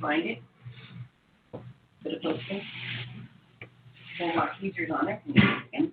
you find it. Put a posting. We'll mark users on it. And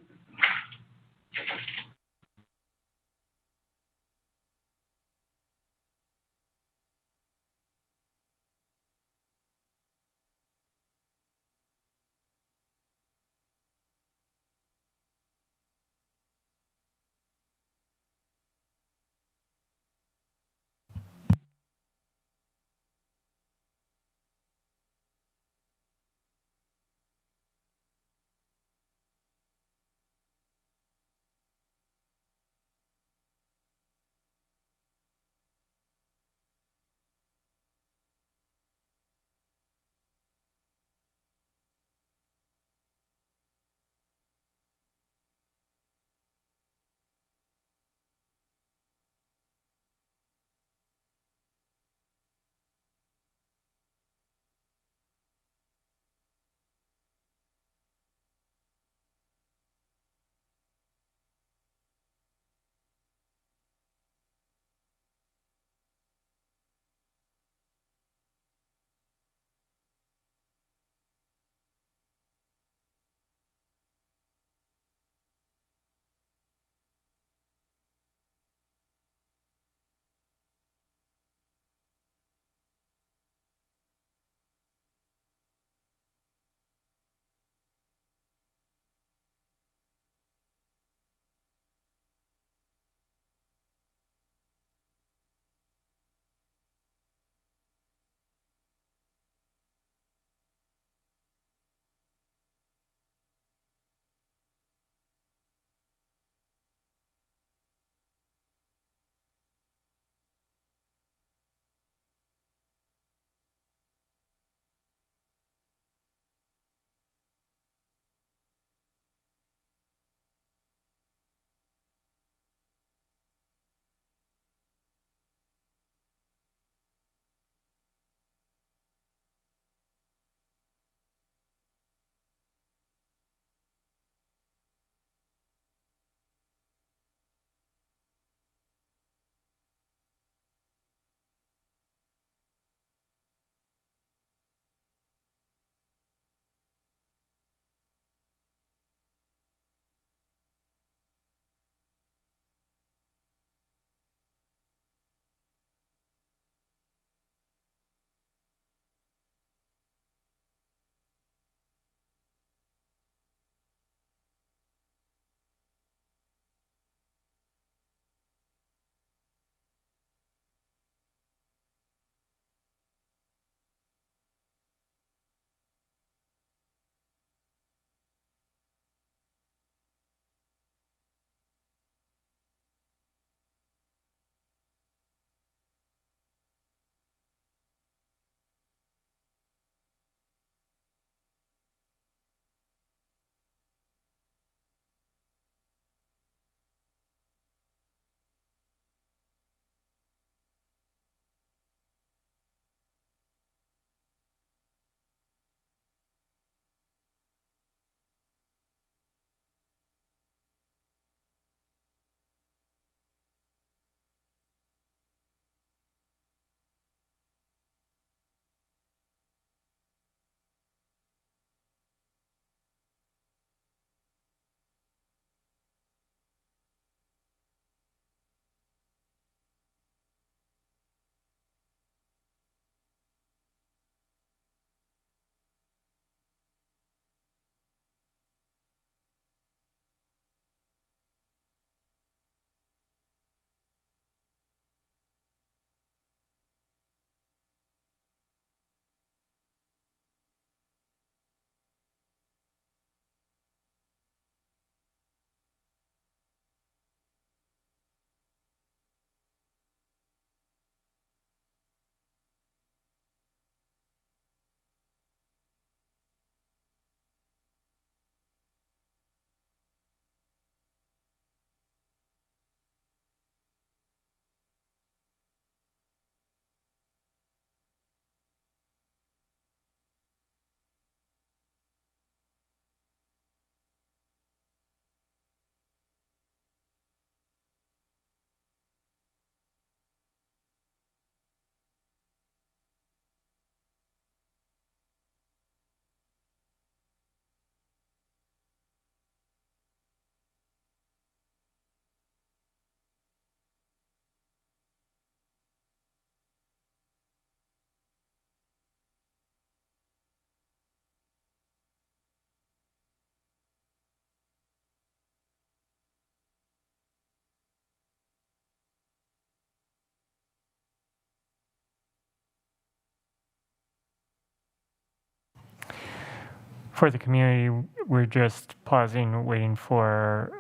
For the community, we're just pausing, waiting for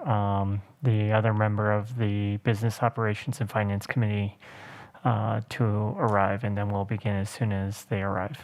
the other member of the Business Operations and Finance Committee to arrive, and then we'll begin as soon as they arrive.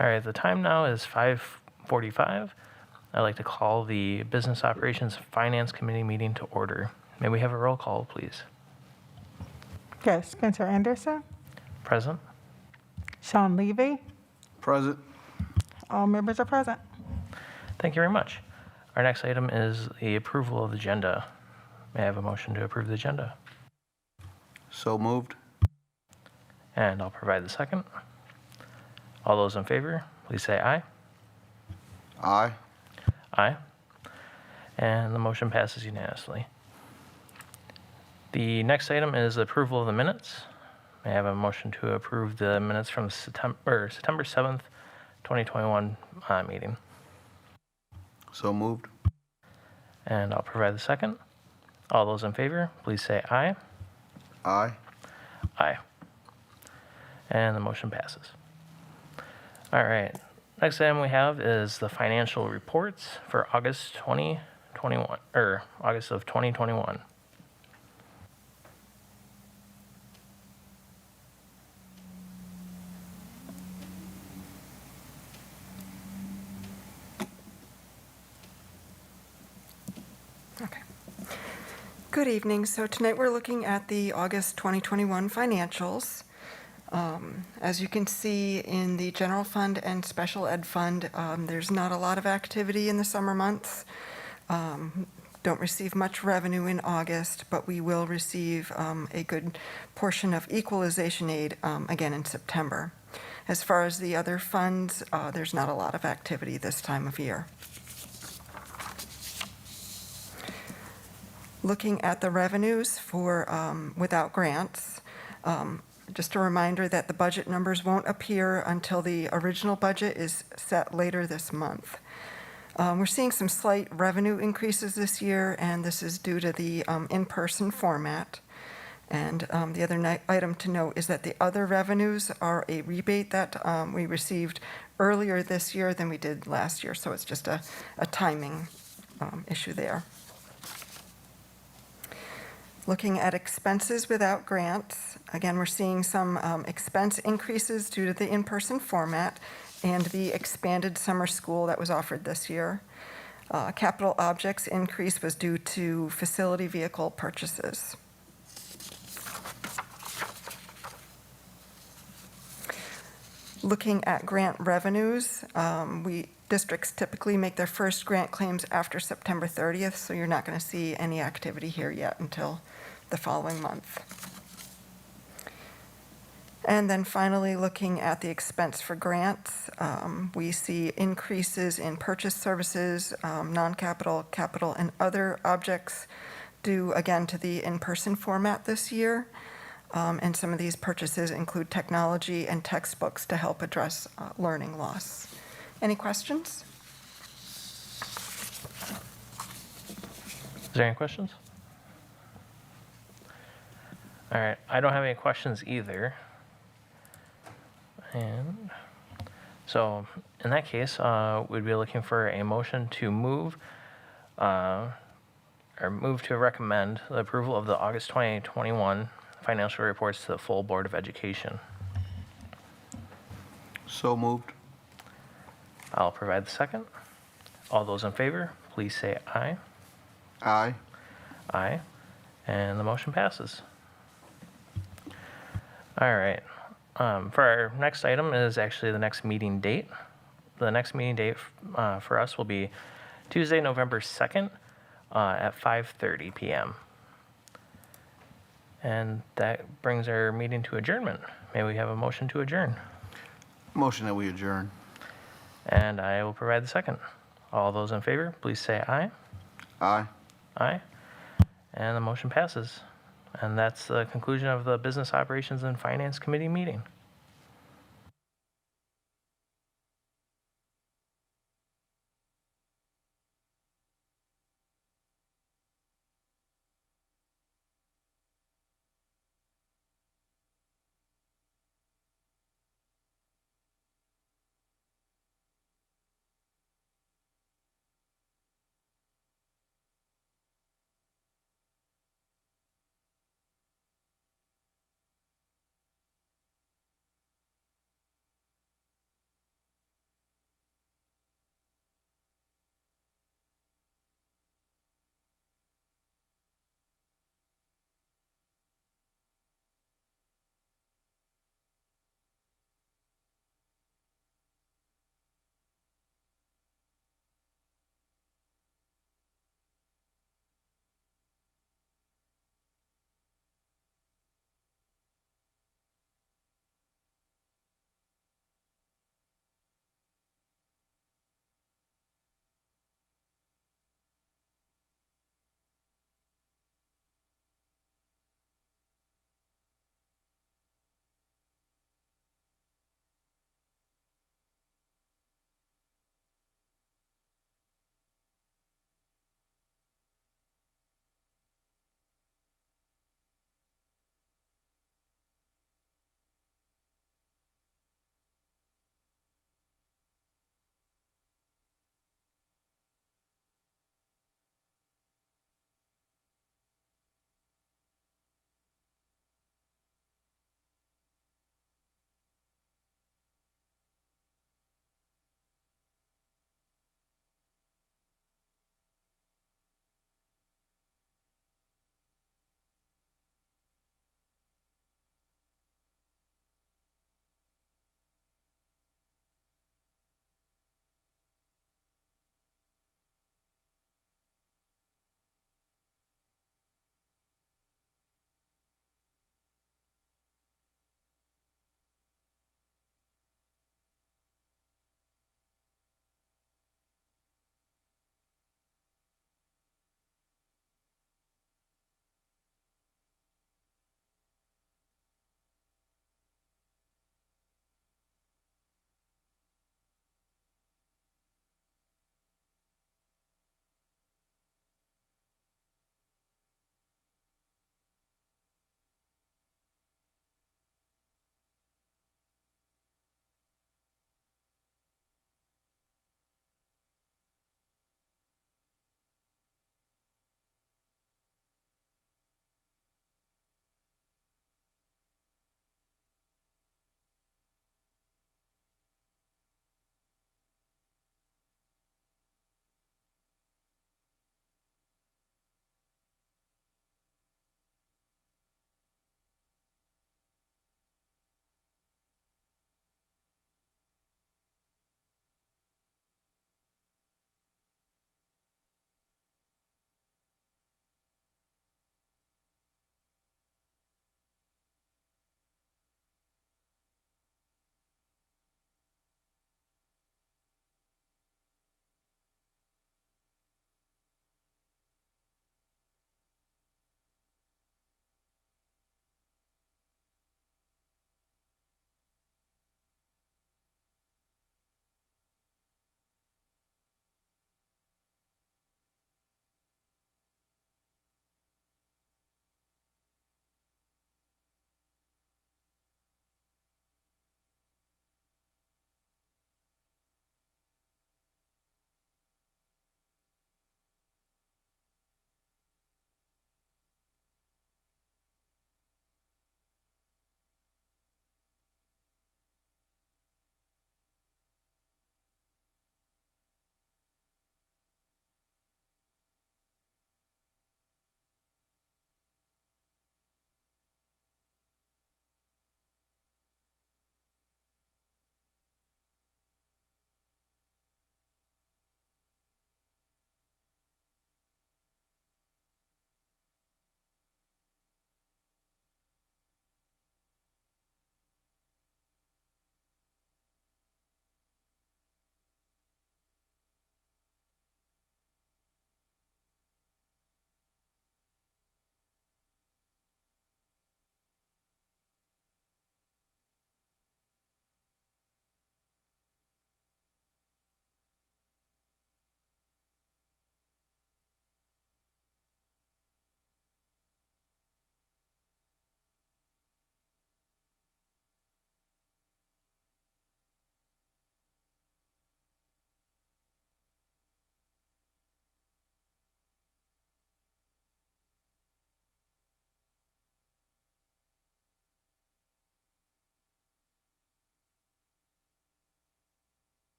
All right, the time now is 5:45. I'd like to call the Business Operations Finance Committee meeting to order. May we have a roll call, please? Yes, Spencer Anderson, Present? Sean Levy, Present. all members are present. Thank you very much. Our next item is the approval of the agenda. May I have a motion to approve the agenda? So moved. And I'll provide the second. All those in favor, please say aye. Aye. Aye. And the motion passes unanimously. The next item is approval of the minutes. May I have a motion to approve the minutes from the September 7th, 2021 meeting? So moved. And I'll provide the second. All those in favor, please say aye. Aye. Aye. And the motion passes. All right. Next item we have is the financial reports for August 2021, or August of 2021. Okay. Good evening. So tonight we're looking at the August 2021 financials. As you can see in the general fund and special ed fund, there's not a lot of activity in the summer months. Don't receive much revenue in August, but we will receive a good portion of equalization aid again in September. As far as the other funds, there's not a lot of activity this time of year. Looking at the revenues for without grants, just a reminder that the budget numbers won't appear until the original budget is set later this month. We're seeing some slight revenue increases this year, and this is due to the in-person format. And the other item to note is that the other revenues are a rebate that we received earlier this year than we did last year, so it's just a timing issue there. Looking at expenses without grants, again, we're seeing some expense increases due to the in-person format and the expanded summer school that was offered this year. Capital objects increase was due to facility vehicle purchases. Looking at grant revenues, districts typically make their first grant claims after September 30th, so you're not going to see any activity here yet until the following month. And then finally, looking at the expense for grants, we see increases in purchase services, non-capital, capital, and other objects due again to the in-person format this year. And some of these purchases include technology and textbooks to help address learning loss. Any questions? Is there any questions? All right, I don't have any questions either. And so in that case, we'd be looking for a motion to move to recommend the approval of the August 2021 financial reports to the full Board of Education. So moved. I'll provide the second. All those in favor, please say aye. Aye. Aye. And the motion passes. All right. For our next item is actually the next meeting date. The next meeting date for us will be Tuesday, November 2nd at 5:30 p.m. And that brings our meeting to adjournment. May we have a motion to adjourn? Motion that we adjourn. And I will provide the second. All those in favor, please say aye. Aye. Aye. And the motion passes. And that's the conclusion of the Business Operations and Finance Committee meeting.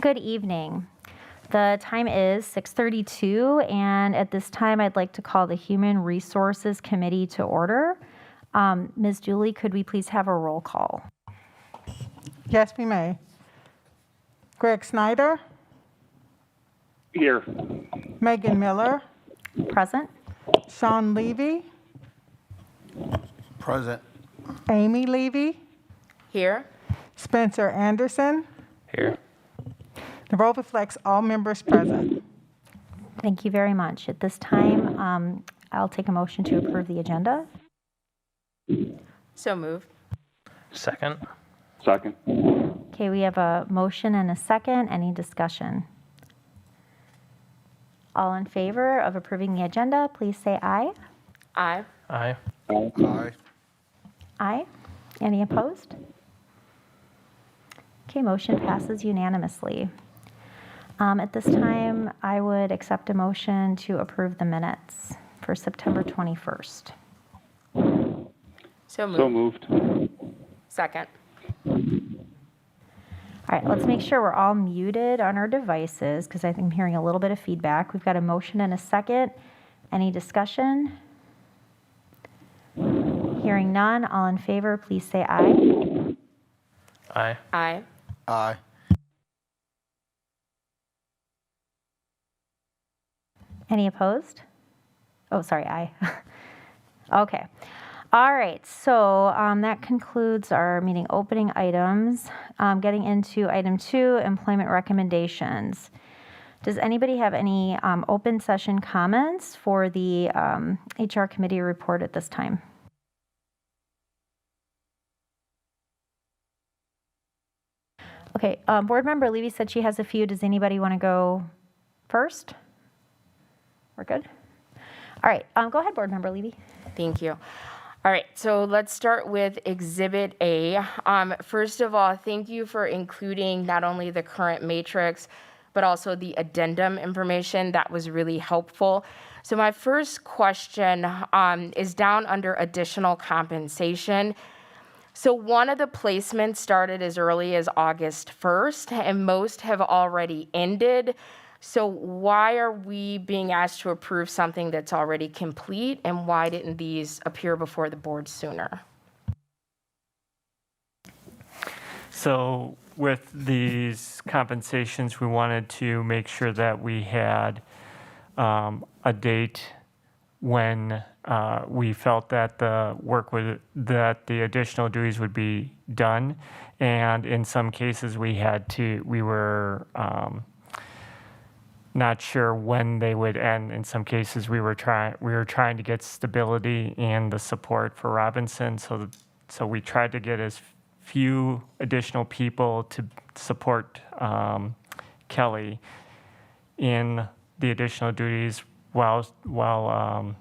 Good evening. The time is 6:32, and at this time, I'd like to call the Human Resources Committee to order. Ms. Dooley, could we please have a roll call? Yes, we may. Greg Snyder, Here. Megan Miller, Present? Sean Levy, Present. Amy Levy, Here. Spencer Anderson. Here. The roll reflects all members present. Thank you very much. At this time, I'll take a motion to approve the agenda. So moved. Second. Second. Okay, we have a motion and a second. Any discussion? All in favor of approving the agenda, please say aye. Aye. Aye. Aye. Aye. Any opposed? Okay, motion passes unanimously. At this time, I would accept a motion to approve the minutes for September 21st. So moved. So moved. Second. All right, let's make sure we're all muted on our devices because I think I'm hearing a little bit of feedback. We've got a motion and a second. Any discussion? Hearing none, all in favor, please say aye. Aye. Aye. Aye. Any opposed? Oh, sorry, aye. Okay. All right, so that concludes our meeting opening items. Getting into item 2, employment recommendations. Does anybody have any open session comments for the HR committee report at this time? Okay, board member Levy said she has a few. Does anybody want to go first? We're good? All right, go ahead, board member Levy. Thank you. All right, so let's start with Exhibit A. First of all, thank you for including not only the current matrix, but also the addendum information. That was really helpful. So my first question is down under additional compensation. So one of the placements started as early as August 1st, and most have already ended. So why are we being asked to approve something that's already complete, and why didn't these appear before the board sooner? So with these compensations, we wanted to make sure that we had a date when we felt that that the additional duties would be done, and in some cases we were not sure when they would end. In some cases we were trying to get stability and the support for Robinson, so we tried to get as few additional people to support Kelly in the additional duties while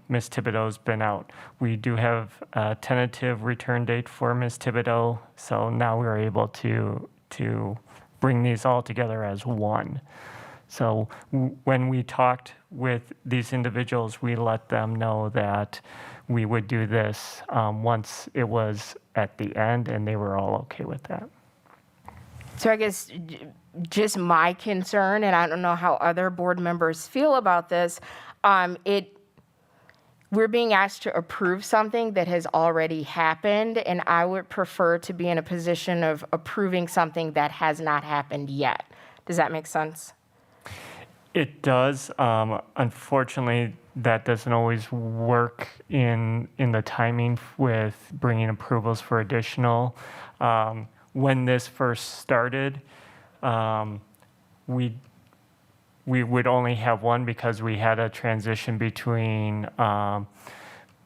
Ms. Thibodeau's been out. We do have a tentative return date for Ms. Thibodeau, so now we're able to bring these all together as one. So when we talked with these individuals, we let them know that we would do this once it was at the end, and they were all okay with that. So I guess just my concern, and I don't know how other board members feel about this, we're being asked to approve something that has already happened, and I would prefer to be in a position of approving something that has not happened yet. Does that make sense? It does. Unfortunately, that doesn't always work in the timing with bringing approvals for additional. When this first started, we would only have one because we had a transition between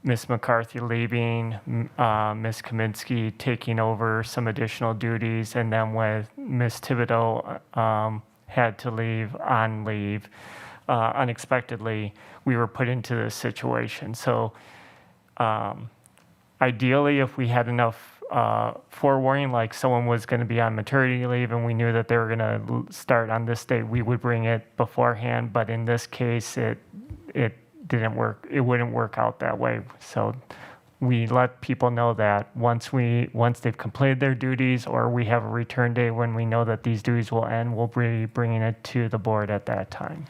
Ms. McCarthy leaving, Ms. Kaminsky taking over some additional duties, and then with Ms. Thibodeau had to leave on leave unexpectedly, we were put into this situation. So ideally, if we had enough forewarning, like someone was going to be on maternity leave and we knew that they were going to start on this date, we would bring it beforehand. But in this case, it didn't work. It wouldn't work out that way. So we let people know that once they've completed their duties or we have a return date when we know that these duties will end, we'll be bringing it to the board at that time.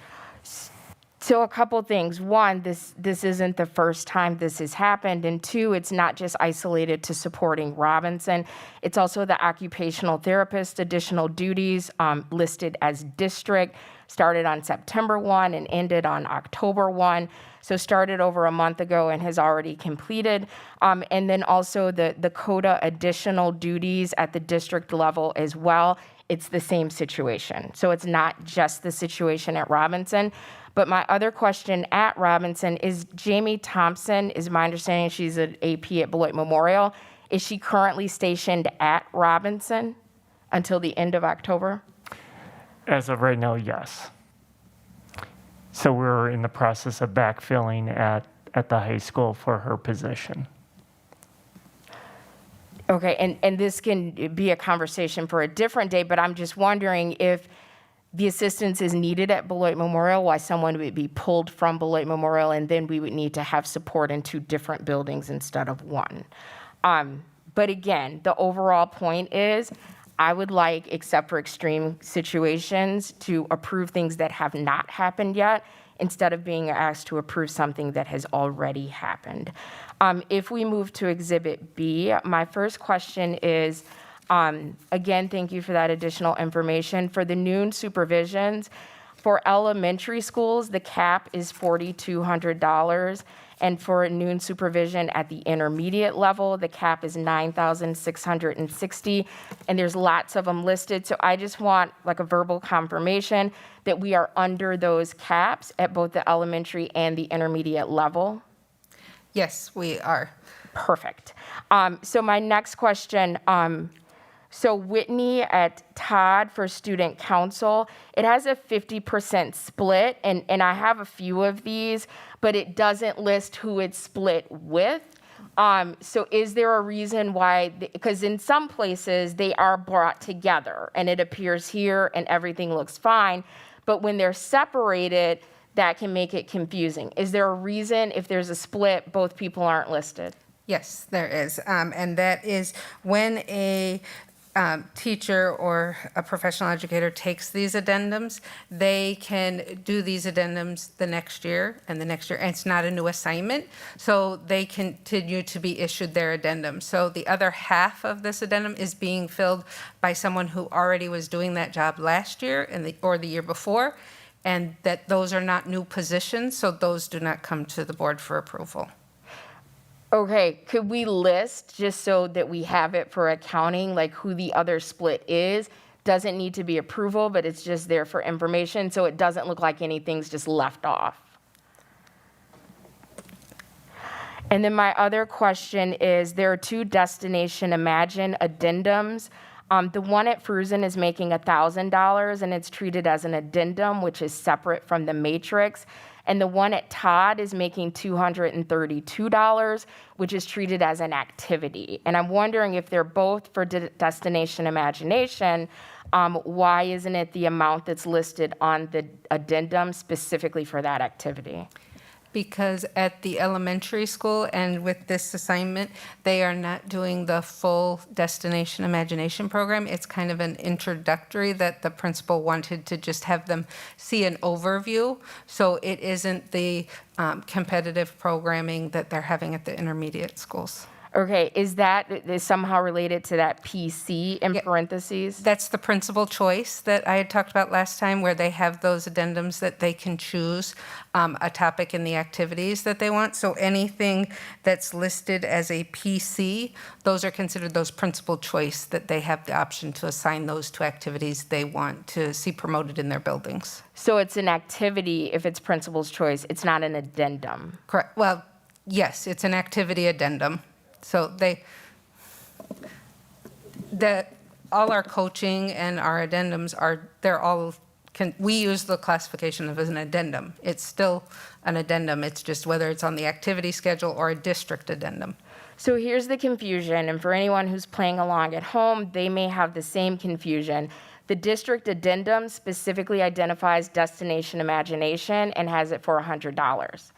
So a couple things. One, this isn't the first time this has happened. And two, it's not just isolated to supporting Robinson. It's also the occupational therapist additional duties listed as district, started on September 1 and ended on October 1. So started over a month ago and has already completed. And then also the CODA additional duties at the district level as well. It's the same situation. So it's not just the situation at Robinson. But my other question at Robinson is Jamie Thompson, is my understanding she's an AP at Beloit Memorial. Is she currently stationed at Robinson until the end of October? As of right now, yes. So we're in the process of backfilling at the high school for her position. Okay, and this can be a conversation for a different day, but I'm just wondering if the assistance is needed at Beloit Memorial, why someone would be pulled from Beloit Memorial, and then we would need to have support in 2 different buildings instead of 1. But again, the overall point is, I would like, except for extreme situations, to approve things that have not happened yet, instead of being asked to approve something that has already happened. If we move to Exhibit B, my first question is, again, thank you for that additional information. For the noon supervisions, for elementary schools, the cap is $4,200. And for noon supervision at the intermediate level, the cap is $9,660. And there's lots of them listed. So I just want like a verbal confirmation that we are under those caps at both the elementary and the intermediate level. Yes, we are. Perfect. So my next question, so Whitney at Todd for student council, it has a 50% split, and I have a few of these, but it doesn't list who it's split with. So is there a reason why, because in some places they are brought together and it appears here and everything looks fine, but when they're separated, that can make it confusing. Is there a reason if there's a split, both people aren't listed? Yes, there is. And that is when a teacher or a professional educator takes these addendums, they can do these addendums the next year and the next year, and it's not a new assignment, so they continue to be issued their addendum. So the other half of this addendum is being filled by someone who already was doing that job last year or the year before, and that those are not new positions, so those do not come to the board for approval. Okay, could we list, just so that we have it for accounting, like who the other split is? Doesn't need to be approval, but it's just there for information, so it doesn't look like anything's just left off. And then my other question is, there are 2 Destination Imagine addendums. The one at Fruzen is making $1,000, and it's treated as an addendum, which is separate from the matrix. And the one at Todd is making $232, which is treated as an activity. And I'm wondering if they're both for Destination Imagination, why isn't it the amount that's listed on the addendum specifically for that activity? Because at the elementary school and with this assignment, they are not doing the full Destination Imagination program. It's kind of an introductory that the principal wanted to just have them see an overview. So it isn't the competitive programming that they're having at the intermediate schools. Okay, is somehow related to that PC in parentheses? That's the principal choice that I had talked about last time, where they have those addendums that they can choose a topic in the activities that they want. So anything that's listed as a PC, those are considered those principal choice that they have the option to assign those to activities they want to see promoted in their buildings. So it's an activity if it's principal's choice, it's not an addendum? Correct. Well, yes, it's an activity addendum. So all our coaching and our addendums we use the classification of as an addendum. It's still an addendum. It's just whether it's on the activity schedule or a district addendum. So here's the confusion, and for anyone who's playing along at home, they may have the same confusion. The district addendum specifically identifies Destination Imagination and has it for $100.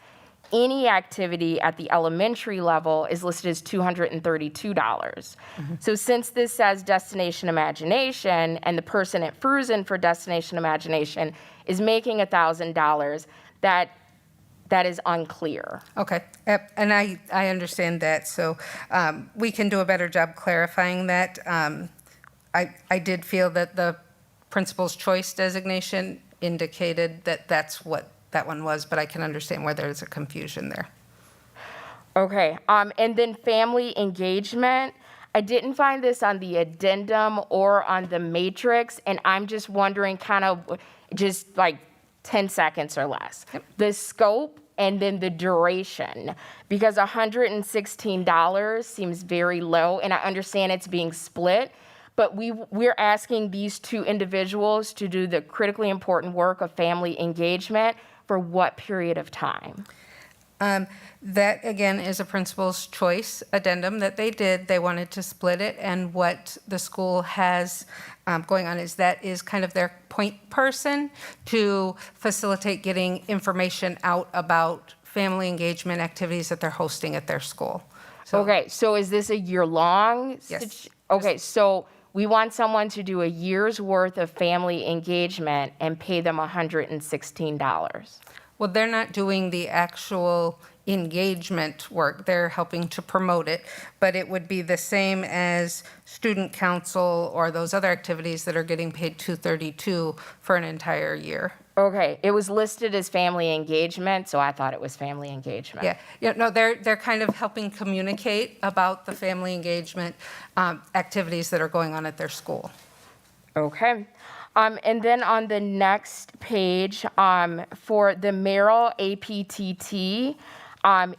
any activity at the elementary level is listed as $232. So since this says Destination Imagination and the person at Fruzen for Destination Imagination is making $1,000, that is unclear. Okay, and I understand that, so we can do a better job clarifying that. I did feel that the principal's choice designation indicated that that's what that one was, but I can understand where there's a confusion there. Okay, and then family engagement. I didn't find this on the addendum or on the matrix, and I'm just wondering kind of just like 10 seconds or less. The scope and then the duration, because $116 seems very low, and I understand it's being split, but we're asking these two individuals to do the critically important work of family engagement for what period of time? That, again, is a principal's choice addendum that they did. They wanted to split it, and what the school has going on is that is kind of their point person to facilitate getting information out about family engagement activities that they're hosting at their school. So, Okay, so is this a year-long? Yes. Okay, so we want someone to do a year's worth of family engagement and pay them $116. well, they're not doing the actual engagement work. They're helping to promote it, but it would be the same as student council or those other activities that are getting paid $232 for an entire year. Okay, it was listed as family engagement, so I thought it was family engagement. Yeah, no, they're kind of helping communicate about the family engagement activities that are going on at their school. Okay. And then on the next page, for the Merrill APTT,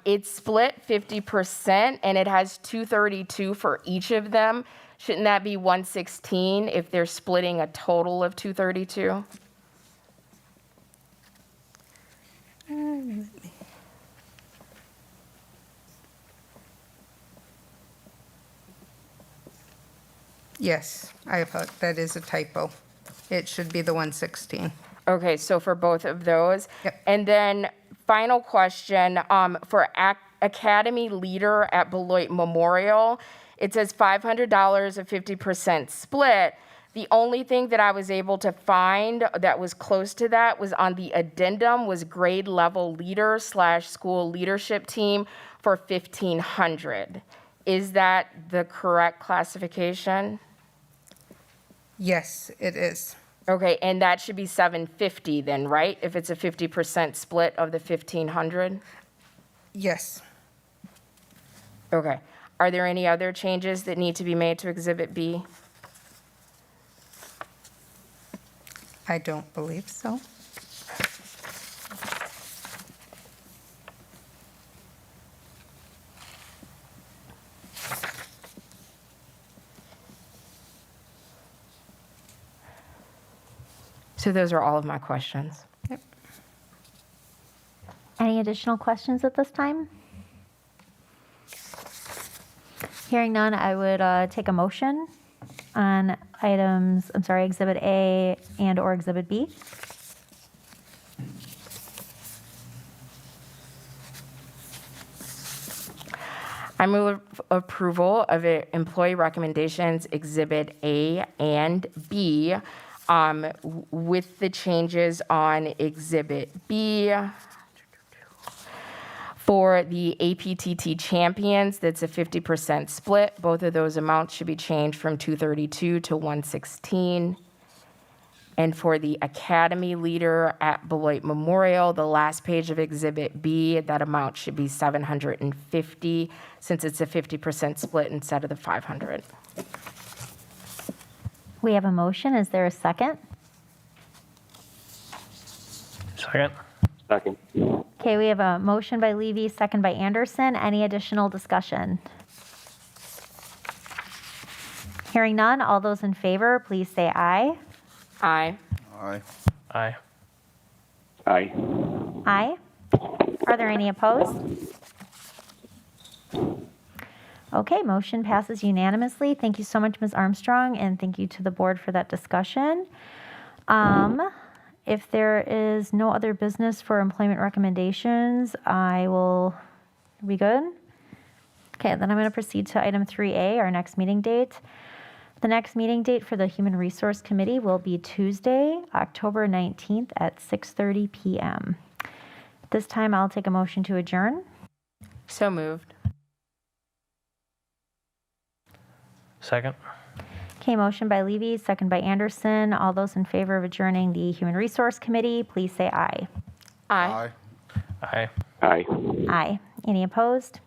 it's split 50% and it has $232 for each of them. Shouldn't that be $116 if they're splitting a total of $232? Yes, that is a typo. It should be the 116. Okay, so for both of those. Yep. And then final question, for Academy Leader at Beloit Memorial, it says $500, a 50% split. The only thing that I was able to find that was close to that was on the addendum was grade level leader / school leadership team for $1,500. Is that the correct classification? Yes, it is. Okay, and that should be $750 then, right? If it's a 50% split of the $1,500? Yes. Okay. Are there any other changes that need to be made to Exhibit B? I don't believe so. So those are all of my questions. Yep. Any additional questions at this time? Hearing none, I would take a motion on Exhibit A and or Exhibit B. I move approval of employee recommendations Exhibit A and B with the changes on Exhibit B. For the APTT champions, that's a 50% split. Both of those amounts should be changed from $232 to $116. And for the Academy Leader at Beloit Memorial, the last page of Exhibit B, that amount should be $750 since it's a 50% split instead of the $500. We have a motion. Is there a second? Second. Second. Okay, we have a motion by Levy, second by Anderson. Any additional discussion? Hearing none, all those in favor, please say aye. Aye. Aye. Aye. Aye. Aye. Are there any opposed? Okay, motion passes unanimously. Thank you so much, Ms. Armstrong, and thank you to the board for that discussion. if there is no other business for employment recommendations, are we good? Okay, then I'm going to proceed to item 3A, our next meeting date. The next meeting date for the Human Resource Committee will be Tuesday, October 19th at 6:30 p.m. At this time, I'll take a motion to adjourn. So moved. Second? Okay, motion by Levy, second by Anderson. All those in favor of adjourning the Human Resource Committee, please say aye. Aye. Aye. Aye. Aye. Any opposed?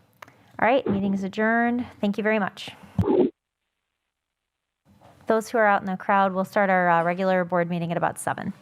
All right, meeting is adjourned. Thank you very much. Those who are out in the crowd, we'll start our regular board meeting at about 7.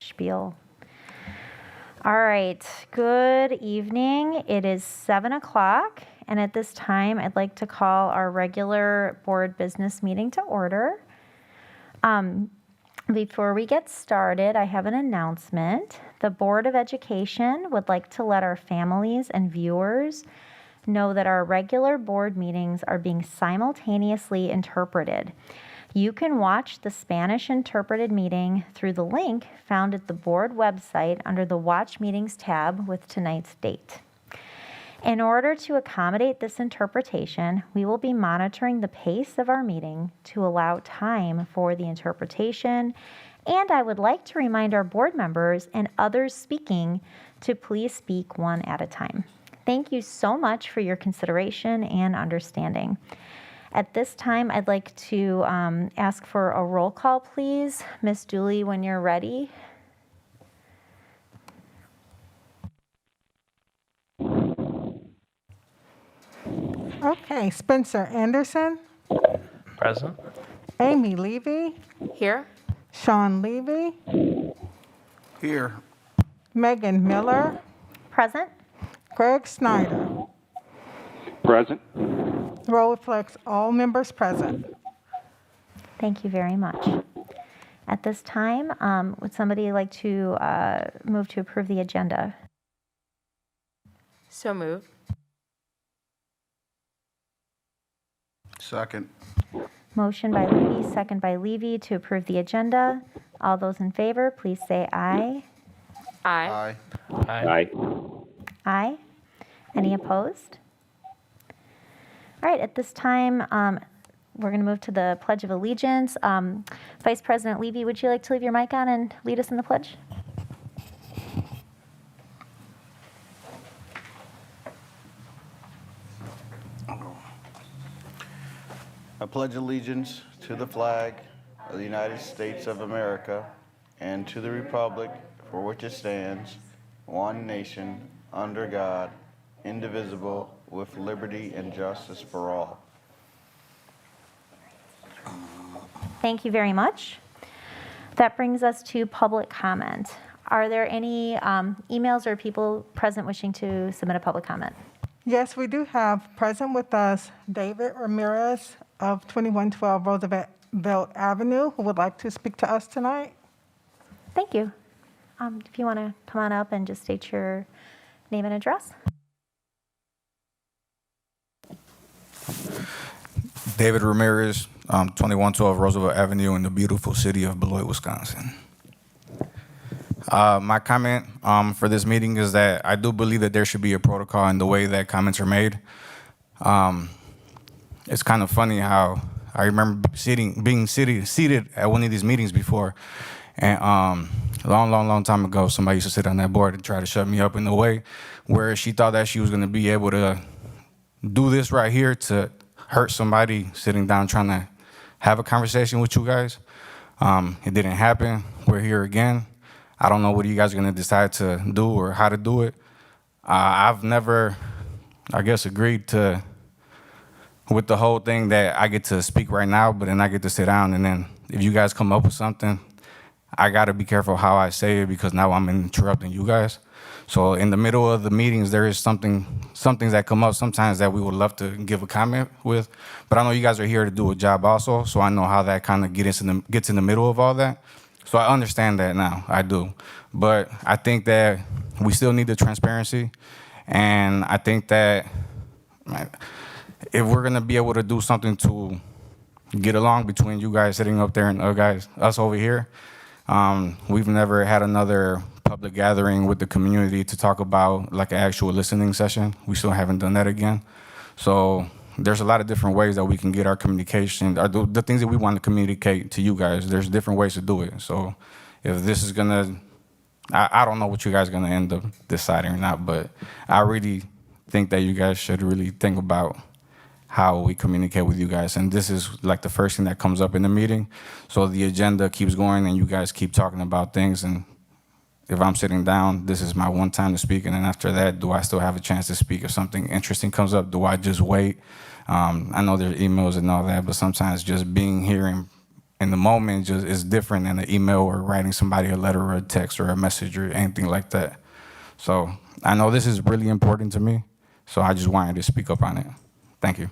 Spiel. All right, good evening. It is 7 o'clock, and at this time, I'd like to call our regular board business meeting to order. Before we get started, I have an announcement. The Board of Education would like to let our families and viewers know that our regular board meetings are being simultaneously interpreted. You can watch the Spanish interpreted meeting through the link found at the board website under the Watch Meetings tab with tonight's date. In order to accommodate this interpretation, we will be monitoring the pace of our meeting to allow time for the interpretation, and I would like to remind our board members and others speaking to please speak one at a time. Thank you so much for your consideration and understanding. At this time, I'd like to ask for a roll call, please. Ms. Dooley, when you're ready. Okay, Spencer Anderson, Present. Amy Levy, Here? Sean Levy, Here. Megan Miller, Present? Greg Snyder. Present. The roll reflects all members present. Thank you very much. At this time, would somebody like to move to approve the agenda? So moved. Second. Motion by Levy, second by Levy to approve the agenda. All those in favor, please say aye. Aye. Aye. Aye. Aye. Any opposed? All right, at this time, we're going to move to the Pledge of Allegiance. Vice President Levy, would you like to leave your mic on and lead us in the pledge? I pledge allegiance to the flag of the United States of America and to the republic for which it stands, one nation, under God, indivisible, with liberty and justice for all. Thank you very much. That brings us to public comment. Are there any emails or people present wishing to submit a public comment? Yes, we do have present with us David Ramirez of 2112 Roosevelt Avenue, who would like to speak to us tonight. Thank you. If you want to come on up and just state your name and address. David Ramirez, 2112 Roosevelt Avenue in the beautiful city of Beloit, Wisconsin. My comment for this meeting is that I do believe that there should be a protocol in the way that comments are made. It's kind of funny how I remember being seated at one of these meetings before, and a long time ago, somebody used to sit on that board and try to shut me up in a way where she thought that she was going to be able to do this right here to hurt somebody sitting down trying to have a conversation with you guys. It didn't happen. We're here again. I don't know what you guys are gonna decide to do or how to do it. I've never, I guess, agreed to with the whole thing that I get to speak right now, but then I get to sit down, and then if you guys come up with something, I gotta be careful how I say it because now I'm interrupting you guys. So in the middle of the meetings, there is some things that come up sometimes that we would love to give a comment with, but I know you guys are here to do a job also, so I know how that kind of gets in the middle of all that. So I understand that now, I do. But I think that we still need the transparency, and I think that if we're gonna be able to do something to get along between you guys sitting up there and us over here, we've never had another public gathering with the community to talk about like an actual listening session. We still haven't done that again. So there's a lot of different ways that we can get our communication, or the things that we want to communicate to you guys. There's different ways to do it. So if this is gonna, I don't know what you guys are gonna end up deciding or not, but I really think that you guys should really think about how we communicate with you guys. And this is like the first thing that comes up in the meeting. So the agenda keeps going and you guys keep talking about things. And if I'm sitting down, this is my one time to speak. And then after that, do I still have a chance to speak? If something interesting comes up, do I just wait? I know there's emails and all that, but sometimes just being here in the moment just is different than an email or writing somebody a letter or a text or a message or anything like that. So I know this is really important to me. So I just wanted to speak up on it. Thank you.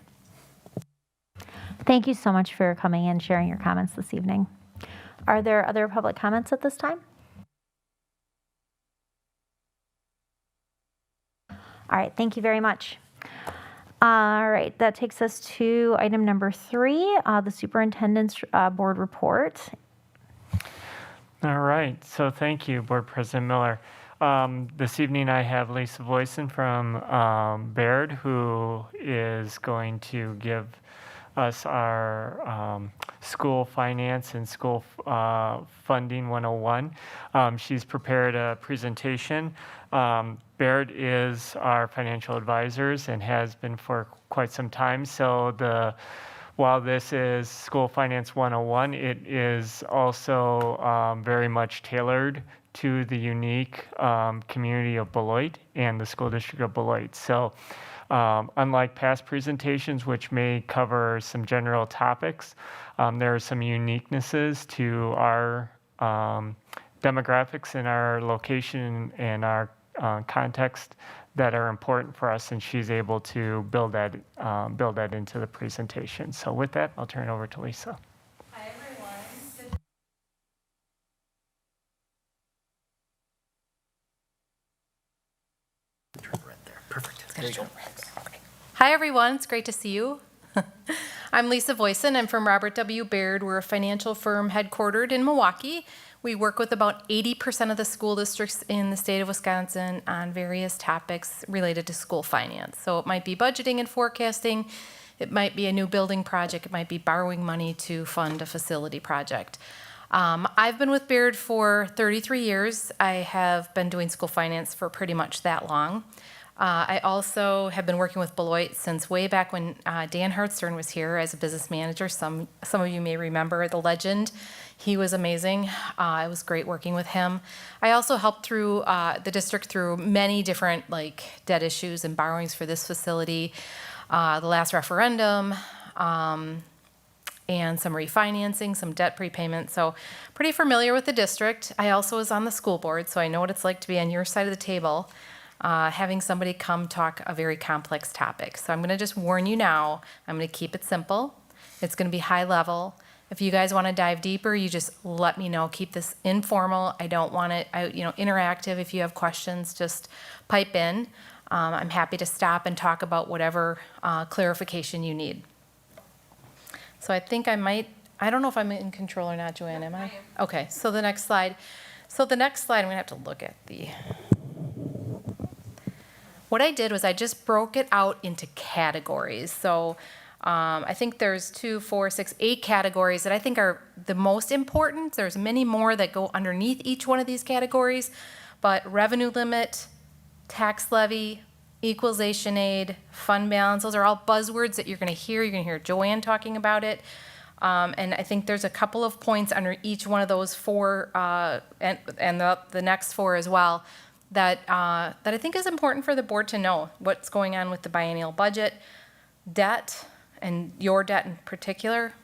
Thank you so much for coming and sharing your comments this evening. Are there other public comments at this time? All right, thank you very much. All right, that takes us to item number 3, the Superintendent's Board Report. All right, so thank you, Board President Miller. This evening I have Lisa Voisin from Baird, who is going to give us our school finance and school funding 101. She's prepared a presentation. Baird is our financial advisors and has been for quite some time. So while this is School Finance 101, it is also very much tailored to the unique community of Beloit and the school district of Beloit. So unlike past presentations, which may cover some general topics, there are some uniquenesses to our demographics and our location and our context that are important for us, and she's able to build that into the presentation. So with that, I'll turn it over to Lisa. Hi, everyone. Perfect. There you go. Hi, everyone. It's great to see you. I'm Lisa Voisin. I'm from Robert W. Baird. We're a financial firm headquartered in Milwaukee. We work with about 80% of the school districts in the state of Wisconsin on various topics related to school finance. So it might be budgeting and forecasting. It might be a new building project. It might be borrowing money to fund a facility project. I've been with Baird for 33 years. I have been doing school finance for pretty much that long. I also have been working with Beloit since way back when Dan Hartstern was here as a business manager. Some of you may remember the legend. He was amazing. It was great working with him. I also helped through the district through many different debt issues and borrowings for this facility, the last referendum, and some refinancing, some debt prepayment. So pretty familiar with the district. I also was on the school board, so I know what it's like to be on your side of the table. Having somebody come talk a very complex topic. So I'm going to just warn you now, I'm going to keep it simple. It's going to be high level. If you guys want to dive deeper, you just let me know. Keep this informal. I don't want it interactive. If you have questions, just pipe in. I'm happy to stop and talk about whatever clarification you need. So I think I don't know if I'm in control or not, Joanne, am I? Okay, so the next slide. I'm going to have to look at what I did was I just broke it out into categories. So I think there's 8 categories that I think are the most important. There's many more that go underneath each one of these categories, but revenue limit, tax levy, equalization aid, fund balance, those are all buzzwords that you're going to hear. You're going to hear Joanne talking about it. And I think there's a couple of points under each one of those four, and the next four as well, that I think is important for the board to know what's going on with the biennial budget, debt, and your debt in particular.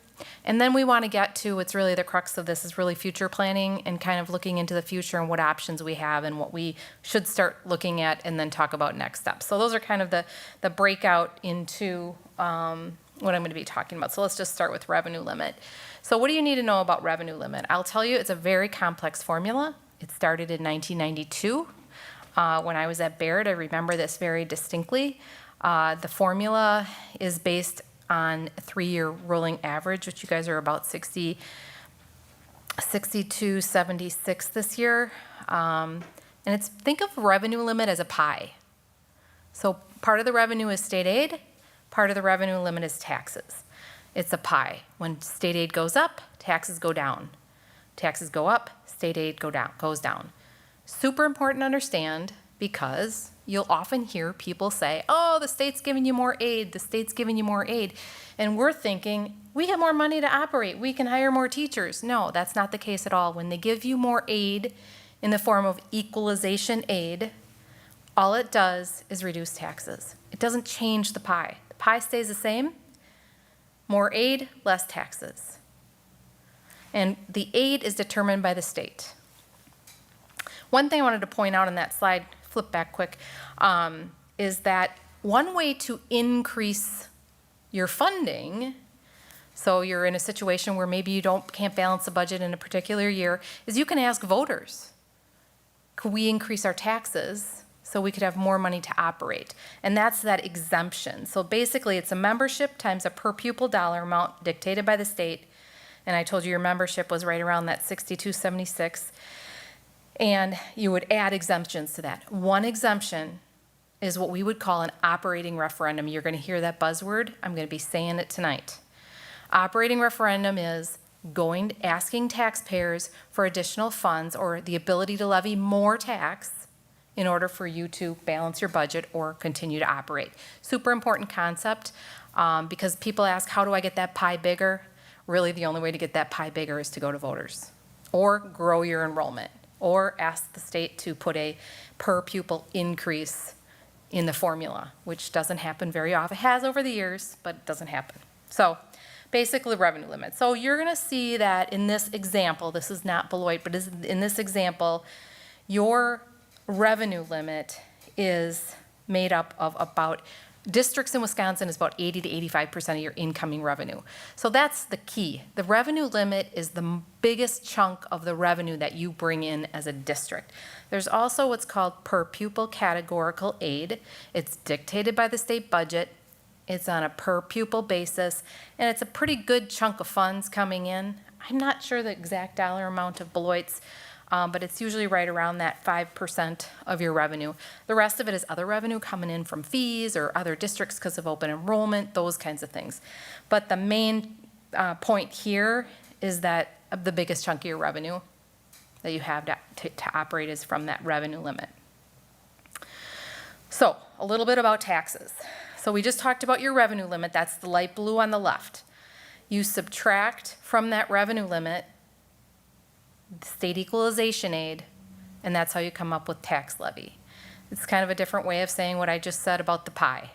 And then we want to get to what's really the crux of this is really future planning and kind of looking into the future and what options we have and what we should start looking at and then talk about next steps. So those are kind of the breakout into what I'm going to be talking about. So let's just start with revenue limit. So what do you need to know about revenue limit? I'll tell you it's a very complex formula. It started in 1992. When I was at Baird, I remember this very distinctly. The formula is based on a 3-year rolling average, which you guys are about 62, 76 this year. And think of revenue limit as a pie. So part of the revenue is state aid, part of the revenue limit is taxes. It's a pie. When state aid goes up, taxes go down. Taxes go up, state aid goes down. Super important to understand because you'll often hear people say, oh, the state's giving you more aid, the state's giving you more aid. And we're thinking, we have more money to operate, we can hire more teachers. No, that's not the case at all. When they give you more aid in the form of equalization aid, all it does is reduce taxes. It doesn't change the pie. The pie stays the same. More aid, less taxes. And the aid is determined by the state. One thing I wanted to point out on that slide, flip back quick, is that one way to increase your funding, so you're in a situation where maybe you can't balance the budget in a particular year, is you can ask voters, could we increase our taxes so we could have more money to operate? And that's that exemption. So basically it's a membership times a per pupil dollar amount dictated by the state. And I told you your membership was right around that 62.76. And you would add exemptions to that. One exemption is what we would call an operating referendum. You're going to hear that buzzword. I'm going to be saying it tonight. Operating referendum is asking taxpayers for additional funds or the ability to levy more tax in order for you to balance your budget or continue to operate. Super important concept because people ask, how do I get that pie bigger? Really, the only way to get that pie bigger is to go to voters or grow your enrollment, or ask the state to put a per pupil increase in the formula, which doesn't happen very often. It has over the years, but it doesn't happen. So basically revenue limit. So you're gonna see that in this example, this is not Beloit, but in this example, your revenue limit is made up of about, districts in Wisconsin is about 80 to 85% of your incoming revenue. So that's the key. The revenue limit is the biggest chunk of the revenue that you bring in as a district. There's also what's called per pupil categorical aid. It's dictated by the state budget. It's on a per pupil basis, and it's a pretty good chunk of funds coming in. I'm not sure the exact dollar amount of Beloit's, but it's usually right around that 5% of your revenue. The rest of it is other revenue coming in from fees or other districts because of open enrollment, those kinds of things. But the main point here is that the biggest chunk of your revenue that you have to operate is from that revenue limit. So a little bit about taxes. So we just talked about your revenue limit. That's the light blue on the left. You subtract from that revenue limit state equalization aid, and that's how you come up with tax levy. It's kind of a different way of saying what I just said about the pie.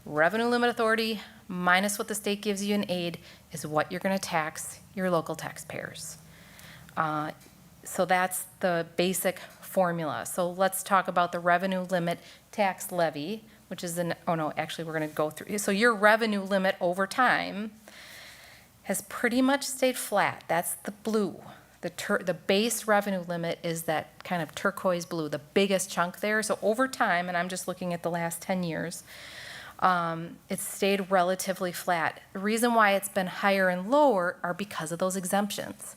Revenue limit authority minus what the state gives you in aid is what you're going to tax your local taxpayers. So that's the basic formula. So let's talk about the revenue limit tax levy, which is we're going to go through. So your revenue limit over time has pretty much stayed flat. That's the blue. The base revenue limit is that kind of turquoise blue, the biggest chunk there. So over time, and I'm just looking at the last 10 years, it's stayed relatively flat. The reason why it's been higher and lower are because of those exemptions.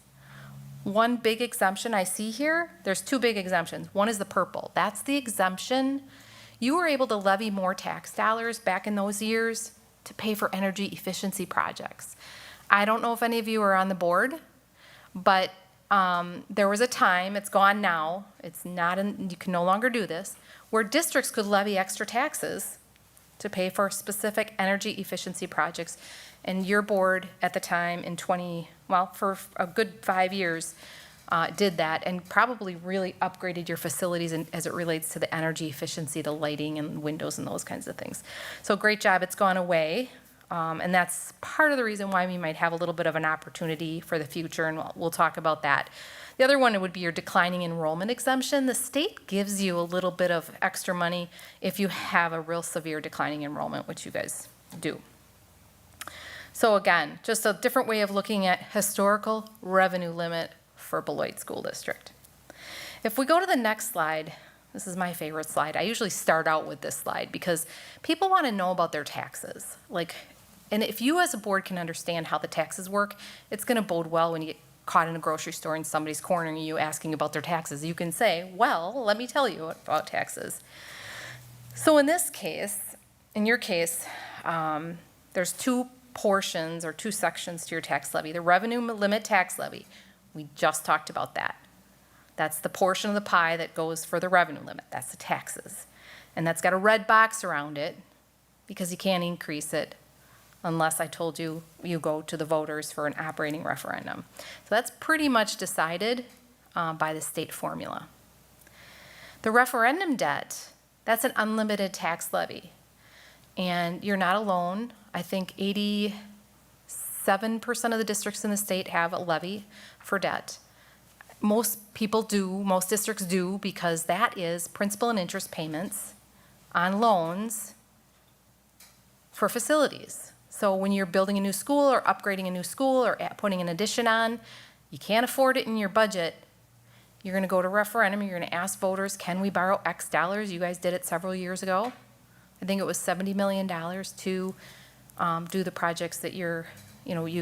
One big exemption I see here, there's two big exemptions. One is the purple. That's the exemption. You were able to levy more tax dollars back in those years to pay for energy efficiency projects. I don't know if any of you are on the board, but there was a time, it's gone now, you can no longer do this, where districts could levy extra taxes to pay for specific energy efficiency projects. And your board at the time for a good 5 years, did that and probably really upgraded your facilities as it relates to the energy efficiency, the lighting and windows and those kinds of things. So great job, it's gone away. And that's part of the reason why we might have a little bit of an opportunity for the future, and we'll talk about that. The other one would be your declining enrollment exemption. The state gives you a little bit of extra money if you have a real severe declining enrollment, which you guys do. So again, just a different way of looking at historical revenue limit for Beloit School District. If we go to the next slide, this is my favorite slide. I usually start out with this slide because people want to know about their taxes. And if you as a board can understand how the taxes work, it's going to bode well when you get caught in a grocery store and somebody's cornering you asking about their taxes. You can say, well, let me tell you about taxes. So in this case, in your case, there's two portions or two sections to your tax levy. The revenue limit tax levy, we just talked about that. That's the portion of the pie that goes for the revenue limit. That's the taxes. And that's got a red box around it because you can't increase it unless I told you you go to the voters for an operating referendum. So that's pretty much decided by the state formula. The referendum debt, that's an unlimited tax levy. And you're not alone. I think 87% of the districts in the state have a levy for debt. Most people do, most districts do, because that is principal and interest payments on loans for facilities. So when you're building a new school or upgrading a new school or putting an addition on, you can't afford it in your budget. You're going to go to referendum. You're going to ask voters, can we borrow X dollars? You guys did it several years ago. I think it was $70 million to do the projects that you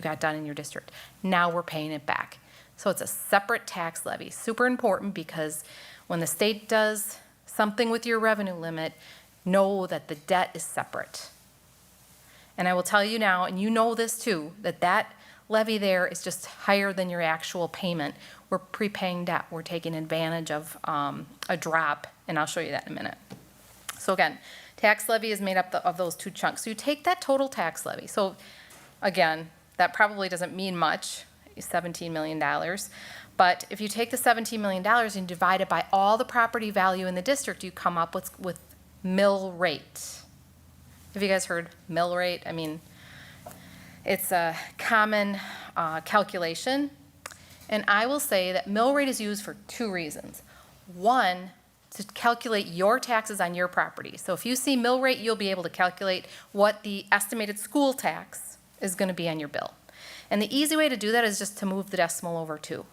got done in your district. Now we're paying it back. So it's a separate tax levy. Super important because when the state does something with your revenue limit, know that the debt is separate. And I will tell you now, and you know this too, that levy there is just higher than your actual payment. We're prepaying debt. We're taking advantage of a drop, and I'll show you that in a minute. So again, tax levy is made up of those two chunks. So you take that total tax levy. So again, that probably doesn't mean much, $17 million. But if you take the $17 million and divide it by all the property value in the district, you come up with mill rate. Have you guys heard mill rate? I mean, it's a common calculation. And I will say that mill rate is used for two reasons. One, to calculate your taxes on your property. So if you see mill rate, you'll be able to calculate what the estimated school tax is going to be on your bill. And the easy way to do that is just to move the decimal over 2.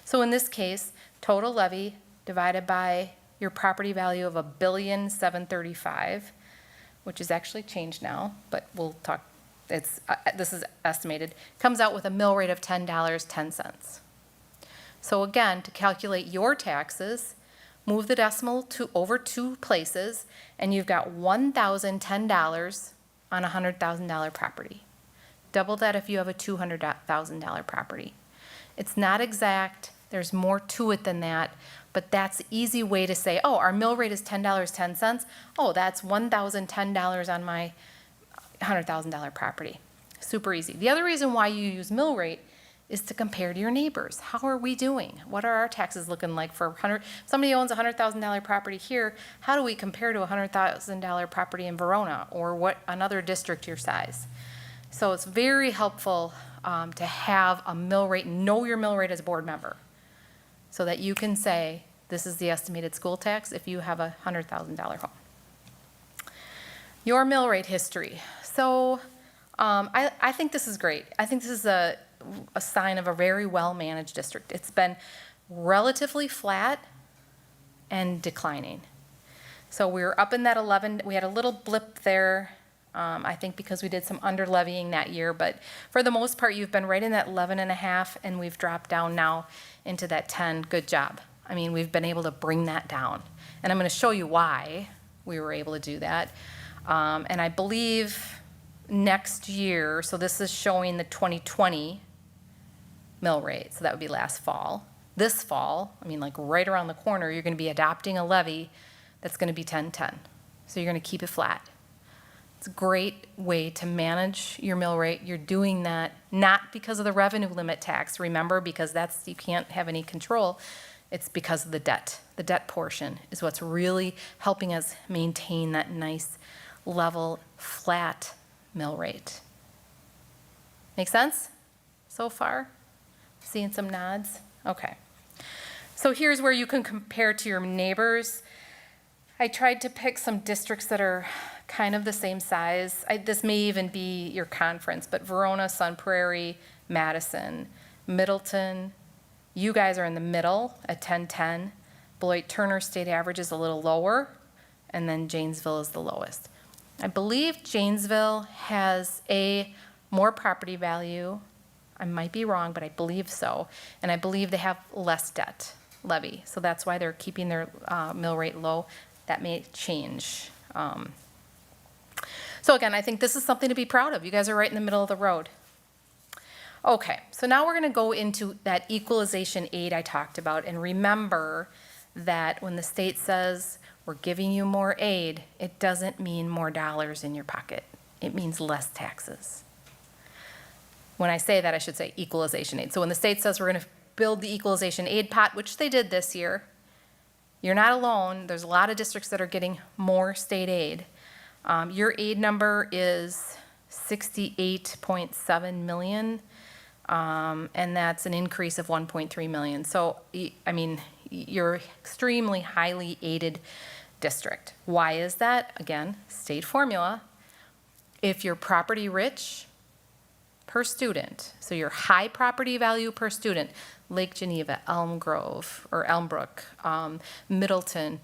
So in this case, total levy divided by your property value of $1,735,000, which is actually changed now, but we'll talk, this is estimated, comes out with a mill rate of $10.10. So again, to calculate your taxes, move the decimal over 2 places, and you've got $1,010 on a $100,000 property. Double that if you have a $200,000 property. It's not exact, there's more to it than that, but that's the easy way to say, oh, our mill rate is $10.10. Oh, that's $1,010 on my $100,000 property. Super easy. The other reason why you use mill rate is to compare to your neighbors. How are we doing? What are our taxes looking like for somebody owns a $100,000 property here, how do we compare to a $100,000 property in Verona or another district your size? So it's very helpful to have a mill rate, know your mill rate as a board member, so that you can say, this is the estimated school tax if you have a $100,000 home. Your mill rate history. So I think this is great. I think this is a sign of a very well-managed district. It's been relatively flat and declining. So we were up in that 11, we had a little blip there, I think because we did some under levying that year, but for the most part, you've been right in that 11.5, and we've dropped down now into that 10. Good job. I mean, we've been able to bring that down. And I'm going to show you why we were able to do that. And I believe next year, so this is showing the 2020 mill rate, so that would be last fall. This fall, I mean, like right around the corner, you're going to be adopting a levy that's going to be 10.10. So you're going to keep it flat. It's a great way to manage your mill rate. You're doing that not because of the revenue limit tax, remember, because that's, you can't have any control. It's because of the debt. The debt portion is what's really helping us maintain that nice, level, flat mill rate. Make sense so far? Seeing some nods? Okay. So here's where you can compare to your neighbors. I tried to pick some districts that are kind of the same size. This may even be your conference, but Verona, Sun Prairie, Madison, Middleton, you guys are in the middle at 1010. Beloit Turner state average is a little lower, and then Janesville is the lowest. I believe Janesville has more property value. I might be wrong, but I believe so. And I believe they have less debt levy. So that's why they're keeping their mill rate low. That may change. So again, I think this is something to be proud of. You guys are right in the middle of the road. Okay, so now we're going to go into that equalization aid I talked about. And remember that when the state says we're giving you more aid, it doesn't mean more dollars in your pocket. It means less taxes. When I say that, I should say equalization aid. So when the state says we're going to build the equalization aid pot, which they did this year, you're not alone. There's a lot of districts that are getting more state aid. Your aid number is 68.7 million, and that's an increase of 1.3 million. So, I mean, you're extremely highly aided district. Why is that? Again, state formula. If you're property rich per student, so your high property value per student, Lake Geneva, Elm Grove, or Elmbrook, Middleton,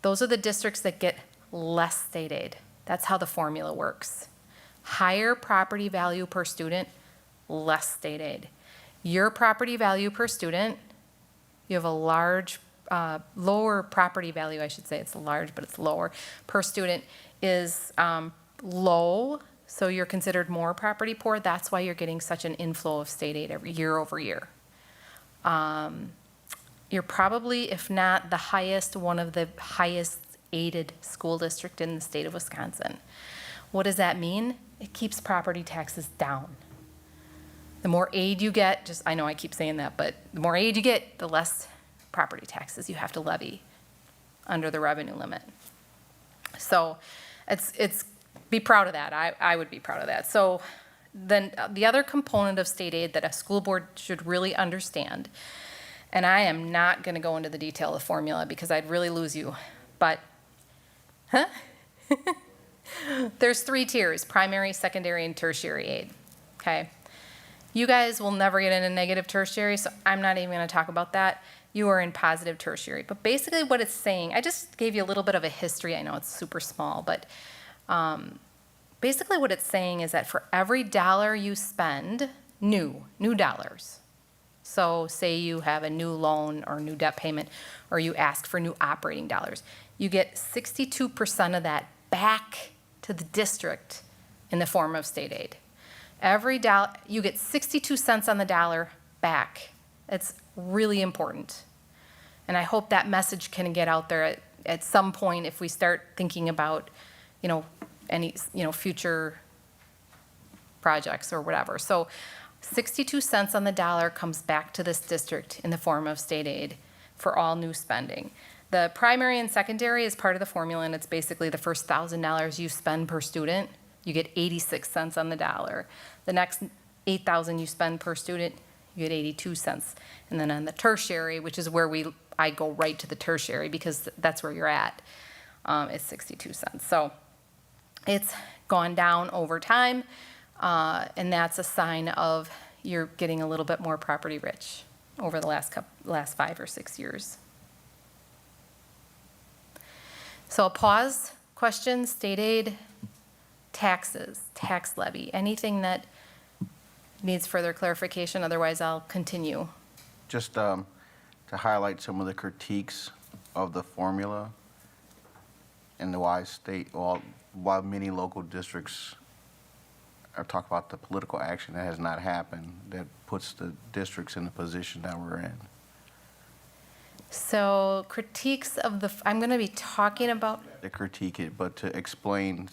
those are the districts that get less state aid. That's how the formula works. Higher property value per student, less state aid. Your property value per student, you have a large, lower property value, I should say, it's large, but it's lower, per student is low, so you're considered more property poor. That's why you're getting such an inflow of state aid every year over year. You're probably, if not the highest, one of the highest aided school district in the state of Wisconsin. What does that mean? It keeps property taxes down. The more aid you get, I know I keep saying that, but the more aid you get, the less property taxes you have to levy under the revenue limit. So it's be proud of that. I would be proud of that. So then the other component of state aid that a school board should really understand, and I am not going to go into the detail of the formula because I'd really lose you, but there's 3 tiers: primary, secondary, and tertiary aid. Okay. You guys will never get into negative tertiary, so I'm not even going to talk about that. You are in positive tertiary. But basically what it's saying, I just gave you a little bit of a history. I know it's super small, but basically what it's saying is that for every dollar you spend, new dollars. So say you have a new loan or new debt payment, or you ask for new operating dollars, you get 62% of that back to the district in the form of state aid. Every dollar, you get 62 cents on the dollar back. It's really important. And I hope that message can get out there at some point if we start thinking about, any, future projects or whatever. So 62 cents on the dollar comes back to this district in the form of state aid for all new spending. The primary and secondary is part of the formula, and it's basically the first $1,000 you spend per student, you get 86 cents on the dollar. The next 8,000 you spend per student, you get 82 cents. And then on the tertiary, which is where I go right to the tertiary because that's where you're at, it's 62 cents. So it's gone down over time, and that's a sign of you're getting a little bit more property rich over the last 5 or 6 years. So I'll pause. Questions, state aid, taxes, tax levy, anything that needs further clarification, otherwise I'll continue. Just to highlight some of the critiques of the formula and why many local districts are talking about the political action that has not happened that puts the districts in the position that we're in. So critiques of I'm going to be talking about. To critique it, but to explain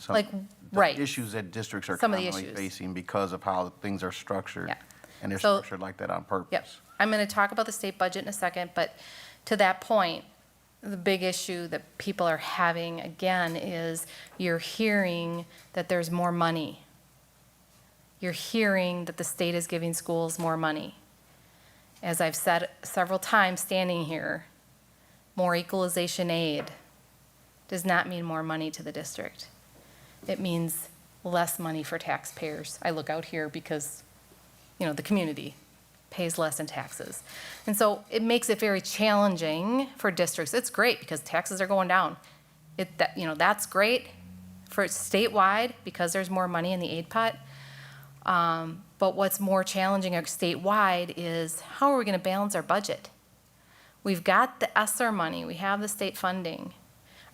Right. issues that districts are Some of the commonly issues. facing because of how things are structured. Yeah. And they're So- structured like that on purpose. Yep. I'm going to talk about the state budget in a second, but to that point, the big issue that people are having again is you're hearing that there's more money. You're hearing that the state is giving schools more money. As I've said several times standing here, more equalization aid does not mean more money to the district. It means less money for taxpayers. I look out here because, the community pays less in taxes. And so it makes it very challenging for districts. It's great because taxes are going down. That's great for statewide because there's more money in the aid pot. But what's more challenging statewide is how are we going to balance our budget? We've got the ESSER money, we have the state funding,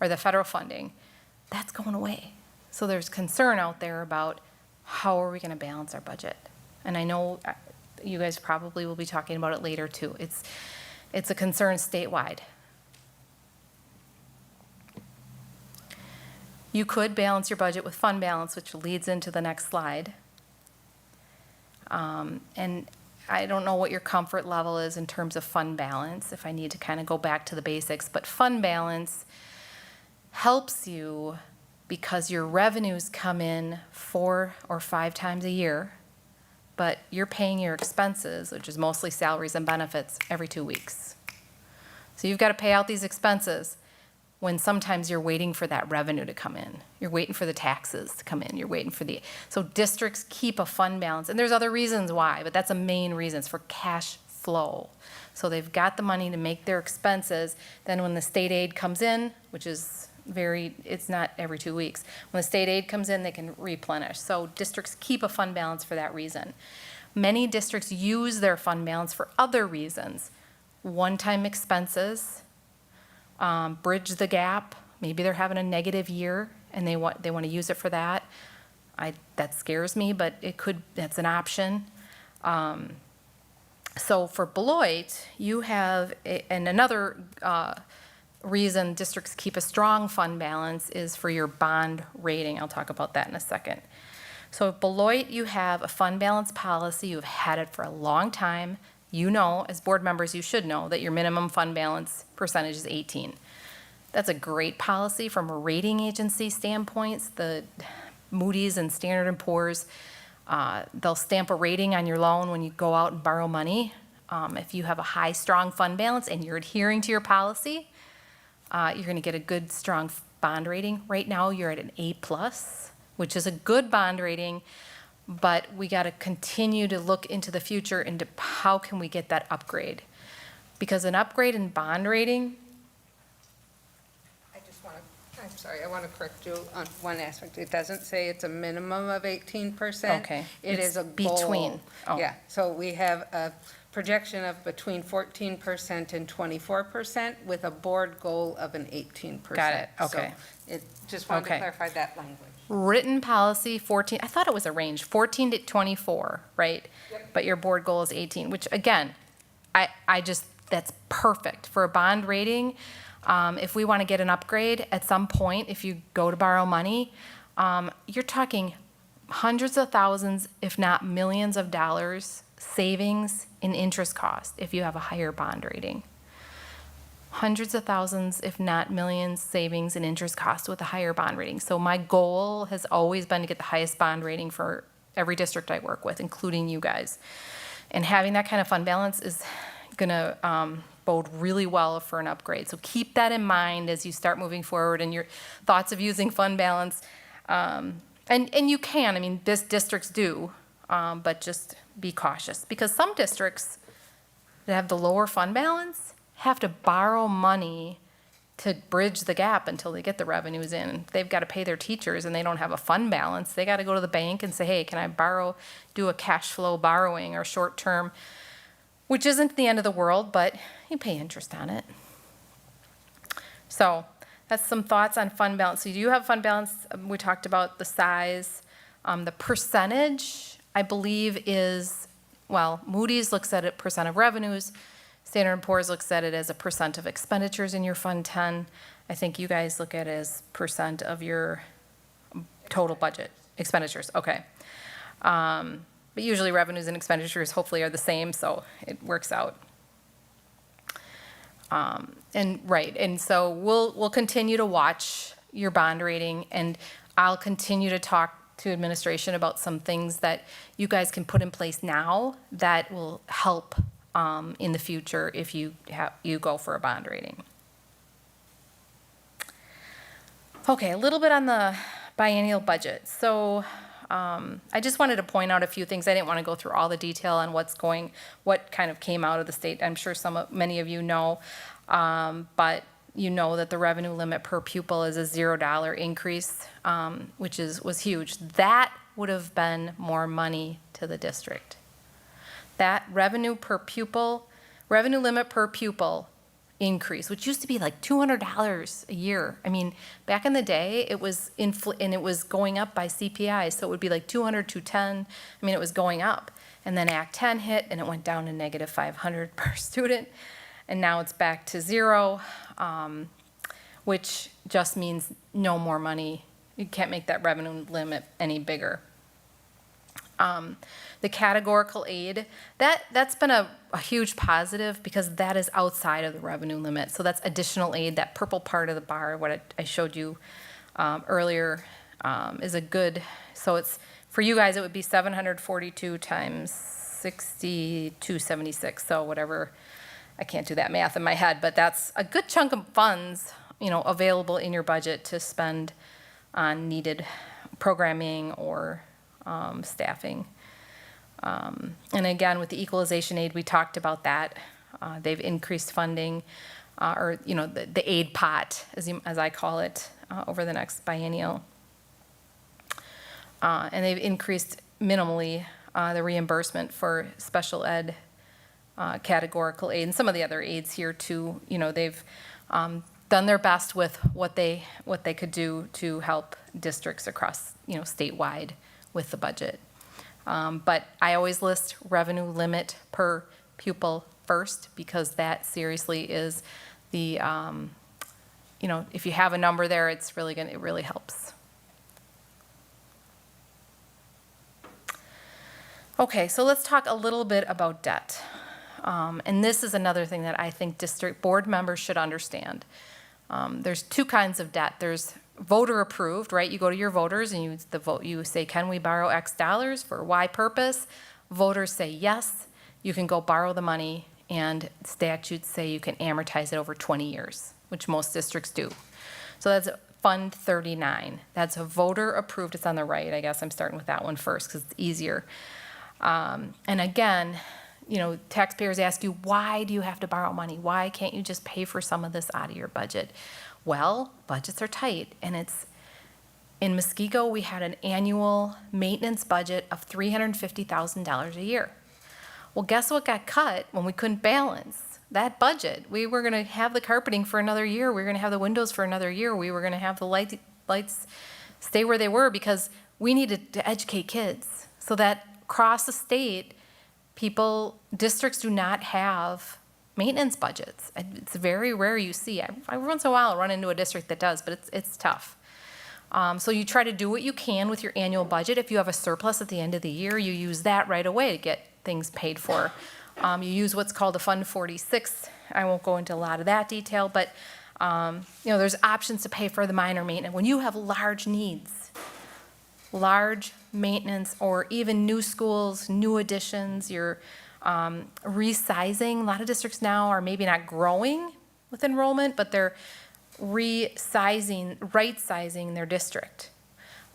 or the federal funding. That's going away. So there's concern out there about how are we going to balance our budget? And I know you guys probably will be talking about it later too. It's a concern statewide. You could balance your budget with fund balance, which leads into the next slide. And I don't know what your comfort level is in terms of fund balance, if I need to kind of go back to the basics, but fund balance helps you because your revenues come in 4 or 5 times a year, but you're paying your expenses, which is mostly salaries and benefits, every 2 weeks. So you've got to pay out these expenses when sometimes you're waiting for that revenue to come in. You're waiting for the taxes to come in. You're waiting for so districts keep a fund balance. And there's other reasons why, but that's a main reason. It's for cash flow. So they've got the money to make their expenses. Then when the state aid comes in, which is it's not every 2 weeks. When the state aid comes in, they can replenish. So districts keep a fund balance for that reason. Many districts use their fund balance for other reasons. One-time expenses, bridge the gap. Maybe they're having a negative year and they want to use it for that. That scares me, but that's an option. So for Beloit, you have, and another reason districts keep a strong fund balance is for your bond rating. I'll talk about that in a second. So at Beloit, you have a fund balance policy. You've had it for a long time. You know, as board members, you should know that your minimum fund balance percentage is 18. That's a great policy from a rating agency standpoint. The Moody's and Standard & Poor's, they'll stamp a rating on your loan when you go out and borrow money. If you have a high, strong fund balance and you're adhering to your policy, you're going to get a good, strong bond rating. Right now, you're at an A+, which is a good bond rating, but we got to continue to look into the future into how can we get that upgrade. Because an upgrade in bond rating, I want to correct you on one aspect. It doesn't say it's a minimum of 18%. Okay. It It's is a goal. between. Oh. Yeah, so we have a projection of between 14% and 24% with a board goal of an 18%. Got it. Okay. So just wanted to Okay. clarify that language. Written policy 14, I thought it was a range, 14 to 24, right? Yep. But your board goal is 18, which again, that's perfect for a bond rating. If we want to get an upgrade at some point, if you go to borrow money, you're talking hundreds of thousands, if not millions of dollars savings in interest cost if you have a higher bond rating. Hundreds of thousands, if not millions, savings in interest cost with a higher bond rating. So my goal has always been to get the highest bond rating for every district I work with, including you guys. And having that kind of fund balance is going to bode really well for an upgrade. So keep that in mind as you start moving forward and your thoughts of using fund balance. And you can, districts do, but just be cautious. Because some districts that have the lower fund balance have to borrow money to bridge the gap until they get the revenues in. They've got to pay their teachers and they don't have a fund balance. They got to go to the bank and say, hey, can I do a cash flow borrowing or short term, which isn't the end of the world, but you pay interest on it. So that's some thoughts on fund balance. So you do have fund balance. We talked about the size. The percentage, I believe, is, Moody's looks at it percent of revenues. Standard & Poor's looks at it as a percent of expenditures in your Fund 10. I think you guys look at it as percent of your total budget expenditures, okay. But usually revenues and expenditures hopefully are the same, so it works out. And so we'll continue to watch your bond rating, and I'll continue to talk to administration about some things that you guys can put in place now that will help in the future if you go for a bond rating. Okay, a little bit on the biennial budget. So I just wanted to point out a few things. I didn't want to go through all the detail on what kind of came out of the state. I'm sure many of you know, but you know that the revenue limit per pupil is a $0 increase, which was huge. That would have been more money to the district. That revenue limit per pupil increase, which used to be like $200 a year. I mean, back in the day, it was and it was going up by CPI, so it would be like 200, 210. I mean, it was going up. And then Act 10 hit, and it went down to negative 500 per student. And now it's back to zero, which just means no more money. You can't make that revenue limit any bigger. The categorical aid, that's been a huge positive because that is outside of the revenue limit. So that's additional aid, that purple part of the bar, what I showed you earlier, is a good, so it's, for you guys, it would be 742 times 6276, so whatever, I can't do that math in my head, but that's a good chunk of funds, available in your budget to spend on needed programming or staffing. And again, with the Equalization Aid, we talked about that. They've increased funding, or the aid pot, as I call it, over the next biennial. And they've increased minimally the reimbursement for special ed categorical aid, and some of the other aids here too. They've done their best with what they could do to help districts across statewide with the budget. But I always list revenue limit per pupil first, because that seriously is the if you have a number there, it really helps. Okay, so let's talk a little bit about debt. And this is another thing that I think district board members should understand. There's two kinds of debt. There's voter approved, right? You go to your voters and you say, can we borrow X dollars for Y purpose? Voters say yes, you can go borrow the money, and statutes say you can amortize it over 20 years, which most districts do. So that's Fund 39. That's a voter approved. It's on the right. I guess I'm starting with that one first because it's easier. And again, taxpayers ask you, why do you have to borrow money? Why can't you just pay for some of this out of your budget? Well, budgets are tight, and in Muskego, we had an annual maintenance budget of $350,000 a year. Well, guess what got cut when we couldn't balance that budget? We were going to have the carpeting for another year. We were going to have the windows for another year. We were going to have the lights stay where they were because we needed to educate kids. So that across the state, districts do not have maintenance budgets. It's very rare you see. Every once in a while I'll run into a district that does, but it's tough. So you try to do what you can with your annual budget. If you have a surplus at the end of the year, you use that right away to get things paid for. You use what's called a Fund 46. I won't go into a lot of that detail, but there's options to pay for the minor maintenance. When you have large needs, large maintenance, or even new schools, new additions, you're resizing. A lot of districts now are maybe not growing with enrollment, but they're right-sizing their district.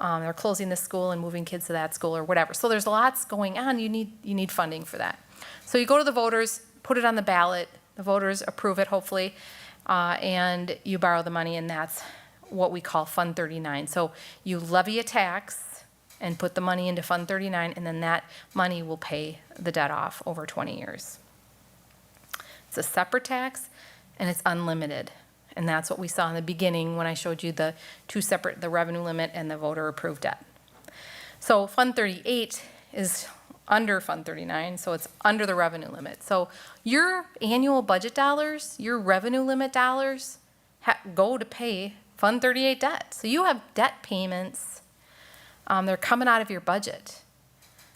They're closing this school and moving kids to that school or whatever. So there's lots going on. You need funding for that. So you go to the voters, put it on the ballot. The voters approve it, hopefully, and you borrow the money, and that's what we call Fund 39. So you levy a tax and put the money into Fund 39, and then that money will pay the debt off over 20 years. It's a separate tax, and it's unlimited. And that's what we saw in the beginning when I showed you the two separate, the revenue limit and the voter-approved debt. So Fund 38 is under Fund 39, so it's under the revenue limit. So your annual budget dollars, your revenue limit dollars, go to pay Fund 38 debt. So you have debt payments They're coming out of your budget.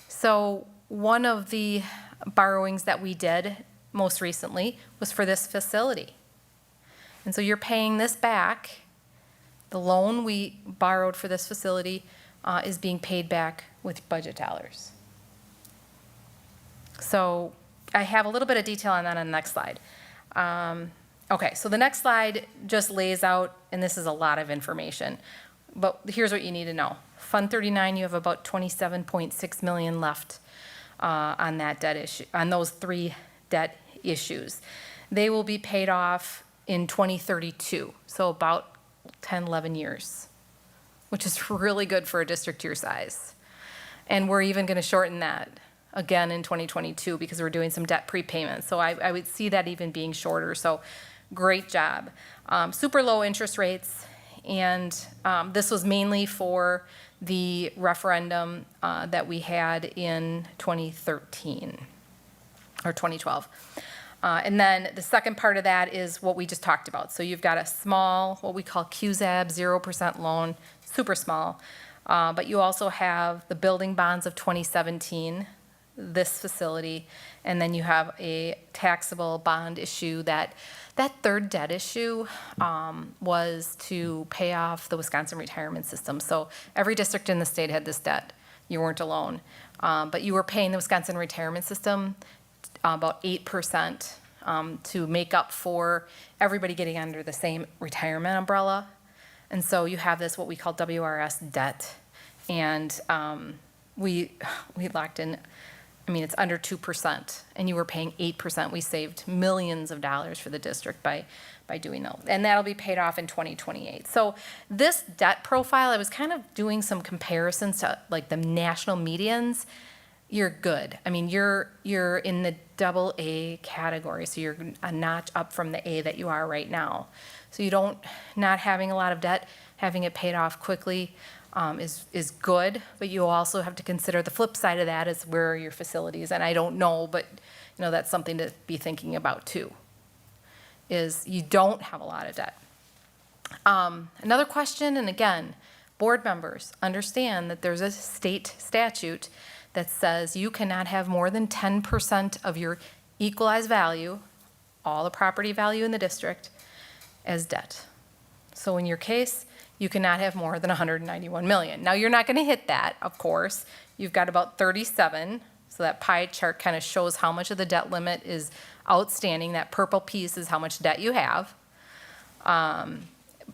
So one of the borrowings that we did most recently was for this facility. And so you're paying this back. The loan we borrowed for this facility is being paid back with budget dollars. So I have a little bit of detail on that on the next slide. Okay, so the next slide just lays out, and this is a lot of information, but here's what you need to know. Fund 39, you have about 27.6 million left on that debt issue, on those 3 debt issues. They will be paid off in 2032, so about 10, 11 years, which is really good for a district your size. And we're even going to shorten that again in 2022 because we're doing some debt prepayments. So I would see that even being shorter. So great job. Super low interest rates. And this was mainly for the referendum that we had in 2013 or 2012. And then the second part of that is what we just talked about. So you've got a small, what we call QZAB, 0% loan, super small. But you also have the building bonds of 2017, this facility, and then you have a taxable bond issue that third debt issue was to pay off the Wisconsin retirement system. So every district in the state had this debt. You weren't alone. But you were paying the Wisconsin retirement system about 8% to make up for everybody getting under the same retirement umbrella. And so you have this, what we call WRS debt. And we locked in, I mean, it's under 2%, and you were paying 8%. We saved millions of dollars for the district by doing that. And that'll be paid off in 2028. So this debt profile, I was kind of doing some comparisons to like the national medians. You're good. I mean, you're in the AA category, so you're a notch up from the A that you are right now. So you don't, not having a lot of debt, having it paid off quickly is good, but you also have to consider the flip side of that is where are your facilities, and I don't know, but you know that's something to be thinking about too, is you don't have a lot of debt. Another question, and again, board members understand that there's a state statute that says you cannot have more than 10% of your equalized value, all the property value in the district, as debt. So in your case, you cannot have more than 191 million. Now you're not going to hit that, of course. You've got about 37, so that pie chart kind of shows how much of the debt limit is outstanding. That purple piece is how much debt you have. And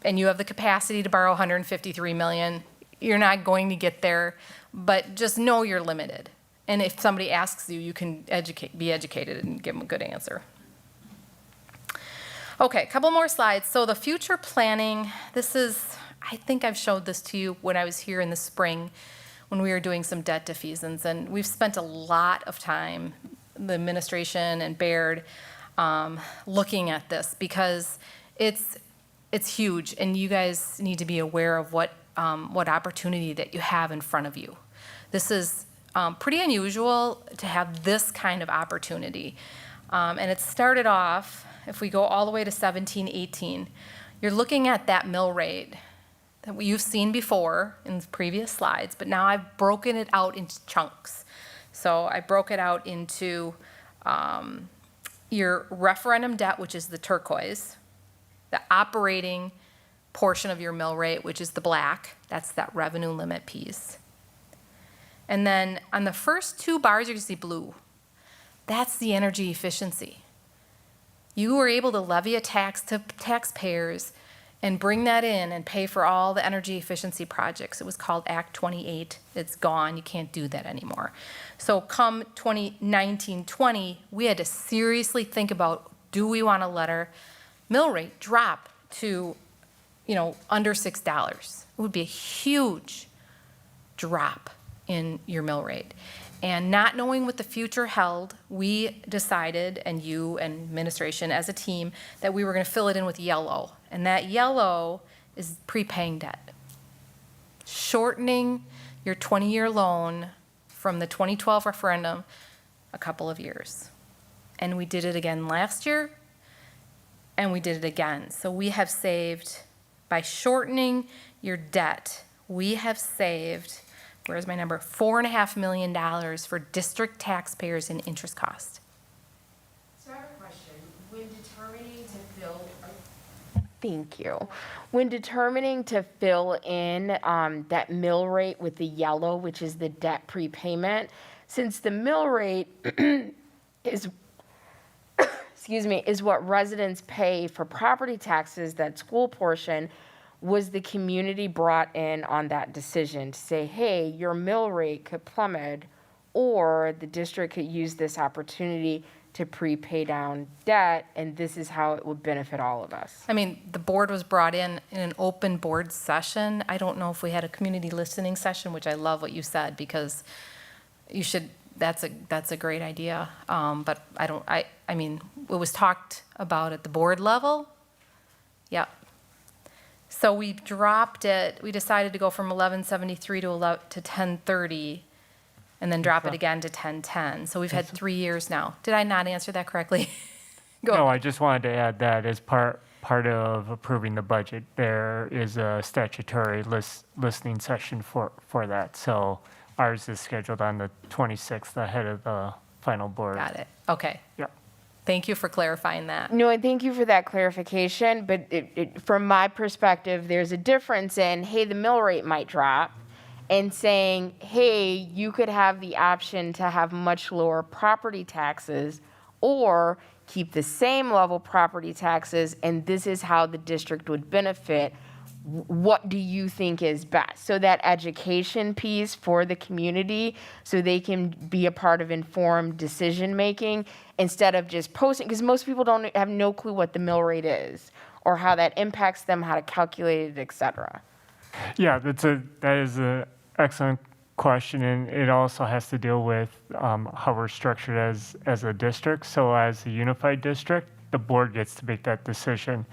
you have the capacity to borrow 153 million. You're not going to get there, but just know you're limited. And if somebody asks you, you can be educated and give them a good answer. Okay, a couple more slides. So the future planning, this is, I think I've showed this to you when I was here in the spring when we were doing some debt defeasance, and we've spent a lot of time, the administration and Baird, looking at this because it's huge, and you guys need to be aware of what opportunity that you have in front of you. This is pretty unusual to have this kind of opportunity, and it started off, if we go all the way to 17, 18, you're looking at that mill rate that you've seen before in previous slides, but now I've broken it out into chunks. So I broke it out into your referendum debt, which is the turquoise, the operating portion of your mill rate, which is the black, that's that revenue limit piece. And then on the first 2 bars, you can see blue. That's the energy efficiency. You were able to levy a tax to taxpayers and bring that in and pay for all the energy efficiency projects. It was called Act 28. It's gone. You can't do that anymore. So come 2019-20, we had to seriously think about, do we want to let our mill rate drop to, under $6? It would be a huge drop in your mill rate. And not knowing what the future held, we decided, and you and administration as a team, that we were going to fill it in with yellow. And that yellow is prepaying debt. Shortening your 20-year loan from the 2012 referendum a couple of years. And we did it again last year, and we did it again. So we have saved, by shortening your debt, we have saved where's my number? $4.5 million for district taxpayers in interest costs. So I have a question. When determining to fill, thank you. When determining to fill in that mill rate with the yellow, which is the debt prepayment, since the mill rate is, excuse me, is what residents pay for property taxes, that school portion, was the community brought in on that decision to say, hey, your mill rate could plummet, or the district could use this opportunity to prepay down debt, and this is how it would benefit all of us? I mean, the board was brought in an open board session. I don't know if we had a community listening session, which I love what you said, because you should, that's a great idea. But I mean, it was talked about at the board level. Yep. So we dropped it, we decided to go from 1173 to 1030, and then drop it again to 1010. So we've had 3 years now. Did I not answer that correctly? Go. No, I just wanted to add that as part of approving the budget, there is a statutory listening session for that. So ours is scheduled on the 26th, ahead of the final board. Got it. Okay. Yep. Thank you for clarifying that. No, and thank you for that clarification, but from my perspective, there's a difference in, hey, the mill rate might drop, and saying, hey, you could have the option to have much lower property taxes, or keep the same level property taxes, and this is how the district would benefit. What do you think is best? So that education piece for the community, so they can be a part of informed decision-making, instead of just posting, because most people have no clue what the mill rate is, or how that impacts them, how to calculate it, et cetera. Yeah, that is an excellent question, and it also has to deal with how we're structured as a district. So as a unified district, the board gets to make that decision,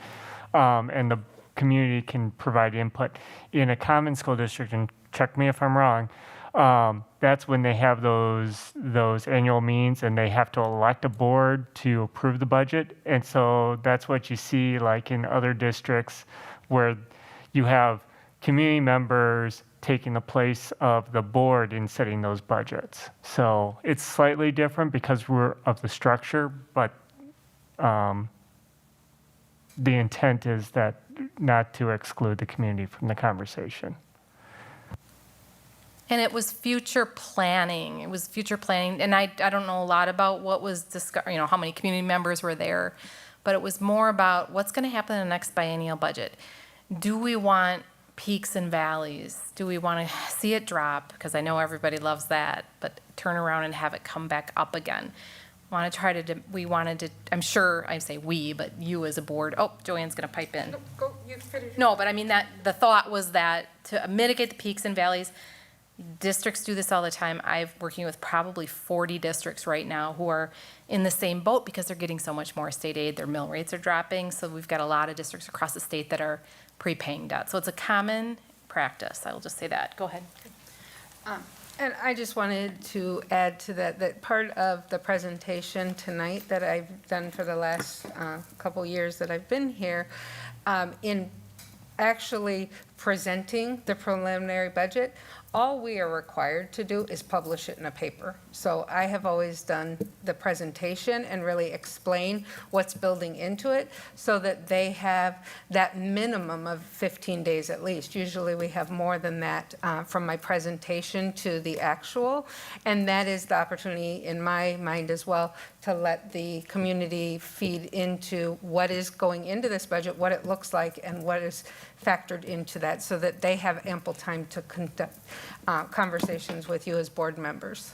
and the community can provide input. In a common school district, and check me if I'm wrong, that's when they have those annual meetings, and they have to elect a board to approve the budget. And so that's what you see like in other districts, where you have community members taking the place of the board in setting those budgets. So it's slightly different because we're of the structure, but the intent is that not to exclude the community from the conversation. And it was future planning. It was future planning, and I don't know a lot about what was discussed, how many community members were there, but it was more about what's going to happen in the next biennial budget. Do we want peaks and valleys? Do we want to see it drop? Because I know everybody loves that, but turn around and have it come back up again. We wanted to, I'm sure, I say we, but you as a board, oh, Joanne's going to pipe in. Go, you finish. No, but I mean that the thought was that to mitigate the peaks and valleys, districts do this all the time. I'm working with probably 40 districts right now who are in the same boat because they're getting so much more state aid. Their mill rates are dropping. So we've got a lot of districts across the state that are prepaying debt. So it's a common practice. I will just say that. Go ahead. And I just wanted to add to that part of the presentation tonight that I've done for the last couple years that I've been here, in actually presenting the preliminary budget, all we are required to do is publish it in a paper. So I have always done the presentation and really explain what's building into it so that they have that minimum of 15 days at least. Usually we have more than that from my presentation to the actual. And that is the opportunity in my mind as well to let the community feed into what is going into this budget, what it looks like, and what is factored into that so that they have ample time to conduct conversations with you as board members.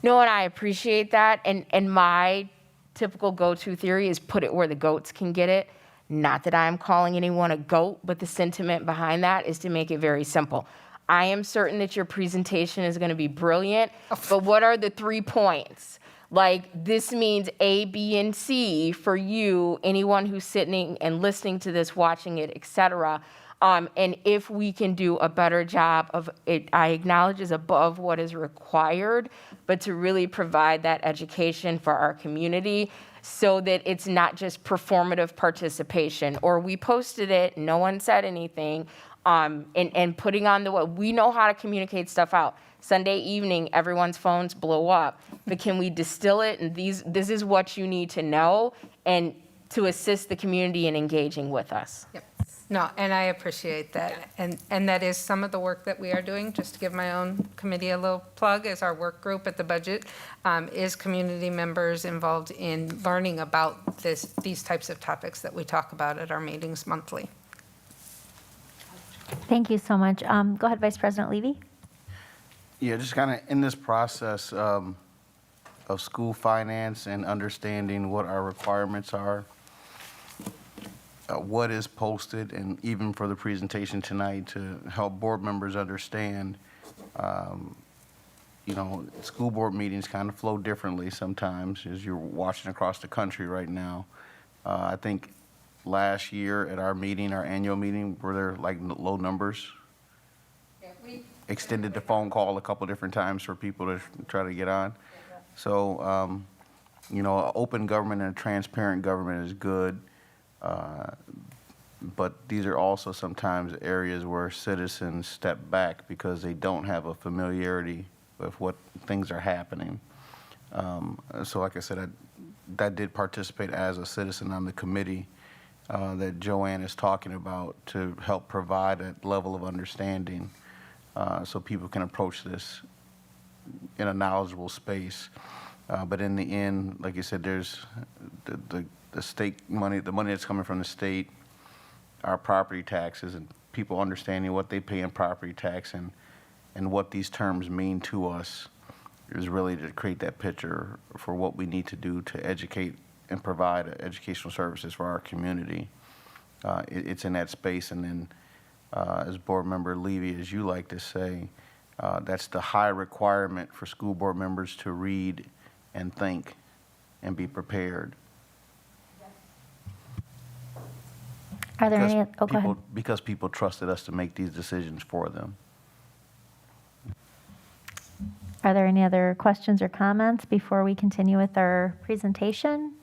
No, and I appreciate that. And my typical go-to theory is put it where the goats can get it. Not that I'm calling anyone a goat, but the sentiment behind that is to make it very simple. I am certain that your presentation is going to be brilliant, but what are the 3 points? Like, this means A, B, and C for you, anyone who's sitting and listening to this, watching it, et cetera. And if we can do a better job of it, I acknowledge is above what is required, but to really provide that education for our community so that it's not just performative participation, or we posted it, no one said anything. and putting on we know how to communicate stuff out. Sunday evening, everyone's phones blow up, but can we distill it? And this is what you need to know, and to assist the community in engaging with us. Yep. No, and I appreciate that. And that is some of the work that we are doing, just to give my own committee a little plug, as our work group at the budget is community members involved in learning about these types of topics that we talk about at our meetings monthly. Thank you so much. Go ahead, Vice President Levy. Yeah, just kind of in this process of school finance and understanding what our requirements are, what is posted, and even for the presentation tonight to help board members understand, school board meetings kind of flow differently sometimes as you're watching across the country right now. I think last year at our annual meeting, were there like low numbers? Yeah, we Extended the phone call a couple different times for people to try to get on. So, open government and a transparent government is good. But these are also sometimes areas where citizens step back because they don't have a familiarity with what things are happening. So like I said, I did participate as a citizen on the committee that Joanne is talking about to help provide a level of understanding so people can approach this in a knowledgeable space. But in the end, like you said, there's the state money, the money that's coming from the state, our property taxes, and people understanding what they pay in property tax and what these terms mean to us is really to create that picture for what we need to do to educate and provide educational services for our community. It's in that space, and then as Board Member Levy, as you like to say, that's the high requirement for school board members to read and think and be prepared. Are there any? Oh, go ahead. Because people trusted us to make these decisions for them. Are there any other questions or comments before we continue with our presentation?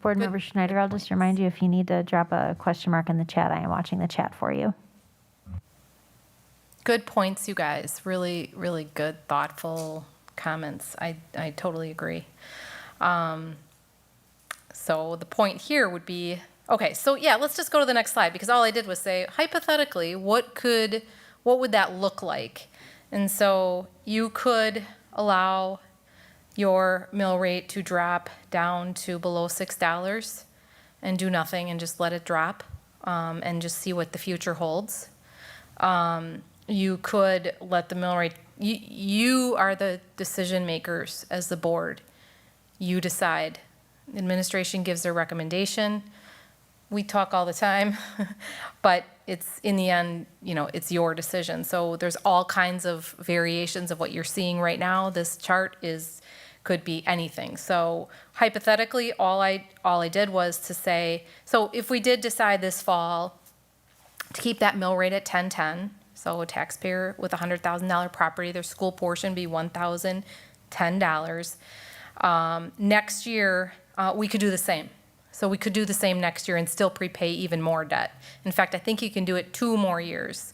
Board Member Schneider, I'll just remind you, if you need to drop a question mark in the chat, I am watching the chat for you. Good points, you guys. Really, really good, thoughtful comments. I totally agree. So the point here would be, okay, so yeah, let's just go to the next slide, because all I did was say, hypothetically, what would that look like? And so you could allow your mill rate to drop down to below $6 and do nothing and just let it drop and just see what the future holds. You could let the mill rate, you are the decision makers as the board. You decide. Administration gives their recommendation. We talk all the time, but it's in the end, it's your decision. So there's all kinds of variations of what you're seeing right now. This chart could be anything. So hypothetically, all I did was to say, so if we did decide this fall to keep that mill rate at 1010, so a taxpayer with a $100,000 property, their school portion be $1,010. Next year, we could do the same. So we could do the same next year and still prepay even more debt. In fact, I think you can do it 2 more years.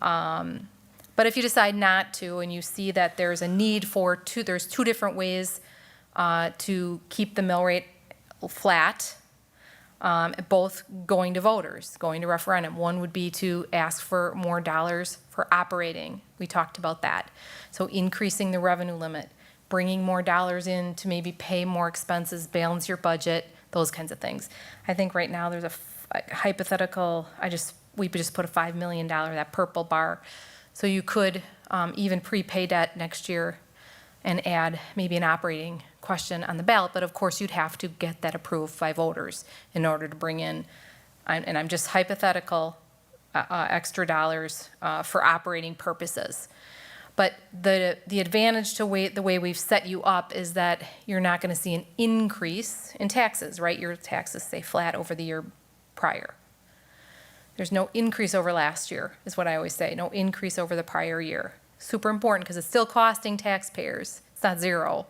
But if you decide not to, and you see that there's a need for there's 2 different ways to keep the mill rate flat, both going to voters, going to referendum. One would be to ask for more dollars for operating. We talked about that. So increasing the revenue limit, bringing more dollars in to maybe pay more expenses, balance your budget, those kinds of things. I think right now there's a hypothetical, we just put a $5 million, that purple bar. So you could even prepay debt next year and add maybe an operating question on the ballot, but of course you'd have to get that approved by voters in order to bring in, and I'm just hypothetical, extra dollars for operating purposes. But the advantage to the way we've set you up is that you're not going to see an increase in taxes, right? Your taxes stay flat over the year prior. There's no increase over last year, is what I always say. No increase over the prior year. Super important, because it's still costing taxpayers. It's not zero.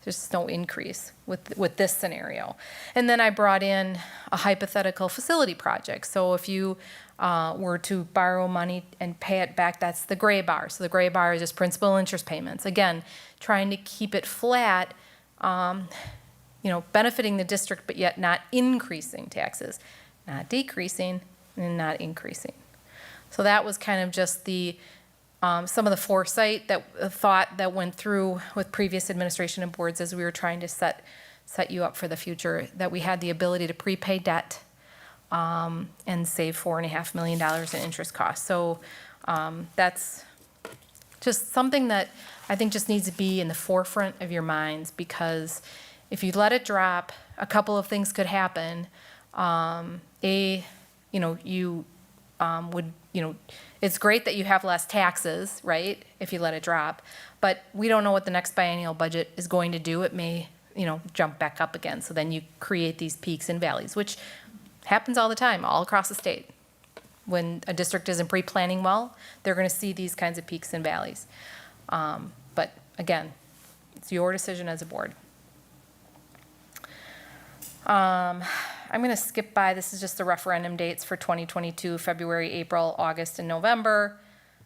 There's no increase with this scenario. And then I brought in a hypothetical facility project. So if you were to borrow money and pay it back, that's the gray bar. So the gray bar is just principal and interest payments. Again, trying to keep it flat, benefiting the district, but yet not increasing taxes, not decreasing and not increasing. So that was kind of just the some of the foresight, thought that went through with previous administration and boards as we were trying to set you up for the future, that we had the ability to prepay debt and save $4.5 million in interest costs. So that's just something that I think just needs to be in the forefront of your minds, because if you let it drop, a couple of things could happen. It's great that you have less taxes, right, if you let it drop, but we don't know what the next biennial budget is going to do. It may, jump back up again. So then you create these peaks and valleys, which happens all the time, all across the state. When a district isn't pre-planning well, they're going to see these kinds of peaks and valleys. But again, it's your decision as a board. I'm going to skip by, this is just the referendum dates for 2022, February, April, August, and November.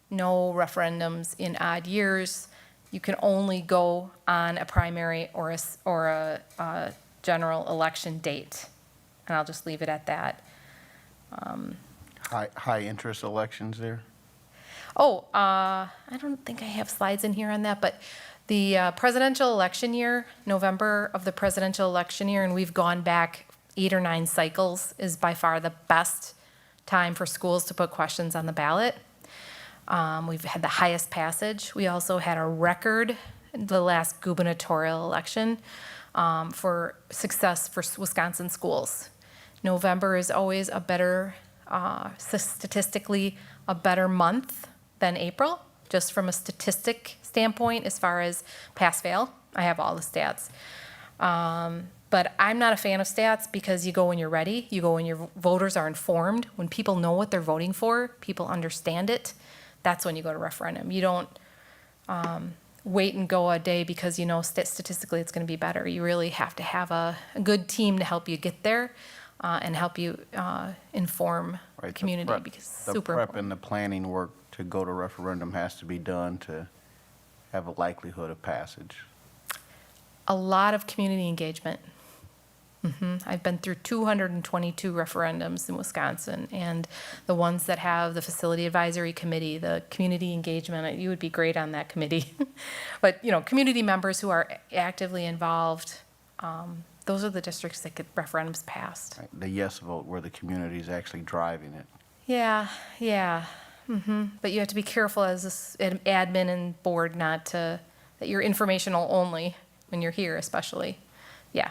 No referendums in odd years. You can only go on a primary or a general election date. And I'll just leave it at that. High interest elections there? I don't think I have slides in here on that, but the presidential election year, November of the presidential election year, and we've gone back 8 or 9 cycles, is by far the best time for schools to put questions on the ballot. We've had the highest passage. We also had a record in the last gubernatorial election for success for Wisconsin schools. November is always a better, statistically, a better month than April, just from a statistic standpoint as far as pass-fail. I have all the stats. But I'm not a fan of stats, because you go when you're ready. You go when your voters are informed. When people know what they're voting for, people understand it. That's when you go to referendum. You don't wait and go a day because you know statistically it's going to be better. You really have to have a good team to help you get there and help you inform the community, because it's super The prep important. and the planning work to go to referendum has to be done to have a likelihood of passage. A lot of community engagement. I've been through 222 referendums in Wisconsin, and the ones that have the facility advisory committee, the community engagement, you would be great on that committee. But, community members who are actively involved, those are the districts that get referendums passed. Right, the yes vote where the community is actually driving it. Yeah. But you have to be careful as an admin and board that you're informational only when you're here, especially. Yeah.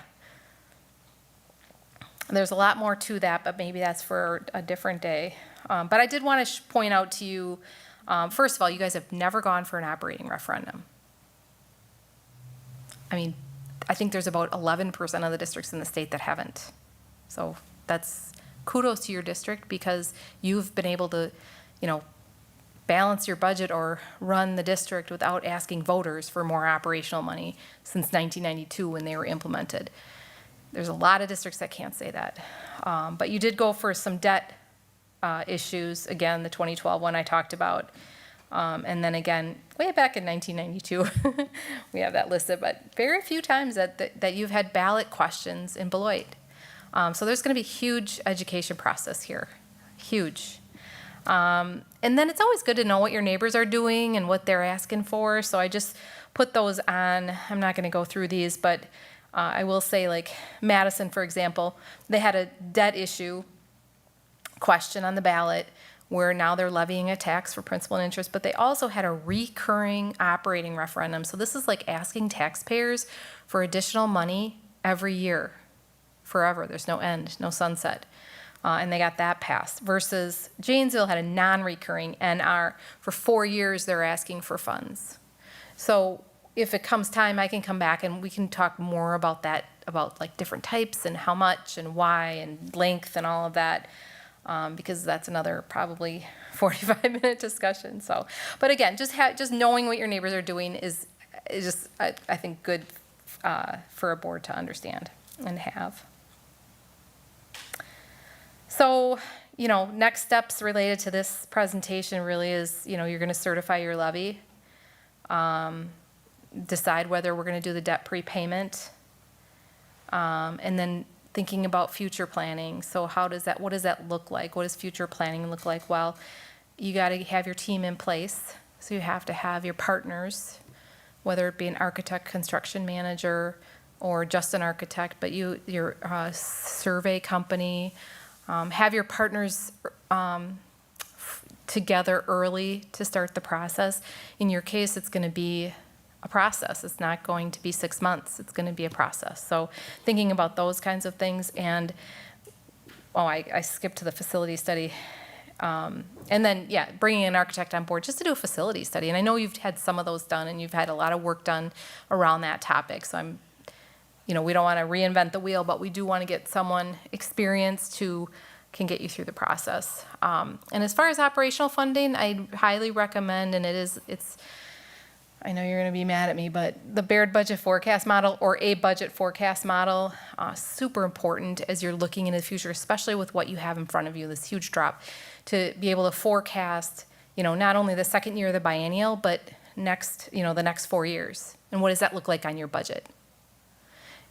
There's a lot more to that, but maybe that's for a different day. But I did want to point out to you, first of all, you guys have never gone for an operating referendum. I mean, I think there's about 11% of the districts in the state that haven't. So that's kudos to your district, because you've been able to, balance your budget or run the district without asking voters for more operational money since 1992 when they were implemented. There's a lot of districts that can't say that. But you did go for some debt issues, again, the 2012 one I talked about. And then again, way back in 1992, we have that listed, but very few times that you've had ballot questions in Beloit. So there's going to be a huge education process here, huge. And then it's always good to know what your neighbors are doing and what they're asking for. So I just put those on. I'm not going to go through these, but I will say, like Madison, for example, they had a debt issue question on the ballot where now they're levying a tax for principal and interest, but they also had a recurring operating referendum. So this is like asking taxpayers for additional money every year, forever. There's no end, no sunset. And they got that passed. Versus Janesville had a non-recurring NR. For 4 years, they're asking for funds. So if it comes time, I can come back and we can talk more about that, about like different types and how much and why and length and all of that. Because that's another probably 45-minute discussion. So, but again, just knowing what your neighbors are doing is just, I think, good for a board to understand and have. So, next steps related to this presentation really is, you're going to certify your levy, decide whether we're going to do the debt prepayment, and then thinking about future planning. So what does that look like? What does future planning look like? Well, you got to have your team in place. So you have to have your partners, whether it be an architect, construction manager, or just an architect, but your survey company, have your partners together early to start the process. In your case, it's going to be a process. It's not going to be 6 months. It's going to be a process. So thinking about those kinds of things. And, I skipped to the facility study. And then, bringing an architect on board just to do a facility study. And I know you've had some of those done, and you've had a lot of work done around that topic. So we don't want to reinvent the wheel, but we do want to get someone experienced who can get you through the process. And as far as operational funding, I highly recommend, and it's I know you're going to be mad at me, but the Baird budget forecast model, or a budget forecast model, super important as you're looking into the future, especially with what you have in front of you, this huge drop, to be able to forecast, not only the second year of the biennial, but the next 4 years. And what does that look like on your budget?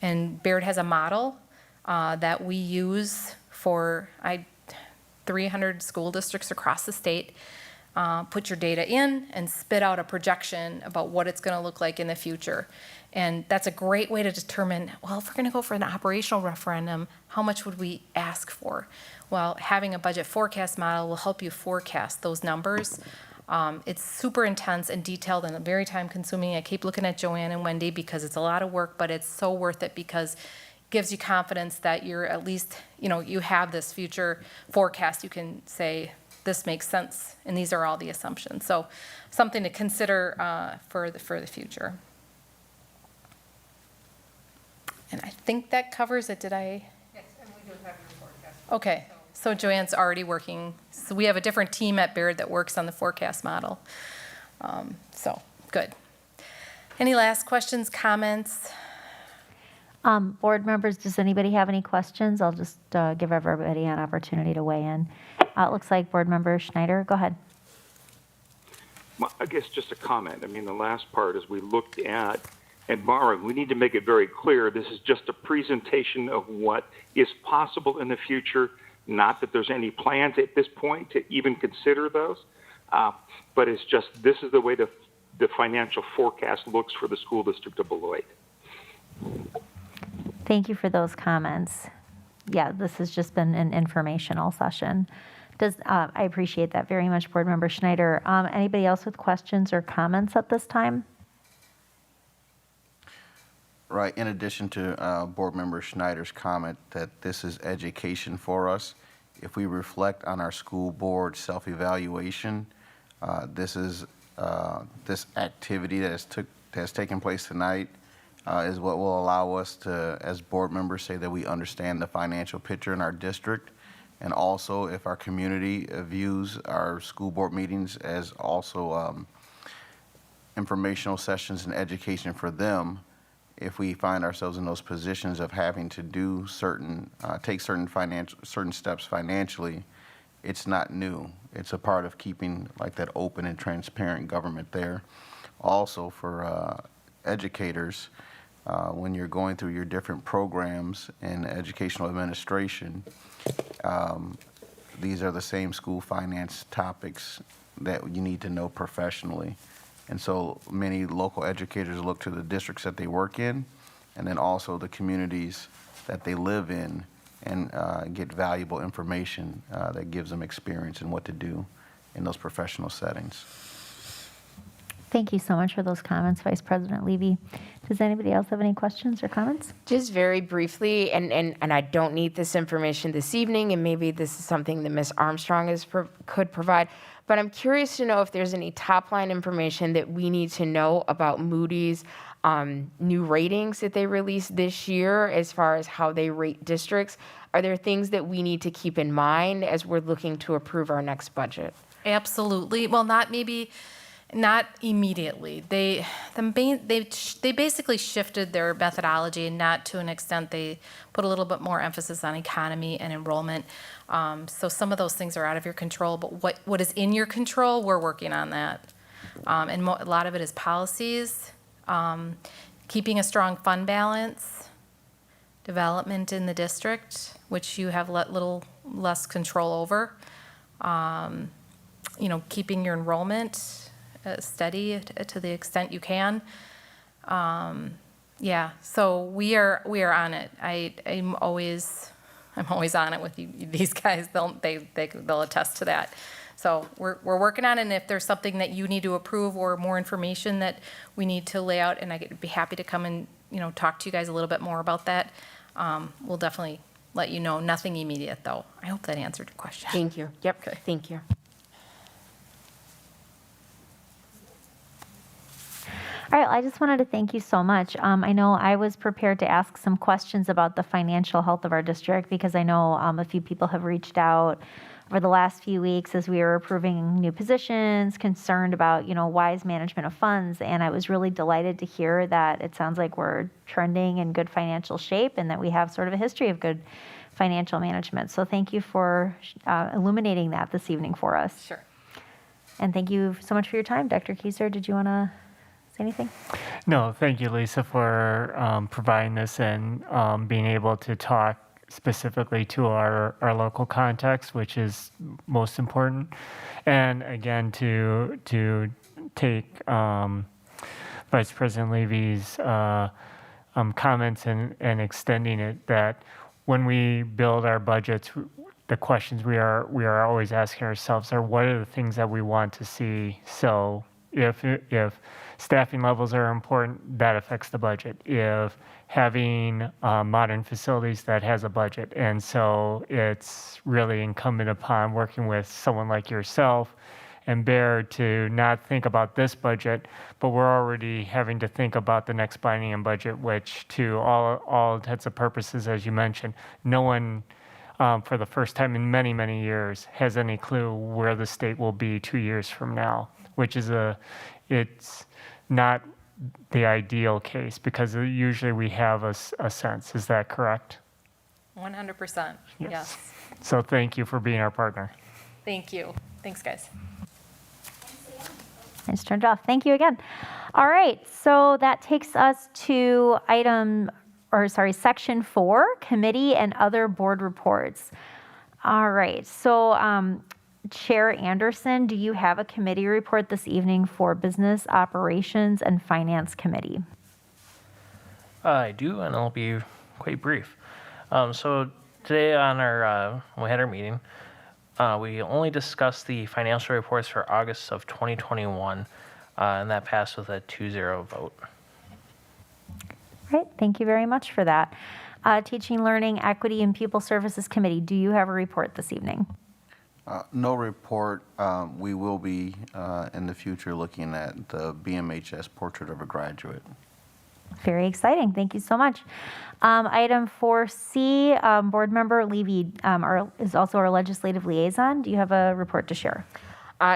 And Baird has a model that we use for 300 school districts across the state. Put your data in and spit out a projection about what it's going to look like in the future. And that's a great way to determine, well, if we're going to go for an operational referendum, how much would we ask for? Well, having a budget forecast model will help you forecast those numbers. It's super intense and detailed and very time consuming. I keep looking at Joanne and Wendy because it's a lot of work, but it's so worth it because it gives you confidence that you're at least, you have this future forecast. You can say, this makes sense, and these are all the assumptions. So something to consider for the future. And I think that covers it. Did I? Yes, and we do have your forecast. Okay, so Joanne's already working. So we have a different team at Baird that works on the forecast model. So good. Any last questions, comments? Board members, does anybody have any questions? I'll just give everybody an opportunity to weigh in. It looks like Board Member Schneider, go ahead. Well, I guess just a comment. The last part is we looked at and borrowing. We need to make it very clear this is just a presentation of what is possible in the future, not that there's any plans at this point to even consider those, but it's just this is the way the financial forecast looks for the school district of Beloit. Thank you for those comments. Yeah, this has just been an informational session. I appreciate that very much, Board Member Schneider. Anybody else with questions or comments at this time? Right, in addition to Board Member Schneider's comment that this is education for us, if we reflect on our school board self-evaluation, this activity that has taken place tonight is what will allow us to, as board members, say that we understand the financial picture in our district. And also, if our community views our school board meetings as also informational sessions and education for them, if we find ourselves in those positions of having to do take certain steps financially, it's not new. It's a part of keeping like that open and transparent government there. Also for educators, when you're going through your different programs in educational administration, these are the same school finance topics that you need to know professionally. And so many local educators look to the districts that they work in and then also the communities that they live in and get valuable information that gives them experience in what to do in those professional settings. Thank you so much for those comments, Vice President Levy. Does anybody else have any questions or comments? Just very briefly, and I don't need this information this evening, and maybe this is something that Ms. Armstrong could provide, but I'm curious to know if there's any top-line information that we need to know about Moody's new ratings that they released this year as far as how they rate districts. Are there things that we need to keep in mind as we're looking to approve our next budget? Absolutely. Well, not maybe Not immediately. They basically shifted their methodology, and not to an extent. They put a little bit more emphasis on economy and enrollment. So some of those things are out of your control, but what is in your control, we're working on that. And a lot of it is policies, keeping a strong fund balance, development in the district, which you have little less control over. Keeping your enrollment steady to the extent you can. So we are on it. I'm always on it with you, these guys. They'll attest to that. So we're working on it, and if there's something that you need to approve or more information that we need to lay out, and I'd be happy to come and talk to you guys a little bit more about that. We'll definitely let you know. Nothing immediate, though. I hope that answered your question. Thank you. Yep. Okay. Thank you. All right, I just wanted to thank you so much. I know I was prepared to ask some questions about the financial health of our district, because I know a few people have reached out over the last few weeks as we were approving new positions, concerned about, wise management of funds. And I was really delighted to hear that it sounds like we're trending in good financial shape and that we have sort of a history of good financial management. So thank you for illuminating that this evening for us. Sure. And thank you so much for your time. Dr. Kieser, did you want to say anything? No, thank you, Lisa, for providing this and being able to talk specifically to our local context, which is most important. And again, to take Vice President Levy's comments and extending it, that when we build our budgets, the questions we are always asking ourselves are, what are the things that we want to see? So if staffing levels are important, that affects the budget. If having modern facilities, that has a budget. And so it's really incumbent upon working with someone like yourself and Baird to not think about this budget, but we're already having to think about the next biennium budget, which to all intents and purposes, as you mentioned, no one for the first time in many, many years has any clue where the state will be 2 years from now, which is it's not the ideal case, because usually we have a sense. Is that correct? 100%. Yes. So thank you for being our partner. Thank you. Thanks, guys. I just turned it off. Thank you again. All right, so that takes us to section 4, committee and other board reports. All right, so Chair Anderson, do you have a committee report this evening for Business Operations and Finance Committee? I do, and I'll be quite brief. So today on when we had our meeting, we only discussed the financial reports for August of 2021, and that passed with a 2-0 vote. All right, thank you very much for that. Teaching, Learning, Equity, and Pupil Services Committee, do you have a report this evening? No report. We will be in the future looking at the BMHS Portrait of a Graduate. Very exciting. Thank you so much. Item 4C, Board Member Levy is also our legislative liaison. Do you have a report to share?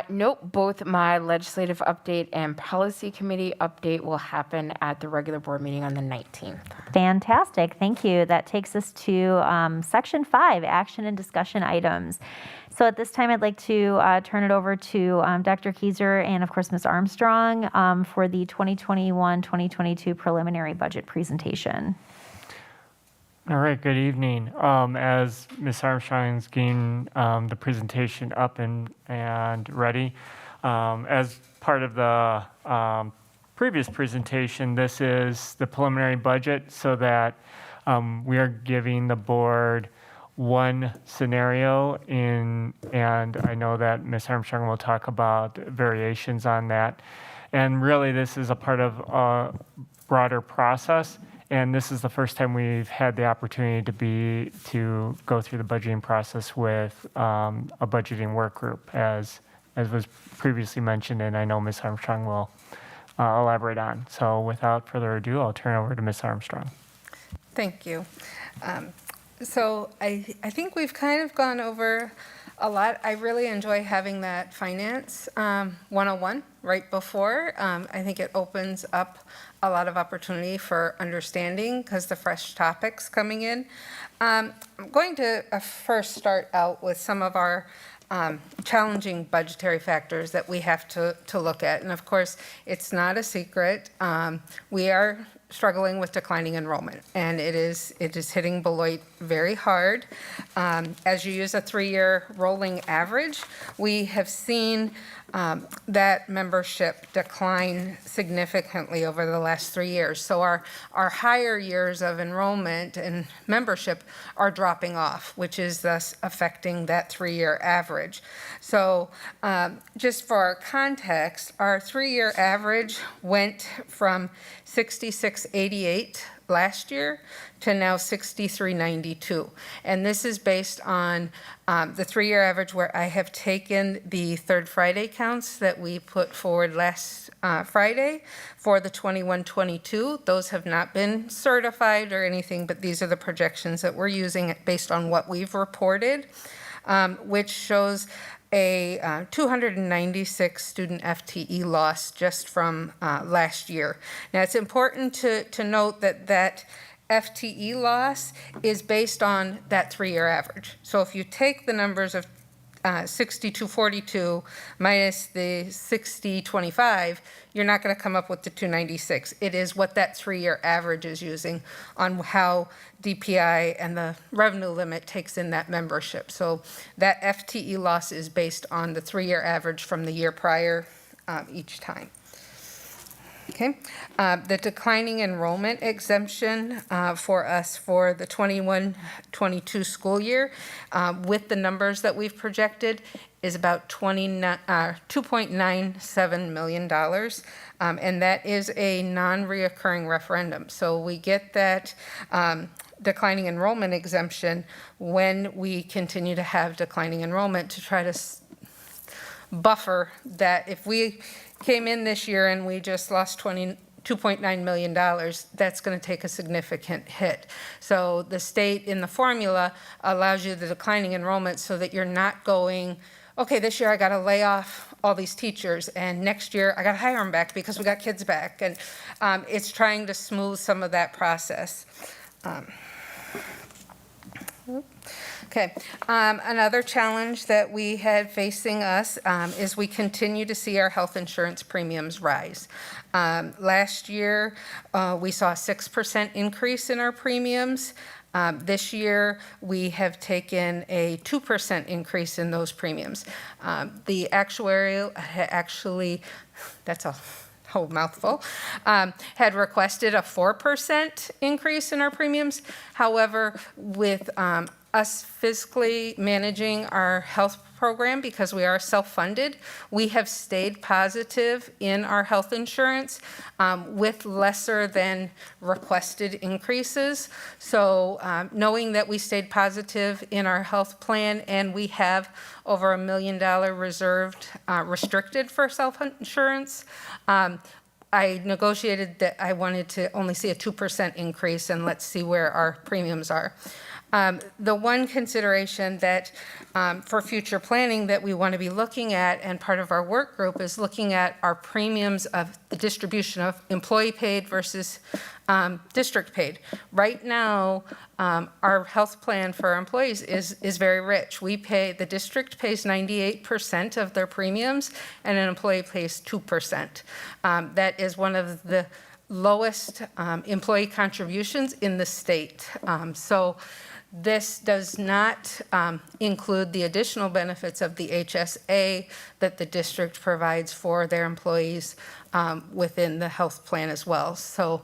Nope, both my legislative update and policy committee update will happen at the regular board meeting on the 19th. Fantastic. Thank you. That takes us to section 5, action and discussion items. So at this time, I'd like to turn it over to Dr. Kieser and, of course, Ms. Armstrong for the 2021-2022 preliminary budget presentation. All right, good evening. As Ms. Armstrong's getting the presentation up and ready, as part of the previous presentation, this is the preliminary budget so that we are giving the board one scenario and I know that Ms. Armstrong will talk about variations on that. And really, this is a part of a broader process. And this is the first time we've had the opportunity to go through the budgeting process with a budgeting work group, as was previously mentioned, and I know Ms. Armstrong will elaborate on. So without further ado, I'll turn over to Ms. Armstrong. Thank you. So I think we've kind of gone over A lot. I really enjoy having that finance 101 right before. I think it opens up a lot of opportunity for understanding because the fresh topics coming in. I'm going to first start out with some of our challenging budgetary factors that we have to look at. And of course, it's not a secret. We are struggling with declining enrollment, and it is hitting Beloit very hard. As you use a 3-year rolling average, we have seen that membership decline significantly over the last 3 years. So our higher years of enrollment and membership are dropping off, which is thus affecting that 3-year average. So just for our context, our 3-year average went from 6688 last year to now 6392. And this is based on the 3-year average where I have taken the third Friday counts that we put forward last Friday for the 21-22. Those have not been certified or anything, but these are the projections that we're using based on what we've reported, which shows a 296 student FTE loss just from last year. Now, it's important to note that FTE loss is based on that 3-year average. So if you take the numbers of 6242 minus the 6025, you're not going to come up with the 296. It is what that 3-year average is using on how DPI and the revenue limit takes in that membership. So that FTE loss is based on the 3-year average from the year prior each time. Okay, the declining enrollment exemption for us for the 21-22 school year with the numbers that we've projected is about $2.97 million. And that is a non-reoccurring referendum. So we get that declining enrollment exemption when we continue to have declining enrollment to try to buffer that. If we came in this year and we just lost $2.9 million, that's going to take a significant hit. So the state in the formula allows you the declining enrollment so that you're not going, okay, this year I got to lay off all these teachers, and next year I got to hire them back because we got kids back. And it's trying to smooth some of that process. Okay, another challenge that we had facing us is we continue to see our health insurance premiums rise. Last year, we saw a 6% increase in our premiums. This year, we have taken a 2% increase in those premiums. The actuarial actually, that's a whole mouthful, had requested a 4% increase in our premiums. However, with us fiscally managing our health program, because we are self-funded, we have stayed positive in our health insurance with lesser than requested increases. So knowing that we stayed positive in our health plan and we have over $1 million reserved, restricted for self-insurance, I negotiated that I wanted to only see a 2% increase, and let's see where our premiums are. The one consideration that for future planning that we want to be looking at, and part of our work group, is looking at our premiums of the distribution of employee paid versus district paid. Right now, our health plan for our employees is very rich. The district pays 98% of their premiums, and an employee pays 2%. That is one of the lowest employee contributions in the state. So this does not include the additional benefits of the HSA that the district provides for their employees within the health plan as well. So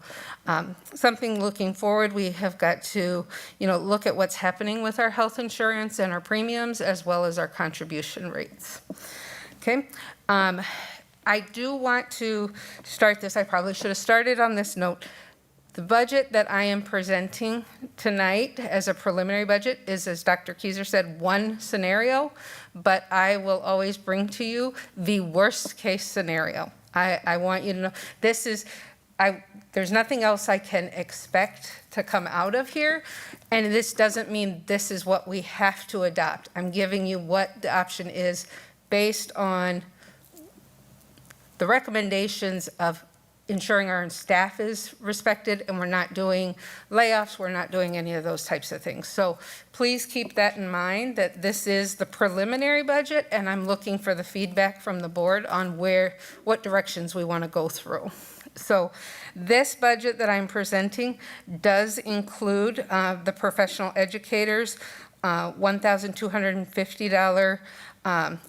something looking forward, we have got to look at what's happening with our health insurance and our premiums as well as our contribution rates. Okay. I do want to start this. I probably should have started on this note. The budget that I am presenting tonight as a preliminary budget is, as Dr. Keyser said, one scenario, but I will always bring to you the worst case scenario. I want you to know this is there's nothing else I can expect to come out of here. And this doesn't mean this is what we have to adopt. I'm giving you what the option is based on the recommendations of ensuring our staff is respected, and we're not doing layoffs, we're not doing any of those types of things. So please keep that in mind, that this is the preliminary budget, and I'm looking for the feedback from the board on what directions we want to go through. So this budget that I'm presenting does include the professional educators' $1,250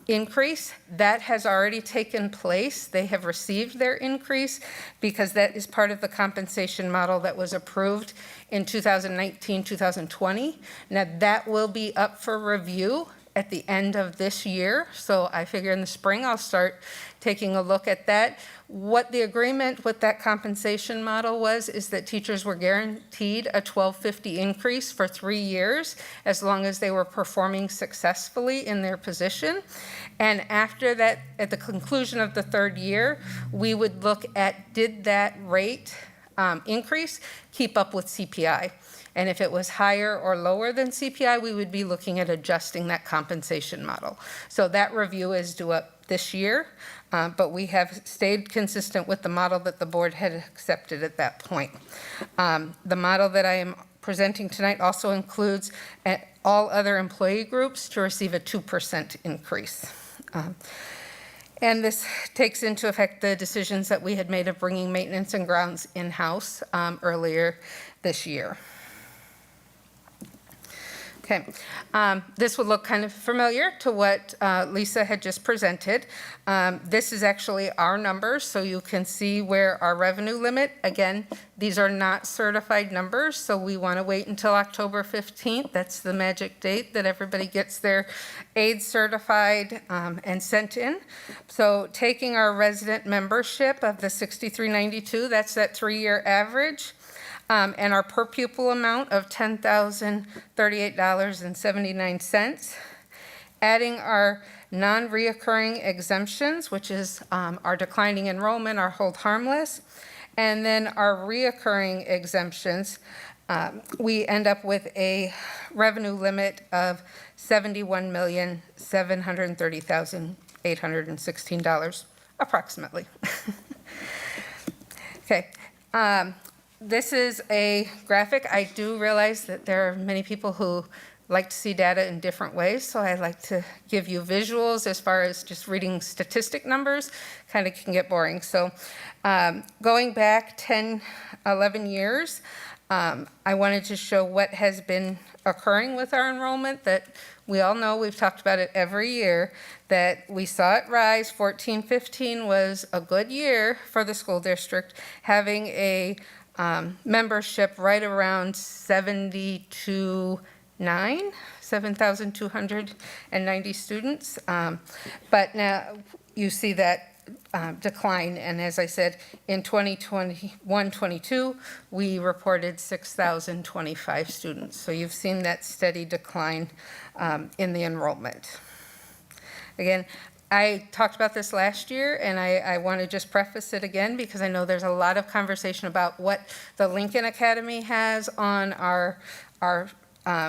increase. That has already taken place. They have received their increase because that is part of the compensation model that was approved in 2019, 2020. Now that will be up for review at the end of this year. So I figure in the spring I'll start taking a look at that. What the agreement with that compensation model was is that teachers were guaranteed a $1,250 increase for 3 years as long as they were performing successfully in their position. And after that, at the conclusion of the 3rd year, we would look at, did that rate increase keep up with CPI? And if it was higher or lower than CPI, we would be looking at adjusting that compensation model. So that review is due up this year, but we have stayed consistent with the model that the board had accepted at that point. The model that I am presenting tonight also includes all other employee groups to receive a 2% increase. And this takes into effect the decisions that we had made of bringing maintenance and grounds in-house earlier this year. Okay, this would look kind of familiar to what Lisa had just presented. This is actually our numbers, so you can see where our revenue limit, again, these are not certified numbers, so we want to wait until October 15th. That's the magic date that everybody gets their aid certified and sent in. So taking our resident membership of the 6,392, that's that 3-year average. And our per pupil amount of $10,038.79, adding our non-reoccurring exemptions, which is our declining enrollment, our hold harmless, and then our reoccurring exemptions, we end up with a revenue limit of $71,730,816, approximately. Okay. This is a graphic. I do realize that there are many people who like to see data in different ways, so I like to give you visuals. As far as just reading statistic numbers kind of can get boring. So going back 10, 11 years, I wanted to show what has been occurring with our enrollment that we all know, we've talked about it every year, that we saw it rise. 14-15 was a good year for the school district, having a membership right around 7,290 students. But now you see that decline. And as I said, in 2021-22, we reported 6,025 students. So you've seen that steady decline in the enrollment. Again, I talked about this last year, and I want to just preface it again because I know there's a lot of conversation about what the Lincoln Academy has on our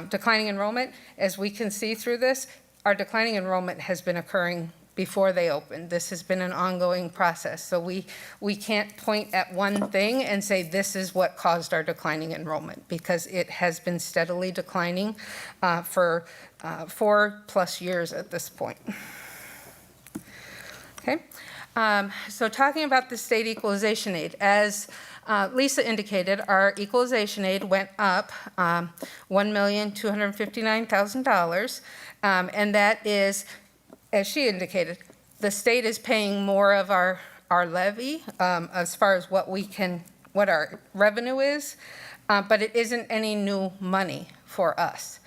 declining enrollment. As we can see through this, our declining enrollment has been occurring before they opened. This has been an ongoing process. So we can't point at one thing and say this is what caused our declining enrollment, because it has been steadily declining for 4+ years at this point. Okay, so talking about the state equalization aid, as Lisa indicated, our equalization aid went up $1,259,000, and that is, as she indicated, the state is paying more of our levy as far as what our revenue is, but it isn't any new money for us.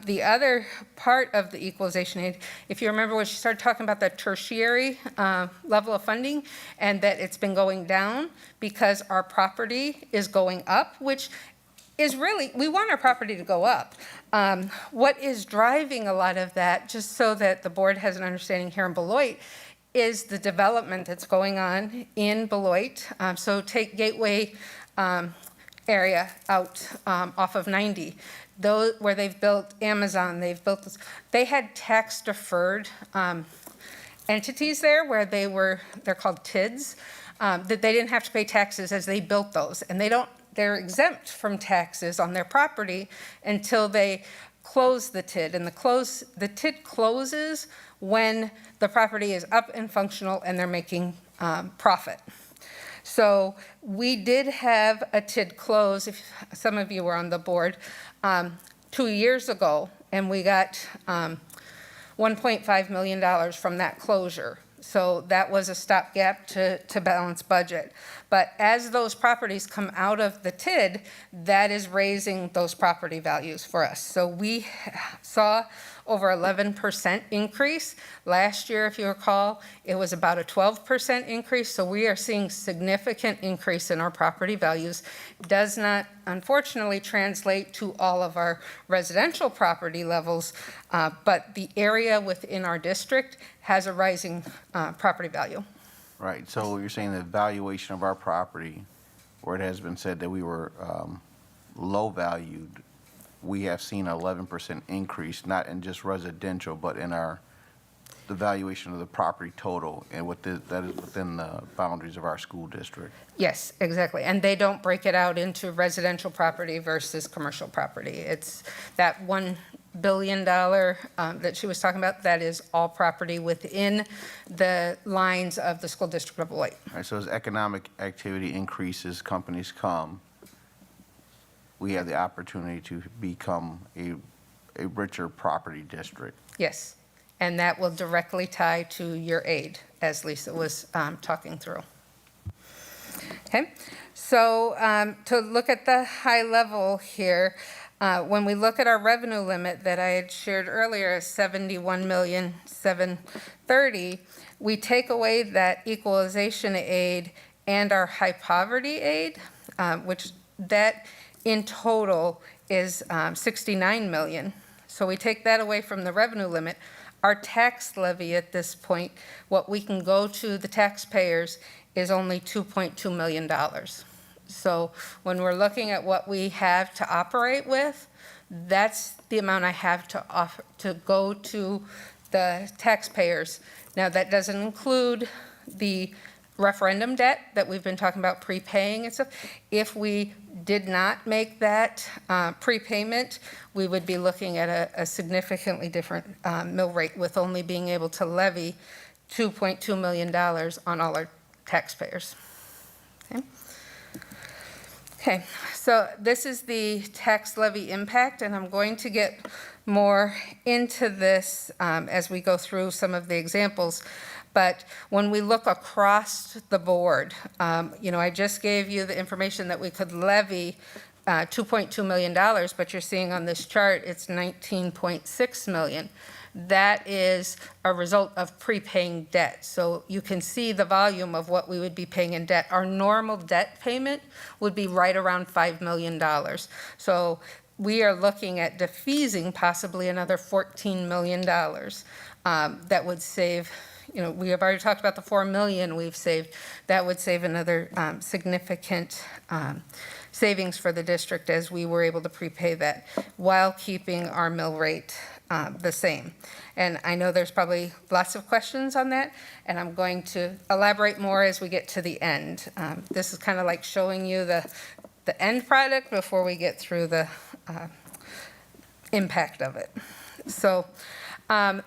The other part of the equalization aid, if you remember when she started talking about the tertiary level of funding and that it's been going down because our property is going up, which is really, we want our property to go up. What is driving a lot of that, just so that the board has an understanding here in Beloit, is the development that's going on in Beloit. So take Gateway area out off of 90. Those where they've built Amazon, they had tax deferred entities there where they're called TIDs, that they didn't have to pay taxes as they built those. And they're exempt from taxes on their property until they close the TID. And the TID closes when the property is up and functional and they're making profit. So we did have a TID close, if some of you were on the board, 2 years ago, and we got $1.5 million from that closure. So that was a stopgap to balance budget. But as those properties come out of the TID, that is raising those property values for us. So we saw over 11% increase. Last year, if you recall, it was about a 12% increase. So we are seeing significant increase in our property values. Does not, unfortunately, translate to all of our residential property levels, but the area within our district has a rising property value. Right, so you're saying the valuation of our property, where it has been said that we were low valued, we have seen an 11% increase, not in just residential, but in the valuation of the property total, and that is within the boundaries of our school district. Yes, exactly. And they don't break it out into residential property versus commercial property. It's that $1 billion that she was talking about, that is all property within the lines of the school district of Beloit. All right, so as economic activity increases, companies come, we have the opportunity to become a richer property district. Yes, and that will directly tie to your aid, as Lisa was talking through. Okay, so to look at the high level here, when we look at our revenue limit that I had shared earlier, $71,730,000, we take away that equalization aid and our high poverty aid, which that in total is 69 million. So we take that away from the revenue limit. Our tax levy at this point, what we can go to the taxpayers is only $2.2 million. So when we're looking at what we have to operate with, that's the amount I have to offer to go to the taxpayers. Now that doesn't include the referendum debt that we've been talking about prepaying and stuff. If we did not make that prepayment, we would be looking at a significantly different mill rate, with only being able to levy $2.2 million on all our taxpayers. Okay. Okay, so this is the tax levy impact, and I'm going to get more into this as we go through some of the examples. But when we look across the board, I just gave you the information that we could levy $2.2 million, but you're seeing on this chart it's $19.6 million. That is a result of prepaying debt. So you can see the volume of what we would be paying in debt. Our normal debt payment would be right around $5 million. So we are looking at defeasing possibly another $14 million that would save. We have already talked about the $4 million we've saved. That would save another significant savings for the district, as we were able to prepay that while keeping our mill rate the same. And I know there's probably lots of questions on that, and I'm going to elaborate more as we get to the end. This is kind of like showing you the end product before we get through the impact of it. So kind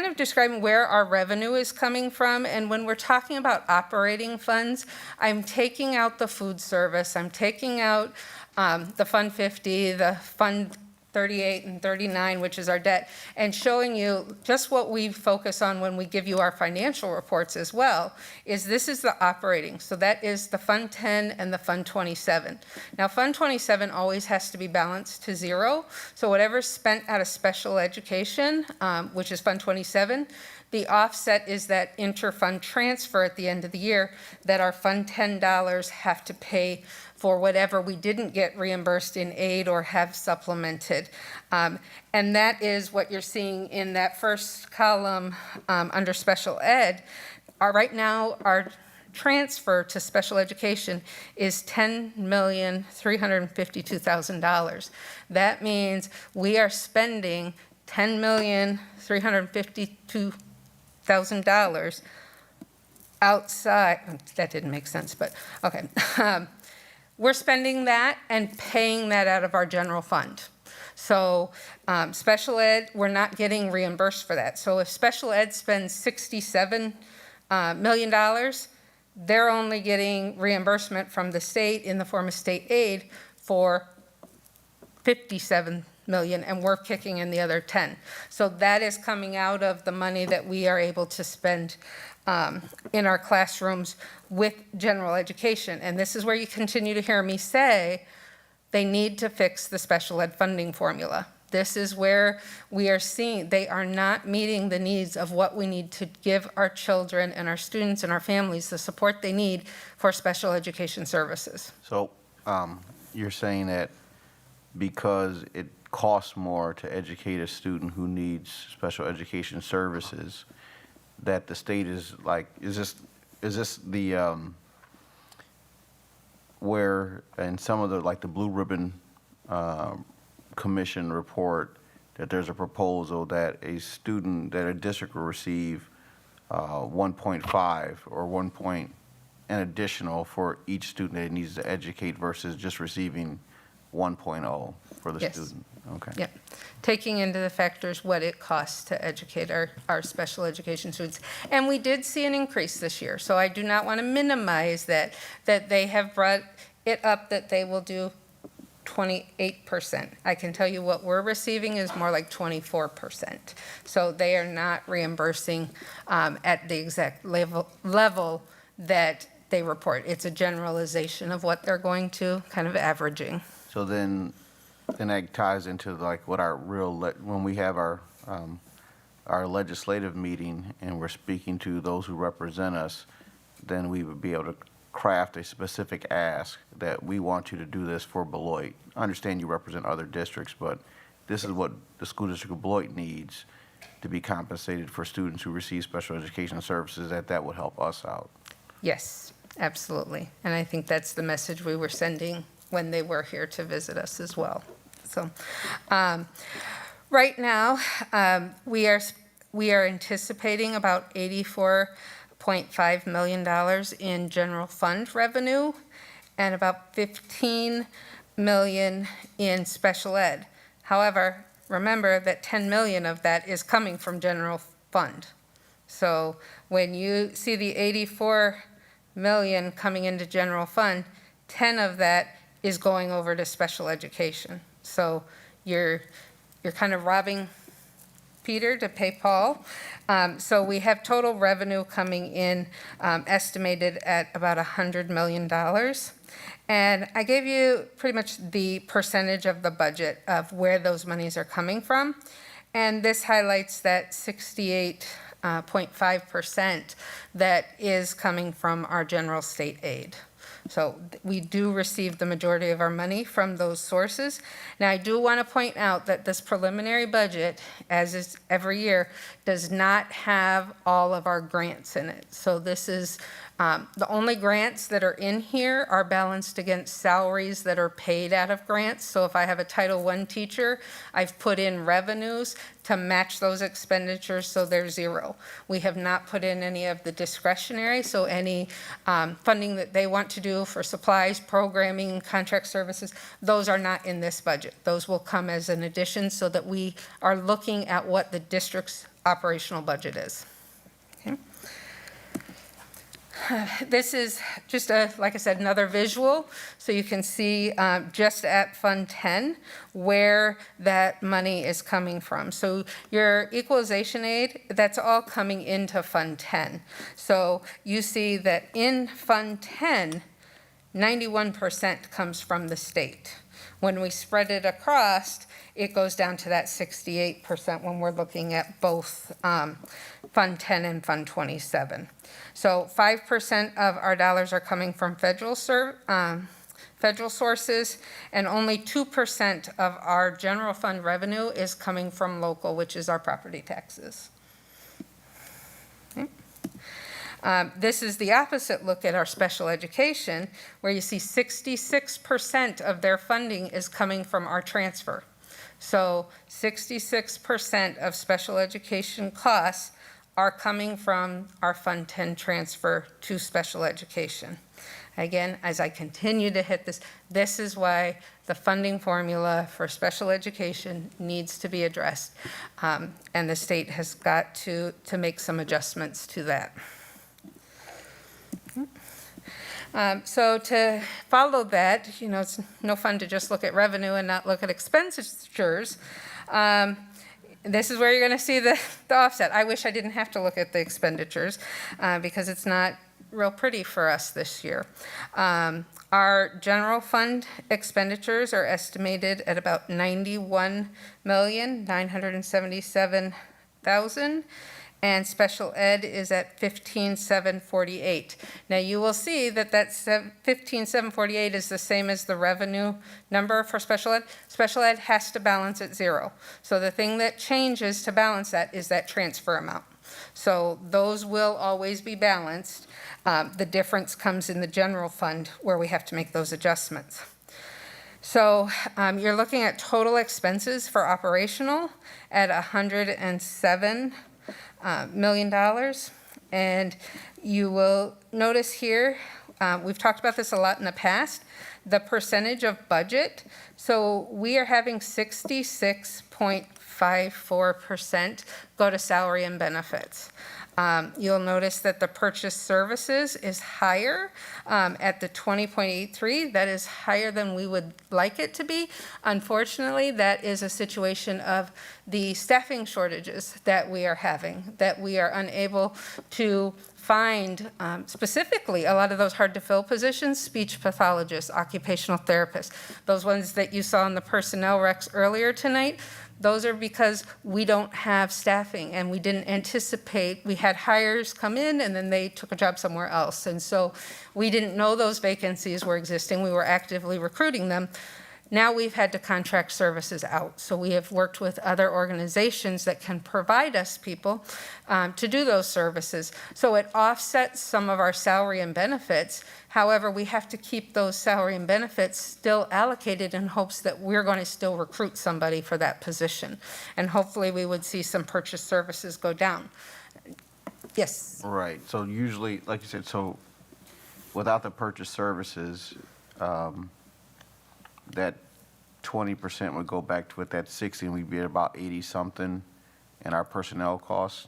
of describing where our revenue is coming from. And when we're talking about operating funds, I'm taking out the food service, I'm taking out the Fund 50, the Fund 38 and 39, which is our debt, and showing you just what we focus on when we give you our financial reports as well, is this is the operating. So that is the Fund 10 and the Fund 27. Now, Fund 27 always has to be balanced to zero. So whatever's spent out of special education, which is Fund 27, the offset is that inter-fund transfer at the end of the year that our Fund 10 dollars have to pay for whatever we didn't get reimbursed in aid or have supplemented. And that is what you're seeing in that first column under special ed. Right now, our transfer to special education is $10,352,000. That means we are spending $10,352,000 outside. That didn't make sense, but okay. We're spending that and paying that out of our general fund. So special ed, we're not getting reimbursed for that. So if special ed spends $67 million, they're only getting reimbursement from the state in the form of state aid for 57 million, and we're kicking in the other 10. So that is coming out of the money that we are able to spend in our classrooms with general education. And this is where you continue to hear me say they need to fix the special ed funding formula. This is where we are seeing they are not meeting the needs of what we need to give our children and our students and our families the support they need for special education services. So you're saying that because it costs more to educate a student who needs special education services, that the state is like, is this the, where in some of the, like the Blue Ribbon Commission report, that there's a proposal that a student, that a district will receive 1.5 or 1 point an additional for each student that it needs to educate versus just receiving 1.0 for the Yes. student? Okay. Yep. Taking into the factors what it costs to educate our special education students. And we did see an increase this year, so I do not want to minimize that they have brought it up, that they will do 28%. I can tell you what we're receiving is more like 24%. So they are not reimbursing at the exact level that they report. It's a generalization of what they're going to, kind of averaging. So then that ties into like what our real, when we have our legislative meeting and we're speaking to those who represent us, then we would be able to craft a specific ask that we want you to do this for Beloit. I understand you represent other districts, but this is what the school district of Beloit needs to be compensated for students who receive special education services, that would help us out. Yes, absolutely. And I think that's the message we were sending when they were here to visit us as well. So right now, we are anticipating about $84.5 million in general fund revenue and about 15 million in special ed. However, remember that 10 million of that is coming from general fund. So when you see the 84 million coming into general fund, 10 of that is going over to special education. So you're kind of robbing Peter to pay Paul. So we have total revenue coming in estimated at about $100 million. And I gave you pretty much the percentage of the budget of where those monies are coming from. And this highlights that 68.5% that is coming from our general state aid. So we do receive the majority of our money from those sources. Now, I do want to point out that this preliminary budget, as is every year, does not have all of our grants in it. So this is the only grants that are in here are balanced against salaries that are paid out of grants. So if I have a Title I teacher, I've put in revenues to match those expenditures, so they're zero. We have not put in any of the discretionary, so any funding that they want to do for supplies, programming, contract services, those are not in this budget. Those will come as an addition so that we are looking at what the district's operational budget is. Okay. This is just like I said, another visual, so you can see just at Fund 10 where that money is coming from. So your equalization aid, that's all coming into Fund 10. So you see that in Fund 10, 91% comes from the state. When we spread it across, it goes down to that 68% when we're looking at both Fund 10 and Fund 27. So 5% of our dollars are coming from federal federal sources, and only 2% of our general fund revenue is coming from local, which is our property taxes. This is the opposite look at our special education, where you see 66% of their funding is coming from our transfer. So 66% of special education costs are coming from our Fund 10 transfer to special education. Again, as I continue to hit this, this is why the funding formula for special education needs to be addressed. And the state has got to make some adjustments to that. So to follow that, you know, it's no fun to just look at revenue and not look at expenditures. This is where you're going to see the offset. I wish I didn't have to look at the expenditures because it's not real pretty for us this year. Our general fund expenditures are estimated at about $91,977,000. And special ed is at 15,748. Now you will see that 15,748 is the same as the revenue number for special ed. Special ed has to balance at zero. So the thing that changes to balance that is that transfer amount. So those will always be balanced. The difference comes in the general fund where we have to make those adjustments. So you're looking at total expenses for operational at $107 million. And you will notice here, we've talked about this a lot in the past, the percentage of budget. So we are having 66.54% go to salary and benefits. You'll notice that the purchase services is higher at the 20.83. That is higher than we would like it to be. Unfortunately, that is a situation of the staffing shortages that we are having, that we are unable to find specifically a lot of those hard to fill positions, speech pathologists, occupational therapists, those ones that you saw in the personnel recs earlier tonight. Those are because we don't have staffing and we didn't anticipate. We had hires come in and then they took a job somewhere else. And so we didn't know those vacancies were existing. We were actively recruiting them. Now we've had to contract services out. So we have worked with other organizations that can provide us people to do those services. So it offsets some of our salary and benefits. However, we have to keep those salary and benefits still allocated in hopes that we're going to still recruit somebody for that position. And hopefully we would see some purchase services go down. Yes? Right, so usually, like you said, so without the purchase services, that 20% would go back to it, that 60, and we'd be at about 80 something in our personnel costs,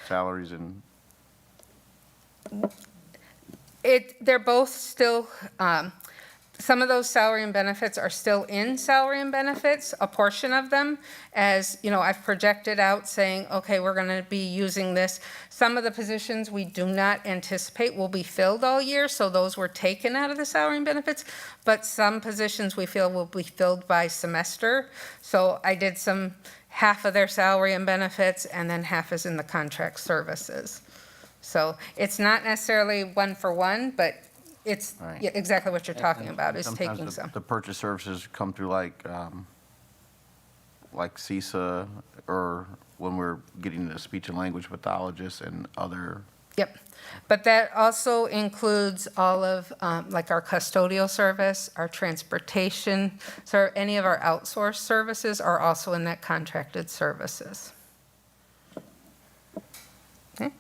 salaries and. They're both still, some of those salary and benefits are still in salary and benefits, a portion of them, as you know, I've projected out saying, okay, we're going to be using this. Some of the positions we do not anticipate will be filled all year, so those were taken out of the salary and benefits, but some positions we feel will be filled by semester. So I did half of their salary and benefits, and then half is in the contract services. So it's not necessarily one for one, but it's Right. yeah, exactly what you're talking about, is Sometimes taking some. the purchase services come through like CISA, or when we're getting the speech and language pathologists and other. Yep. But that also includes all of like our custodial service, our transportation, so any of our outsourced services are also in that contracted services. Okay.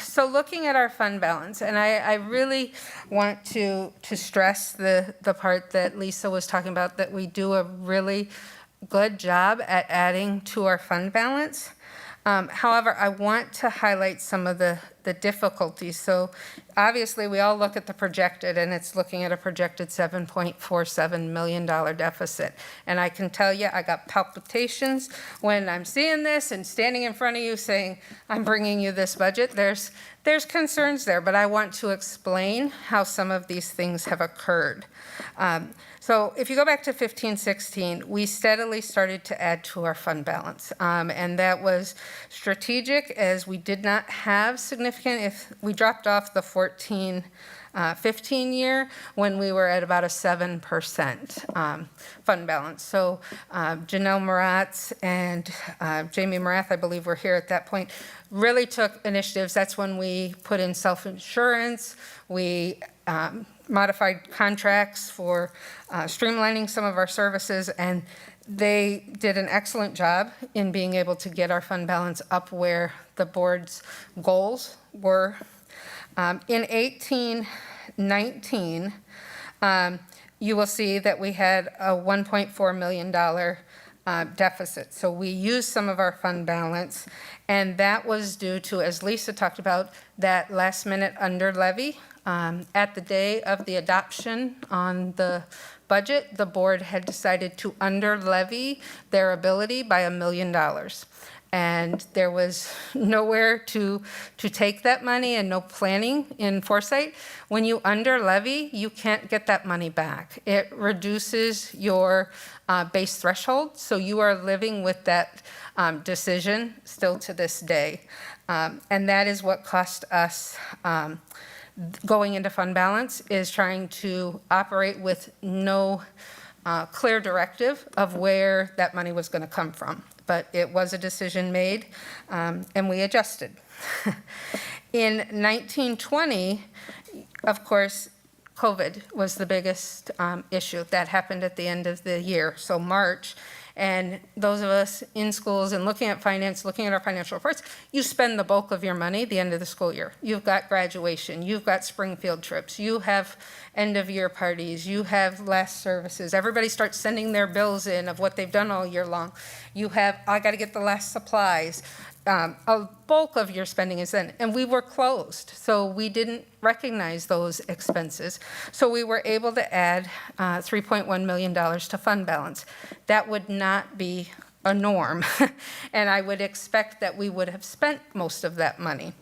So looking at our fund balance, and I really want to stress the part that Lisa was talking about, that we do a really good job at adding to our fund balance. However, I want to highlight some of the difficulties. So obviously we all look at the projected, and it's looking at a projected $7.47 million deficit. And I can tell you, I got palpitations when I'm seeing this and standing in front of you saying, I'm bringing you this budget. There's concerns there, but I want to explain how some of these things have occurred. So if you go back to 15-16, we steadily started to add to our fund balance. And that was strategic, as we did not have significant significant if we dropped off the 15 year when we were at about a 7% fund balance. So Janelle Maratz and Jamie Marath, I believe, were here at that point, really took initiatives. That's when we put in self-insurance. We modified contracts for streamlining some of our services, and they did an excellent job in being able to get our fund balance up where the board's goals were. In 18-19, you will see that we had a $1.4 million deficit. So we used some of our fund balance, and that was due to, as Lisa talked about, that last minute under levy. At the day of the adoption on the budget, the board had decided to under levy their ability by $1 million. And there was nowhere to take that money and no planning in foresight. When you under levy, you can't get that money back. It reduces your base threshold, so you are living with that decision still to this day. And that is what cost us going into fund balance, is trying to operate with no clear directive of where that money was going to come from. But it was a decision made, and we adjusted. In 1920, of course, COVID was the biggest issue. That happened at the end of the year, so March. And those of us in schools and looking at finance, looking at our financial reports, you spend the bulk of your money at the end of the school year. You've got graduation, you've got spring field trips, you have end of year parties, you have last services. Everybody starts sending their bills in of what they've done all year long. You have, I got to get the last supplies. A bulk of your spending is then, and we were closed, so we didn't recognize those expenses. So we were able to add $3.1 million to fund balance. That would not be a norm, and I would expect that we would have spent most of that money.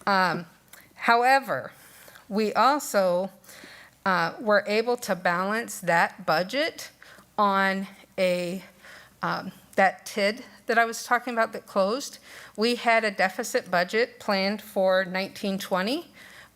However, we also were able to balance that budget on that TID that I was talking about that closed. We had a deficit budget planned for 1920,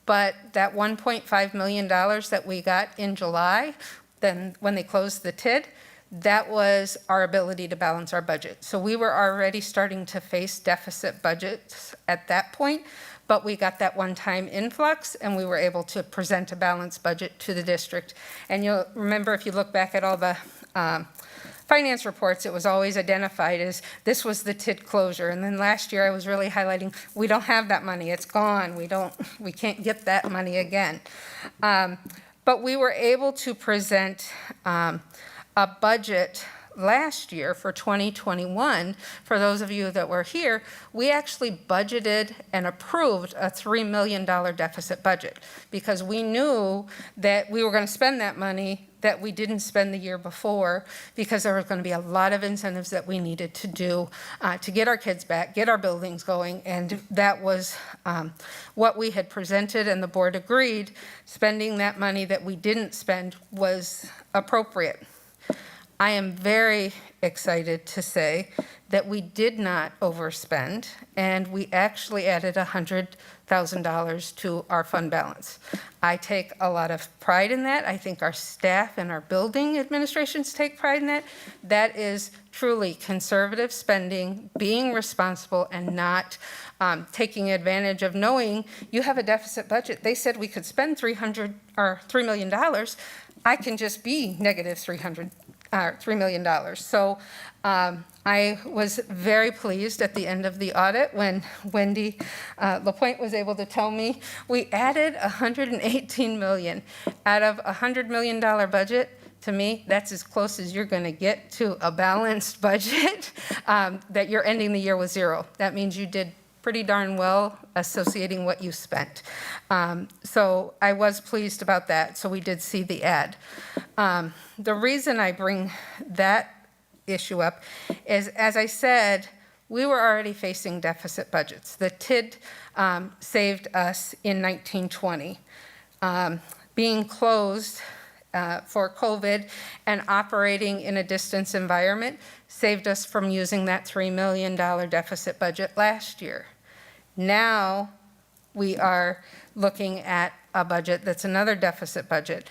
but that $1.5 million that we got in July, then when they closed the TID, that was our ability to balance our budget. So we were already starting to face deficit budgets at that point, but we got that one-time influx, and we were able to present a balanced budget to the district. And you'll remember, if you look back at all the finance reports, it was always identified as this was the TID closure. And then last year I was really highlighting, we don't have that money, it's gone. We can't get that money again. But we were able to present a budget last year for 2021. For those of you that were here, we actually budgeted and approved a $3 million deficit budget because we knew that we were going to spend that money that we didn't spend the year before, because there was going to be a lot of incentives that we needed to do to get our kids back, get our buildings going, and that was what we had presented, and the board agreed spending that money that we didn't spend was appropriate. I am very excited to say that we did not overspend, and we actually added $100,000 to our fund balance. I take a lot of pride in that. I think our staff and our building administrations take pride in that. That is truly conservative spending, being responsible, and not taking advantage of knowing you have a deficit budget. They said we could spend $3 million. I can just be negative $3 million. So I was very pleased at the end of the audit when Wendy LaPointe was able to tell me we added $118 million out of a $100 million budget. To me, that's as close as you're going to get to a balanced budget that you're ending the year with zero. That means you did pretty darn well associating what you spent. So I was pleased about that. So we did see the add. The reason I bring that issue up is, as I said, we were already facing deficit budgets. The TID saved us in 1920. Being closed for COVID and operating in a distance environment saved us from using that $3 million deficit budget last year. Now we are looking at a budget that's another deficit budget.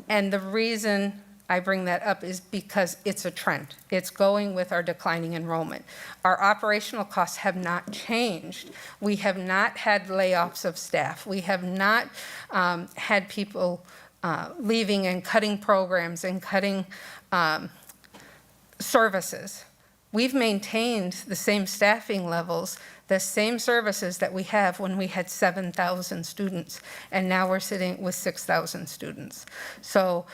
And the reason I bring that up is because it's a trend. It's going with our declining enrollment. Our operational costs have not changed. We have not had layoffs of staff. We have not had people leaving and cutting programs and cutting services. We've maintained the same staffing levels, the same services that we have when we had 7,000 students, and now we're sitting with 6,000 students. So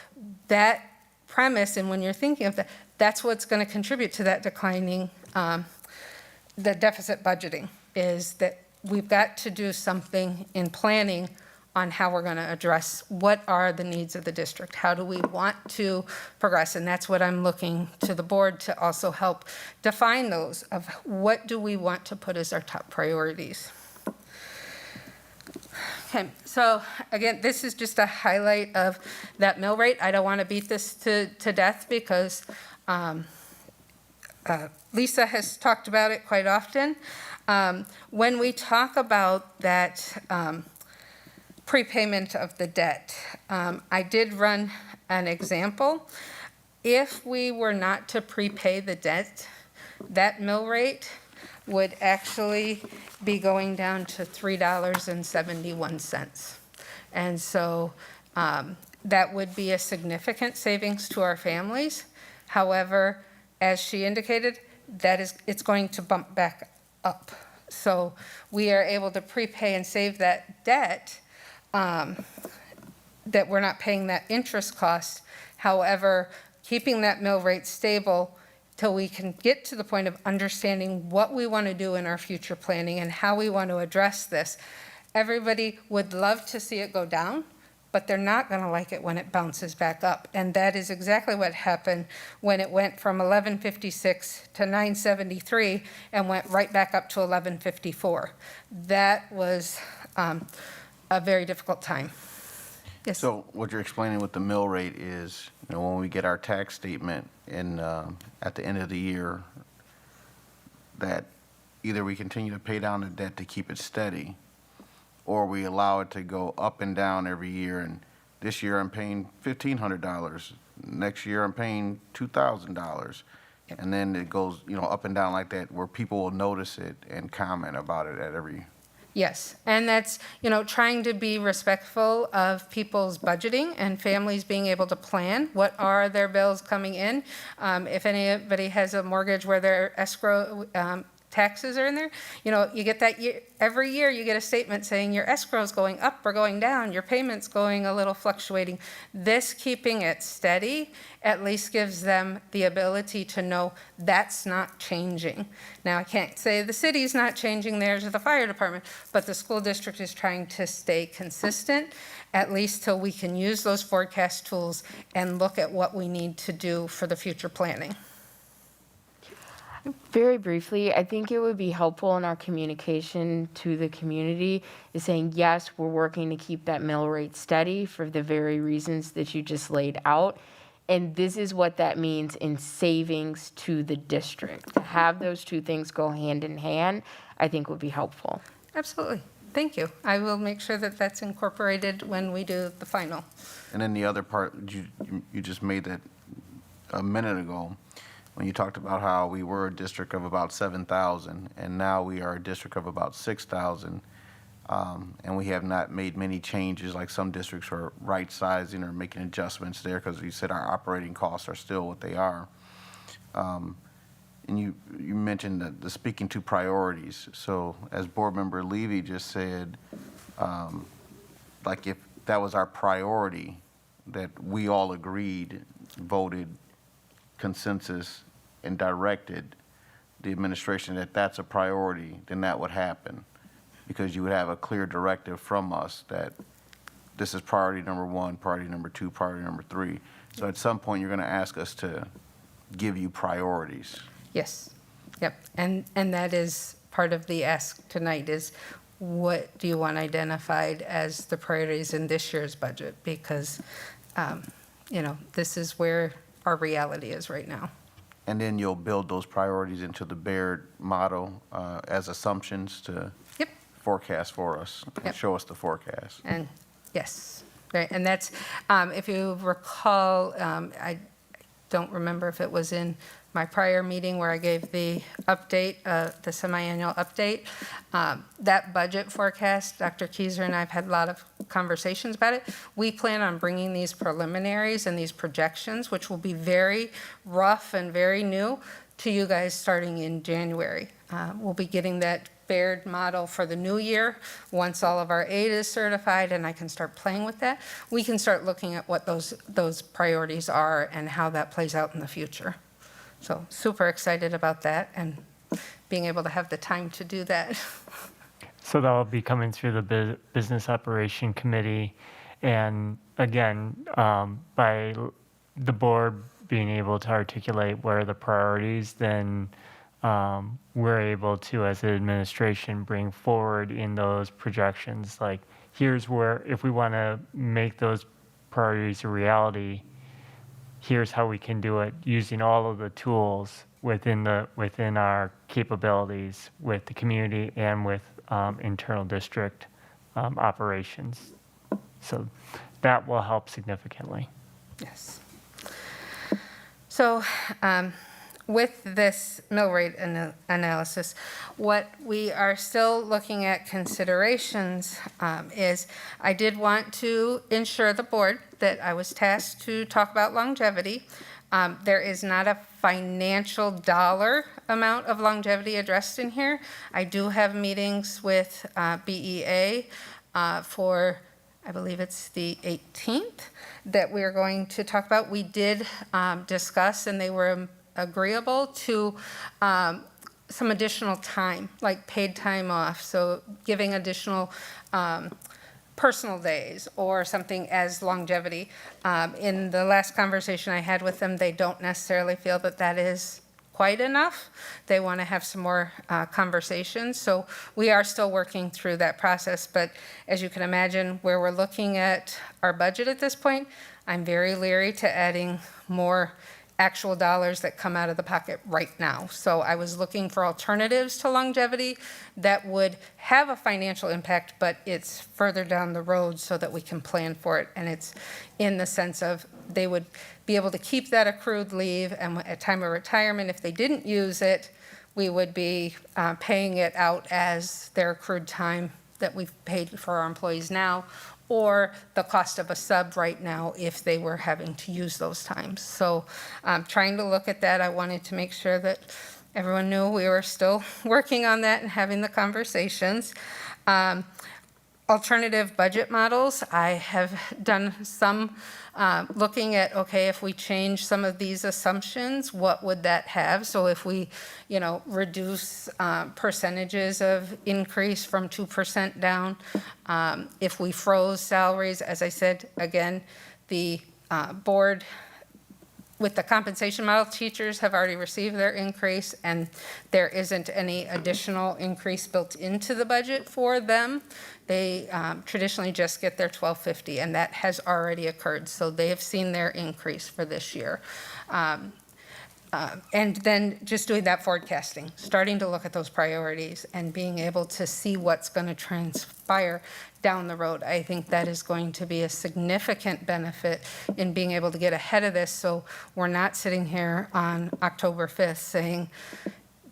that premise, and when you're thinking of that, that's what's going to contribute to that declining, the deficit budgeting, is that we've got to do something in planning on how we're going to address what are the needs of the district. How do we want to progress? And that's what I'm looking to the board to also help define those of what do we want to put as our top priorities. Okay, so again, this is just a highlight of that mill rate. I don't want to beat this to death because Lisa has talked about it quite often. When we talk about that prepayment of the debt, I did run an example. If we were not to prepay the debt, that mill rate would actually be going down to $3.71. And so that would be a significant savings to our families. However, as she indicated, it's going to bump back up. So we are able to prepay and save that debt, that we're not paying that interest cost. However, keeping that mill rate stable till we can get to the point of understanding what we want to do in our future planning and how we want to address this. Everybody would love to see it go down, but they're not going to like it when it bounces back up. And that is exactly what happened when it went from 1156 to 973 and went right back up to 1154. That was a very difficult time. Yes. So what you're explaining with the mill rate is, when we get our tax statement in at the end of the year, that either we continue to pay down the debt to keep it steady, or we allow it to go up and down every year. And this year I'm paying $1,500. Next year I'm paying $2,000. And then it goes, up and down like that, where people will notice it and comment about it at every. Yes, and that's, trying to be respectful of people's budgeting and families being able to plan what are their bills coming in. If anybody has a mortgage where their escrow taxes are in there, you get that every year you get a statement saying your escrow is going up or going down, your payment's going a little fluctuating. This keeping it steady at least gives them the ability to know that's not changing. Now, I can't say the city's not changing theirs or the fire department, but the school district is trying to stay consistent, at least till we can use those forecast tools and look at what we need to do for the future planning. Very briefly, I think it would be helpful in our communication to the community is saying, yes, we're working to keep that mill rate steady for the very reasons that you just laid out. And this is what that means in savings to the district. To have those two things go hand in hand, I think would be helpful. Absolutely. Thank you. I will make sure that that's incorporated when we do the final. And then the other part, you just made that a minute ago, when you talked about how we were a district of about 7,000, and now we are a district of about 6,000, and we have not made many changes like some districts are right-sizing or making adjustments there because you said our operating costs are still what they are. And you mentioned the speaking to priorities. So as Board Member Levy just said, like if that was our priority, that we all agreed, voted, consensus, and directed the administration that that's a priority, then that would happen, because you would have a clear directive from us that this is priority number 1, priority number 2, priority number 3. So at some point, you're going to ask us to give you priorities. Yes. Yep. And that is part of the ask tonight is what do you want identified as the priorities in this year's budget? Because, this is where our reality is right now. And then you'll build those priorities into the Baird model as assumptions to forecast for us, Yep. show us the forecast. And yes, right, and that's, if you recall, I don't remember if it was in my prior meeting where I gave the update, the semi-annual update. That budget forecast, Dr. Keyser and I have had a lot of conversations about it. We plan on bringing these preliminaries and these projections, which will be very rough and very new, to you guys starting in January. We'll be getting that Baird model for the new year. Once all of our aid is certified and I can start playing with that, we can start looking at what those priorities are and how that plays out in the future. So super excited about that and being able to have the time to do that. So that'll be coming through the Business Operation Committee. And again, by the board being able to articulate where the priorities, then we're able to, as an administration, bring forward in those projections, like, here's where, if we want to make those priorities a reality, here's how we can do it using all of the tools within our capabilities with the community and with internal district operations. So that will help significantly. Yes. So with this mill rate analysis, what we are still looking at considerations is I did want to ensure the board that I was tasked to talk about longevity. There is not a financial dollar amount of longevity addressed in here. I do have meetings with BEA for, I believe it's the 18th, that we're going to talk about. We did discuss, and they were agreeable to some additional time, like paid time off, so giving additional personal days or something as longevity. In the last conversation I had with them, they don't necessarily feel that that is quite enough. They want to have some more conversations. So we are still working through that process. But as you can imagine, where we're looking at our budget at this point, I'm very leery to adding more actual dollars that come out of the pocket right now. So I was looking for alternatives to longevity that would have a financial impact, but it's further down the road so that we can plan for it. And it's in the sense of they would be able to keep that accrued leave, and at time of retirement, if they didn't use it, we would be paying it out as their accrued time that we've paid for our employees now, or the cost of a sub right now if they were having to use those times. So trying to look at that, I wanted to make sure that everyone knew we were still working on that and having the conversations. Alternative budget models, I have done some looking at, okay, if we change some of these assumptions, what would that have? So if we, reduce percentages of increase from 2% down, if we froze salaries, as I said, again, the board, with the compensation model, teachers have already received their increase, and there isn't any additional increase built into the budget for them. They traditionally just get their $12.50, and that has already occurred. So they have seen their increase for this year. And then just doing that forecasting, starting to look at those priorities and being able to see what's going to transpire down the road. I think that is going to be a significant benefit in being able to get ahead of this, so we're not sitting here on October 5th saying,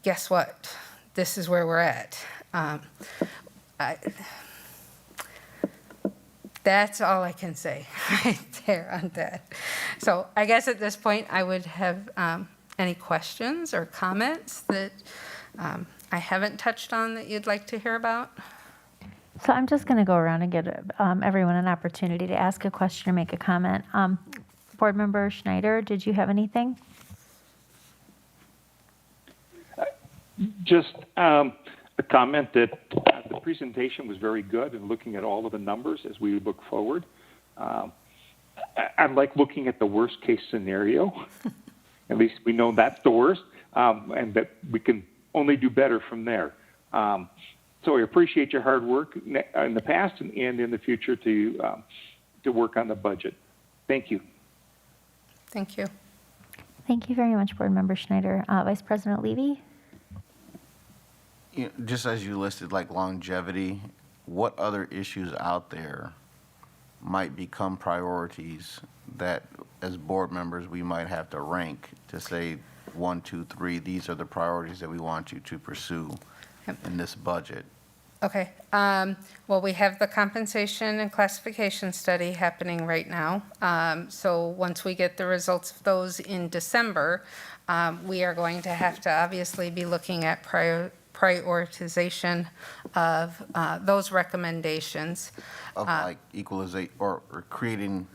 guess what, this is where we're at. That's all I can say right there on that. So I guess at this point I would have any questions or comments that I haven't touched on that you'd like to hear about? So I'm just going to go around and give everyone an opportunity to ask a question or make a comment. Board Member Schneider, did you have anything? Just a comment that the presentation was very good and looking at all of the numbers as we look forward. I like looking at the worst case scenario. At least we know that's the worst, and that we can only do better from there. So I appreciate your hard work in the past and in the future to work on the budget. Thank you. Thank you. Thank you very much, Board Member Schneider. Vice President Levy? Just as you listed, like longevity, what other issues out there might become priorities that, as board members, we might have to rank to say 1, 2, 3, these are the priorities that we want you to pursue in this budget? Okay. Well, we have the compensation and classification study happening right now. So once we get the results of those in December, we are going to have to obviously be looking at prioritization of those recommendations. Of like equalization or creating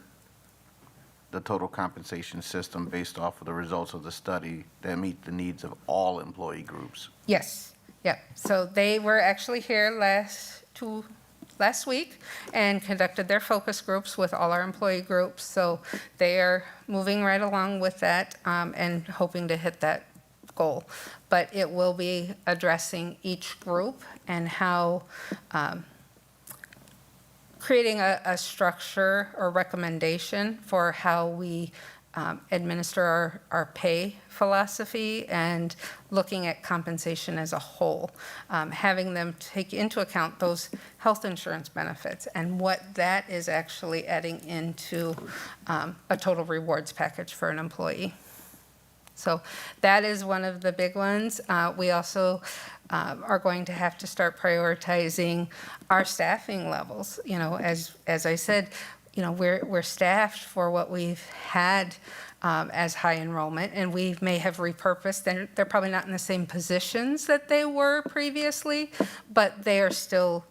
the total compensation system based off of the results of the study that meet the needs of all employee groups. Yes, yeah. So they were actually here last week and conducted their focus groups with all our employee groups. So they are moving right along with that and hoping to hit that goal. But it will be addressing each group and how creating a structure or recommendation for how we administer our pay philosophy and looking at compensation as a whole, having them take into account those health insurance benefits and what that is actually adding into a total rewards package for an employee. So that is one of the big ones. We also are going to have to start prioritizing our staffing levels. You know, as I said, you know, we're staffed for what we've had as high enrollment, and we may have repurposed. They're probably not in the same positions that they were previously, but they are still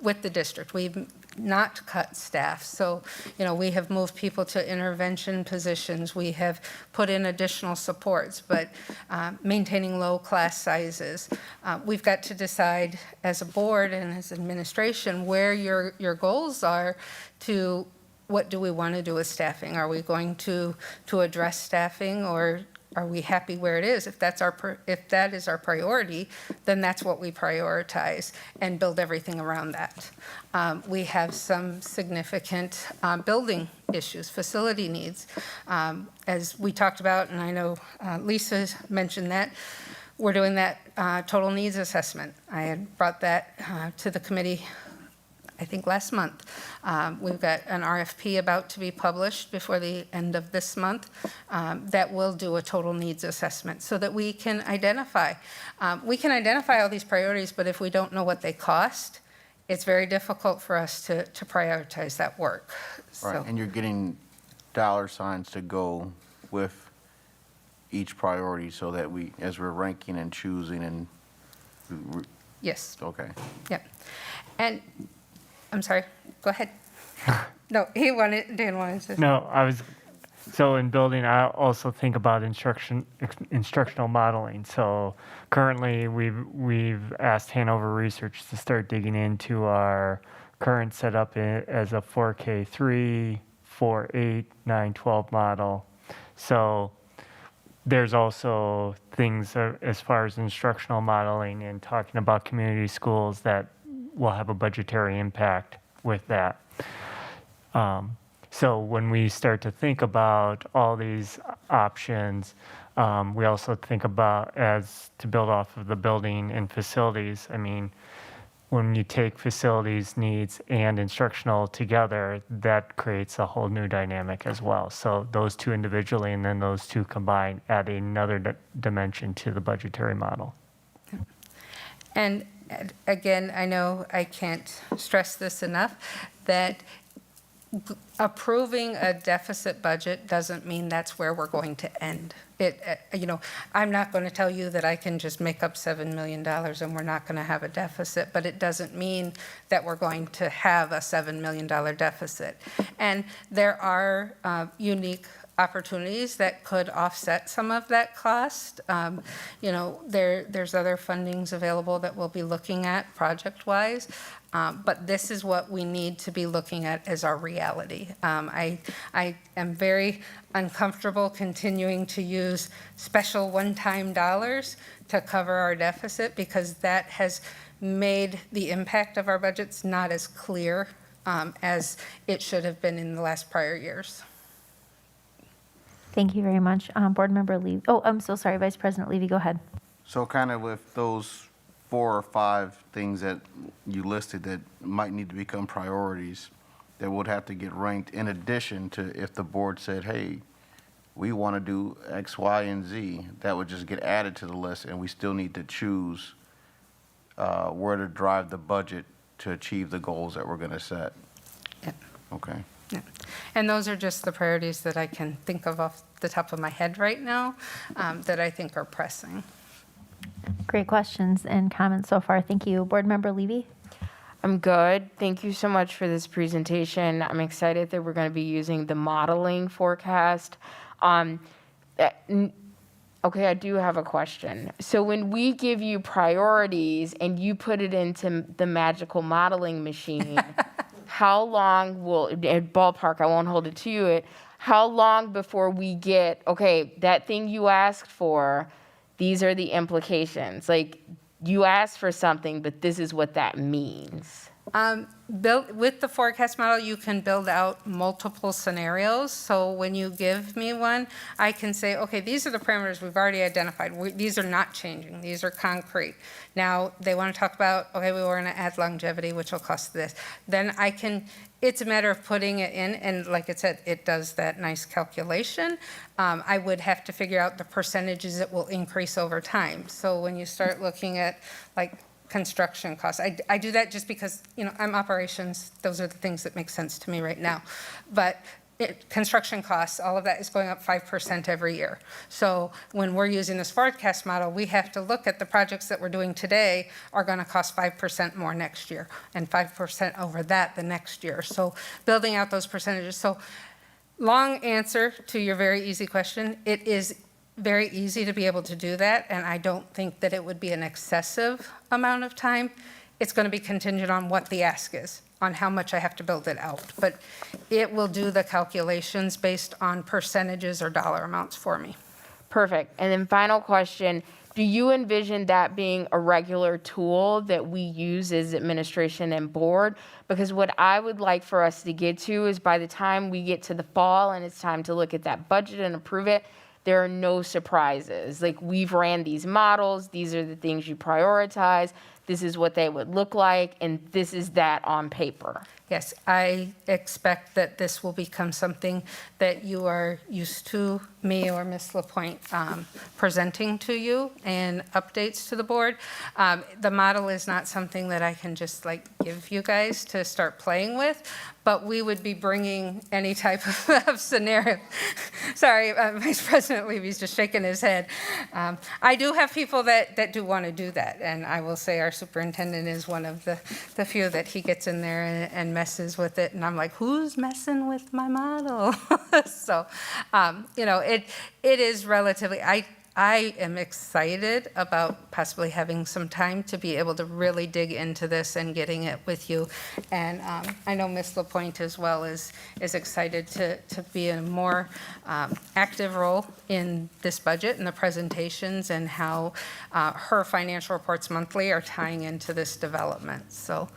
with the district. We've not cut staff. So, you know, we have moved people to intervention positions. We have put in additional supports, but maintaining low class sizes. We've got to decide as a board and as administration where your goals are to what do we want to do with staffing? Are we going to address staffing, or are we happy where it is? If that is our priority, then that's what we prioritize and build everything around that. We have some significant building issues, facility needs. As we talked about, and I know Lisa mentioned that, we're doing that total needs assessment. I had brought that to the committee I think last month. We've got an RFP about to be published before the end of this month that will do a total needs assessment so that we can identify. We can identify all these priorities, but if we don't know what they cost, it's very difficult for us to prioritize that work. Right, and you're getting dollar signs to go with each priority so that we, as we're ranking and choosing and... Yes. Okay. Yep. And I'm sorry, go ahead. No, Dan wanted to. No, so in building, I also think about instructional modeling. So currently we've asked Hanover Research to start digging into our current setup as a 4K3, 4.8, 9.12 model. So there's also things as far as instructional modeling and talking about community schools that will have a budgetary impact with that. So when we start to think about all these options, we also think about as to build off of the building and facilities. I mean, when you take facilities needs and instructional together, that creates a whole new dynamic as well. So those two individually and then those two combined add another dimension to the budgetary model. And again, I know I can't stress this enough, that approving a deficit budget doesn't mean that's where we're going to end. I'm not going to tell you that I can just make up $7 million and we're not going to have a deficit, but it doesn't mean that we're going to have a $7 million deficit. And there are unique opportunities that could offset some of that cost. There's other fundings available that we'll be looking at project-wise, but this is what we need to be looking at as our reality. I am very uncomfortable continuing to use special one-time dollars to cover our deficit because that has made the impact of our budgets not as clear as it should have been in the last prior years. Thank you very much. Board Member Levy. Oh, I'm so sorry, Vice President Levy, go ahead. So kind of with those 4 or 5 things that you listed that might need to become priorities that would have to get ranked in addition to if the board said, hey, we want to do X, Y, and Z, that would just get added to the list, and we still need to choose where to drive the budget to achieve the goals that we're going to set. Yeah. Okay. Yeah. And those are just the priorities that I can think of off the top of my head right now that I think are pressing. Great questions and comments so far. Thank you. Board Member Levy? I'm good. Thank you so much for this presentation. I'm excited that we're going to be using the modeling forecast. Okay, I do have a question. So when we give you priorities and you put it into the magical modeling machine, how long will, at ballpark, I won't hold it to you, how long before we get, okay, that thing you asked for, these are the implications. Like, you asked for something, but this is what that means. With the forecast model, you can build out multiple scenarios. So when you give me one, I can say, okay, these are the parameters we've already identified. These are not changing. These are concrete. Now, they want to talk about, okay, we want to add longevity, which will cost this. Then I can, it's a matter of putting it in, and like it said, it does that nice calculation. I would have to figure out the percentages that will increase over time. So when you start looking at, like, construction costs. I do that just because, I'm operations. Those are the things that make sense to me right now. But construction costs, all of that is going up 5% every year. So when we're using this forecast model, we have to look at the projects that we're doing today are going to cost 5% more next year and 5% over that the next year. So building out those percentages. So long answer to your very easy question. It is very easy to be able to do that, and I don't think that it would be an excessive amount of time. It's going to be contingent on what the ask is, on how much I have to build it out. But it will do the calculations based on percentages or dollar amounts for me. Perfect. And then final question, do you envision that being a regular tool that we use as administration and board? Because what I would like for us to get to is by the time we get to the fall and it's time to look at that budget and approve it, there are no surprises. Like, we've ran these models, these are the things you prioritize, this is what they would look like, and this is that on paper. Yes, I expect that this will become something that you are used to me or Ms. LaPointe presenting to you and updates to the board. The model is not something that I can just give you guys to start playing with, but we would be bringing any type of scenario. Sorry, Vice President Levy's just shaking his head. I do have people that do want to do that, and I will say our superintendent is one of the few that he gets in there and messes with it, and I'm like, who's messing with my model? So, it is relatively, I am excited about possibly having some time to be able to really dig into this and getting it with you. And I know Ms. LaPointe as well is excited to be in a more active role in this budget and the presentations and how her financial reports monthly are tying into this development. So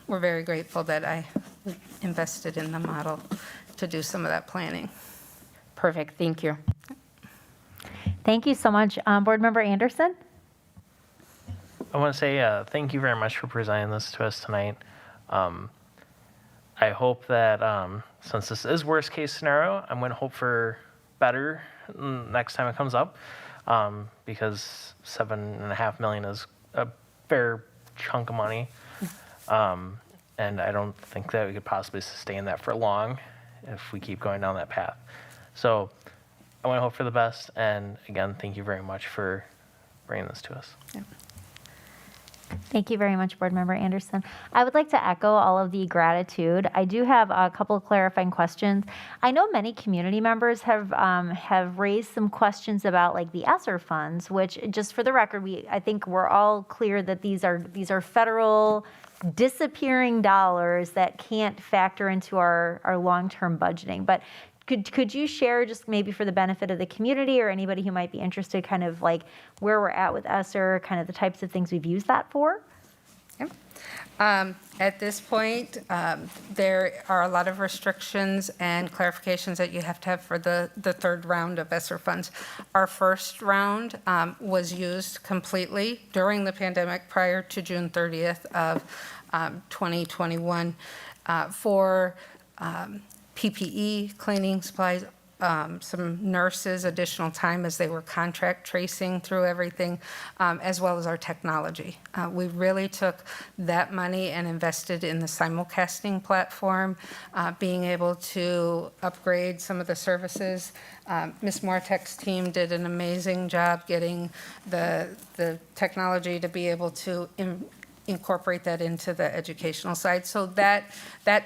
we're very grateful that I invested in the model to do some of that planning. Perfect, thank you. Thank you so much. Board Member Anderson? I want to say thank you very much for presenting this to us tonight. I hope that since this is worst case scenario, I'm going to hope for better next time it comes up because $7.5 million is a fair chunk of money. And I don't think that we could possibly sustain that for long if we keep going down that path. So I want to hope for the best. And again, thank you very much for bringing this to us. Yeah. Thank you very much, Board Member Anderson. I would like to echo all of the gratitude. I do have a couple of clarifying questions. I know many community members have raised some questions about the ESSER funds, which, just for the record, I think we're all clear that these are federal disappearing dollars that can't factor into our long-term budgeting. But could you share, just maybe for the benefit of the community or anybody who might be interested, kind of where we're at with ESSER, kind of the types of things we've used that for? Yep. At this point, there are a lot of restrictions and clarifications that you have to have for the third round of ESSER funds. Our first round was used completely during the pandemic prior to June 30th of 2021 for PPE, cleaning supplies, some nurses, additional time as they were contract tracing through everything, as well as our technology. We really took that money and invested in the simulcasting platform, being able to upgrade some of the services. Ms. Mortek's team did an amazing job getting the technology to be able to incorporate that into the educational side. So that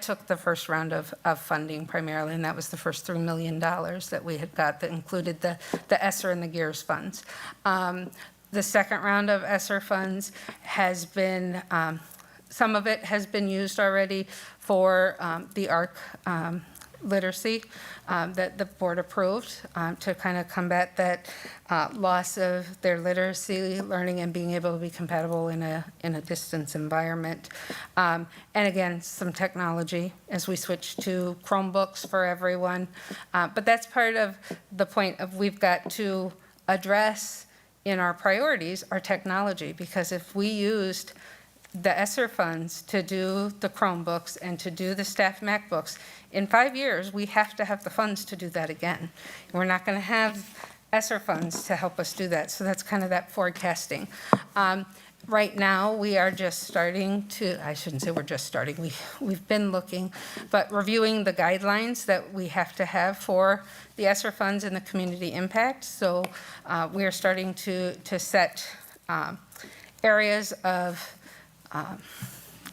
took the first round of funding primarily, and that was the first $3 million that we had got that included the ESSER and the GEARS funds. The second round of ESSER funds has been, some of it has been used already for the ARC literacy that the board approved to kind of combat that loss of their literacy learning and being able to be compatible in a distance environment. And again, some technology as we switch to Chromebooks for everyone. But that's part of the point of we've got to address in our priorities our technology, because if we used the ESSER funds to do the Chromebooks and to do the staff MacBooks, in 5 years, we have to have the funds to do that again. We're not going to have ESSER funds to help us do that. So that's kind of that forecasting. Right now, we are just starting to, I shouldn't say we're just starting, we've been looking, but reviewing the guidelines that we have to have for the ESSER funds and the community impact. So we are starting to set areas of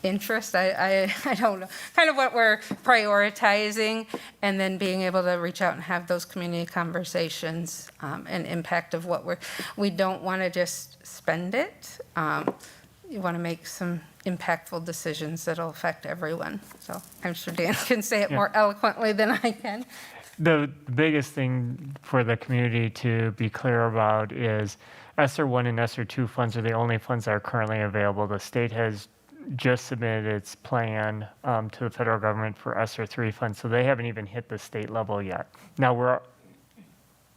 interest, I don't know, kind of what we're prioritizing, and then being able to reach out and have those community conversations and impact of what we don't want to just spend it. You want to make some impactful decisions that'll affect everyone. So I'm sure Dan can say it more eloquently than I can. The biggest thing for the community to be clear about is ESSER 1 and ESSER 2 funds are the only funds that are currently available. The state has just submitted its plan to the federal government for ESSER 3 funds, so they haven't even hit the state level yet. Now,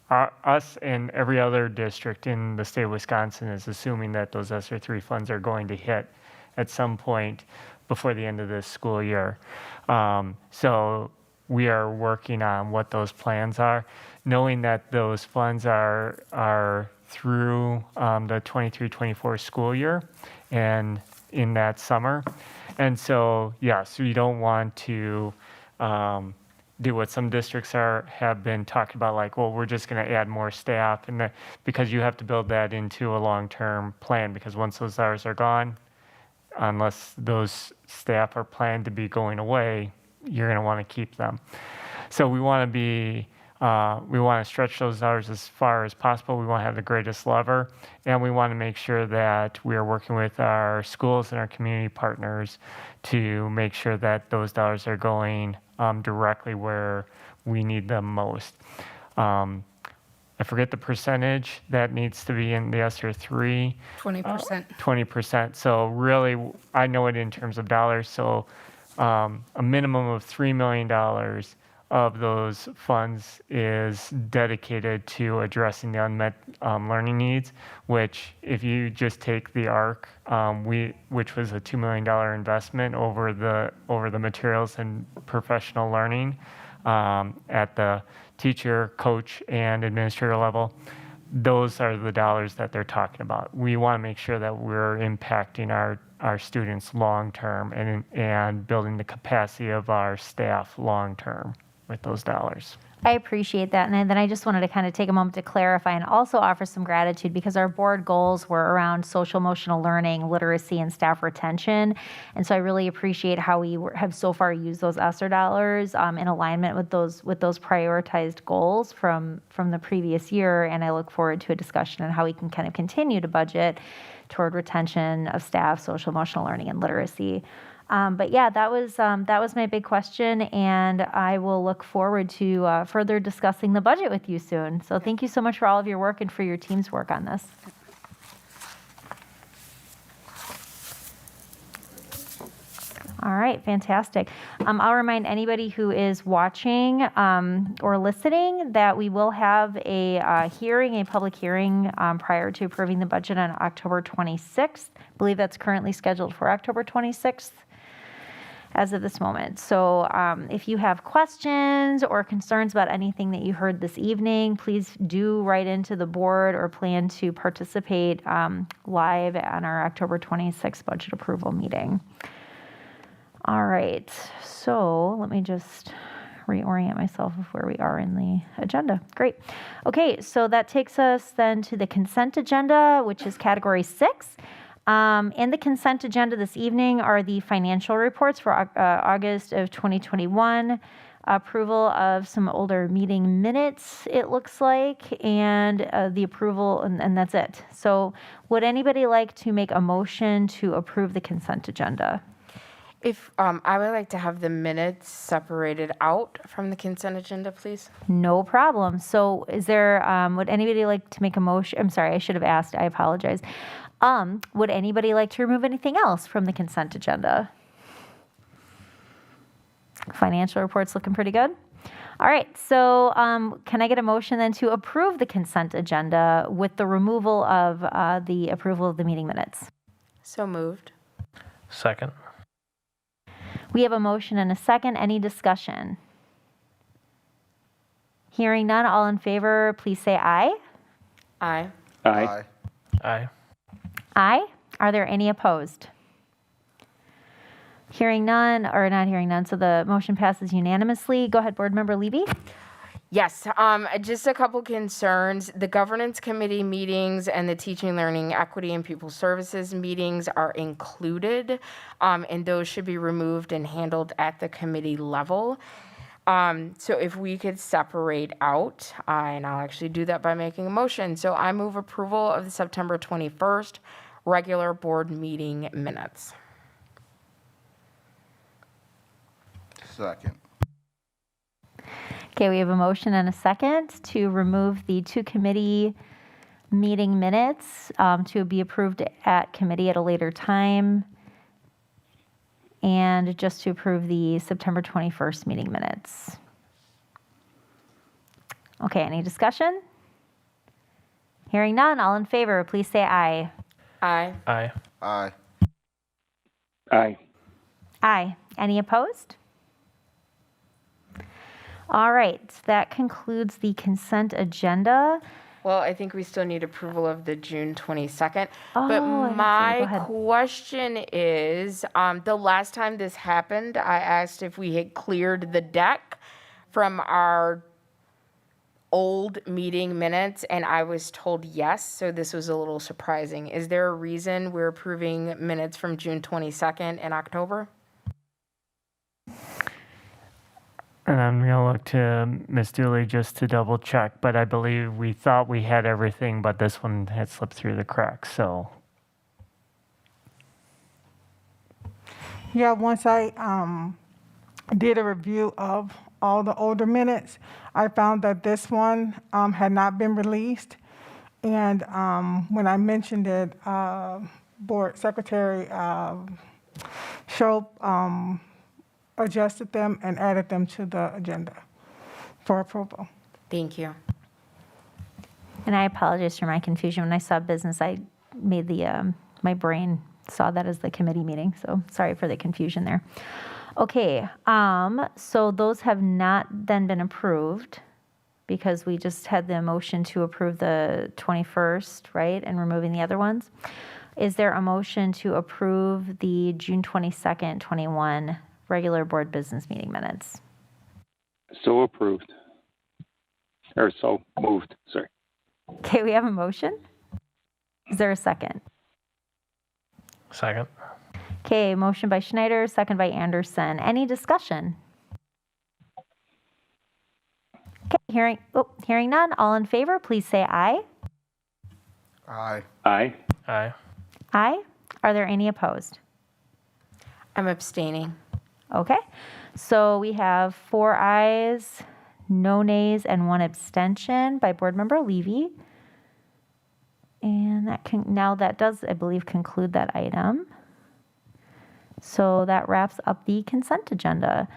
us and every other district in the state of Wisconsin is assuming that those ESSER 3 funds are going to hit at some point before the end of this school year. So we are working on what those plans are, knowing that those funds are through the 23-24 school year and in that summer. And so, yes, we don't want to do what some districts have been talking about, like, well, we're just going to add more staff, and because you have to build that into a long-term plan, because once those hours are gone, unless those staff are planned to be going away, you're going to want to keep them. So we want to stretch those hours as far as possible. We want to have the greatest lever, and we want to make sure that we are working with our schools and our community partners to make sure that those dollars are going directly where we need them most. I forget the percentage that needs to be in the ESSER 3. 20%. 20%. So really, I know it in terms of dollars. So a minimum of $3 million of those funds is dedicated to addressing the unmet learning needs, which if you just take the ARC, which was a $2 million investment over the materials and professional learning at the teacher, coach, and administrator level, those are the dollars that they're talking about. We want to make sure that we're impacting our students long-term and building the capacity of our staff long-term with those dollars. I appreciate that. And then I just wanted to kind of take a moment to clarify and also offer some gratitude, because our board goals were around social emotional learning, literacy, and staff retention. And so I really appreciate how we have so far used those ESSER dollars in alignment with those prioritized goals from the previous year. And I look forward to a discussion on how we can kind of continue to budget toward retention of staff, social emotional learning, and literacy. But yeah, that was my big question, and I will look forward to further discussing the budget with you soon. So thank you so much for all of your work and for your team's work on this. All right, fantastic. I'll remind anybody who is watching or listening that we will have a public hearing prior to approving the budget on October 26th. I believe that's currently scheduled for October 26th as of this moment. So if you have questions or concerns about anything that you heard this evening, please do write into the board or plan to participate live on our October 26th budget approval meeting. All right, so let me just reorient myself of where we are in the agenda. Great. Okay, so that takes us then to the consent agenda, which is category 6. In the consent agenda this evening are the financial reports for August of 2021, approval of some older meeting minutes, it looks like, and the approval, and that's it. So would anybody like to make a motion to approve the consent agenda? If I would like to have the minutes separated out from the consent agenda, please. No problem. So is there, would anybody like to make a motion? I'm sorry, I should have asked. I apologize. Would anybody like to remove anything else from the consent agenda? Financial reports looking pretty good. All right, so can I get a motion then to approve the consent agenda with the removal of the approval of the meeting minutes? So moved. Second. We have a motion and a second. Any discussion? Hearing none, all in favor, please say aye. Aye. Aye. Aye. Aye. Are there any opposed? Hearing none, or not hearing none, so the motion passes unanimously. Go ahead, Board Member Levy. Yes, just a couple concerns. The governance committee meetings and the teaching, learning, equity, and people services meetings are included, and those should be removed and handled at the committee level. So if we could separate out, and I'll actually do that by making a motion. So I move approval of the September 21st regular board meeting minutes. Second. Okay, we have a motion and a second to remove the 2 committee meeting minutes to be approved at committee at a later time, and just to approve the September 21st meeting minutes. Okay, any discussion? Hearing none, all in favor, please say aye. Aye. Aye. Aye. Aye. Aye. Any opposed? All right, that concludes the consent agenda. Well, I think we still need approval of the June 22nd. Oh, But I see. Go my ahead. question is, the last time this happened, I asked if we had cleared the deck from our old meeting minutes, and I was told yes, so this was a little surprising. Is there a reason we're approving minutes from June 22nd in October? And I'm going to look to Ms. Dooley just to double check, but I believe we thought we had everything, but this one had slipped through the cracks, so. Yeah, once I did a review of all the older minutes, I found that this one had not been released. And when I mentioned it, Board Secretary Shope adjusted them and added them to the agenda for approval. Thank you. And I apologize for my confusion. When I saw business, I made the, my brain saw that as the committee meeting. So sorry for the confusion there. Okay, so those have not then been approved because we just had the motion to approve the 21st, right? And removing the other ones. Is there a motion to approve the June 22nd, 21 regular board business meeting minutes? So approved. Or so moved, sorry. Okay, we have a motion. Is there a second? Second. Okay, motion by Schneider, second by Anderson. Any discussion? Okay, hearing none. All in favor, please say aye. Aye. Aye. Aye. Aye. Are there any opposed? I'm abstaining. Okay, so we have 4 ayes, no nays, and 1 abstention by Board Member Levy. And that does, I believe, conclude that item. So that wraps up the consent agenda.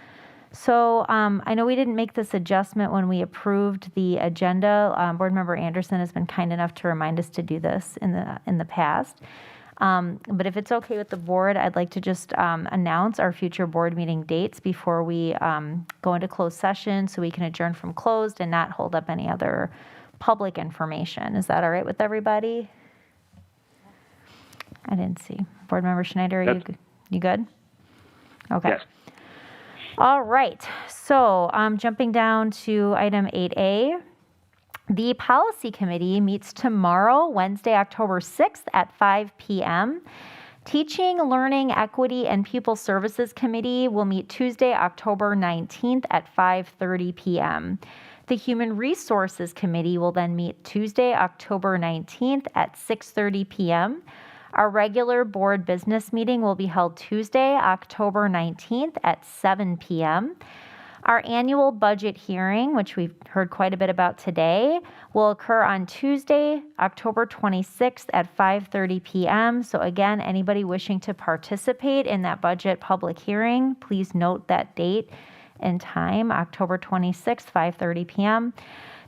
So I know we didn't make this adjustment when we approved the agenda. Board Member Anderson has been kind enough to remind us to do this in the past. But if it's okay with the board, I'd like to just announce our future board meeting dates before we go into closed session so we can adjourn from closed and not hold up any other public information. Is that all right with everybody? I didn't see. Board Member Schneider, you good? Okay. Yes. All right. So jumping down to item 8A. The Policy Committee meets tomorrow, Wednesday, October 6th at 5 p.m. Teaching, Learning, Equity, and Pupil Services Committee will meet Tuesday, October 19th at 5:30 p.m. The Human Resources Committee will then meet Tuesday, October 19th at 6:30 p.m. Our regular board business meeting will be held Tuesday, October 19th at 7 p.m. Our annual budget hearing, which we've heard quite a bit about today, will occur on Tuesday, October 26th at 5:30 p.m. So again, anybody wishing to participate in that budget public hearing, please note that date and time, October 26th, 5:30 p.m.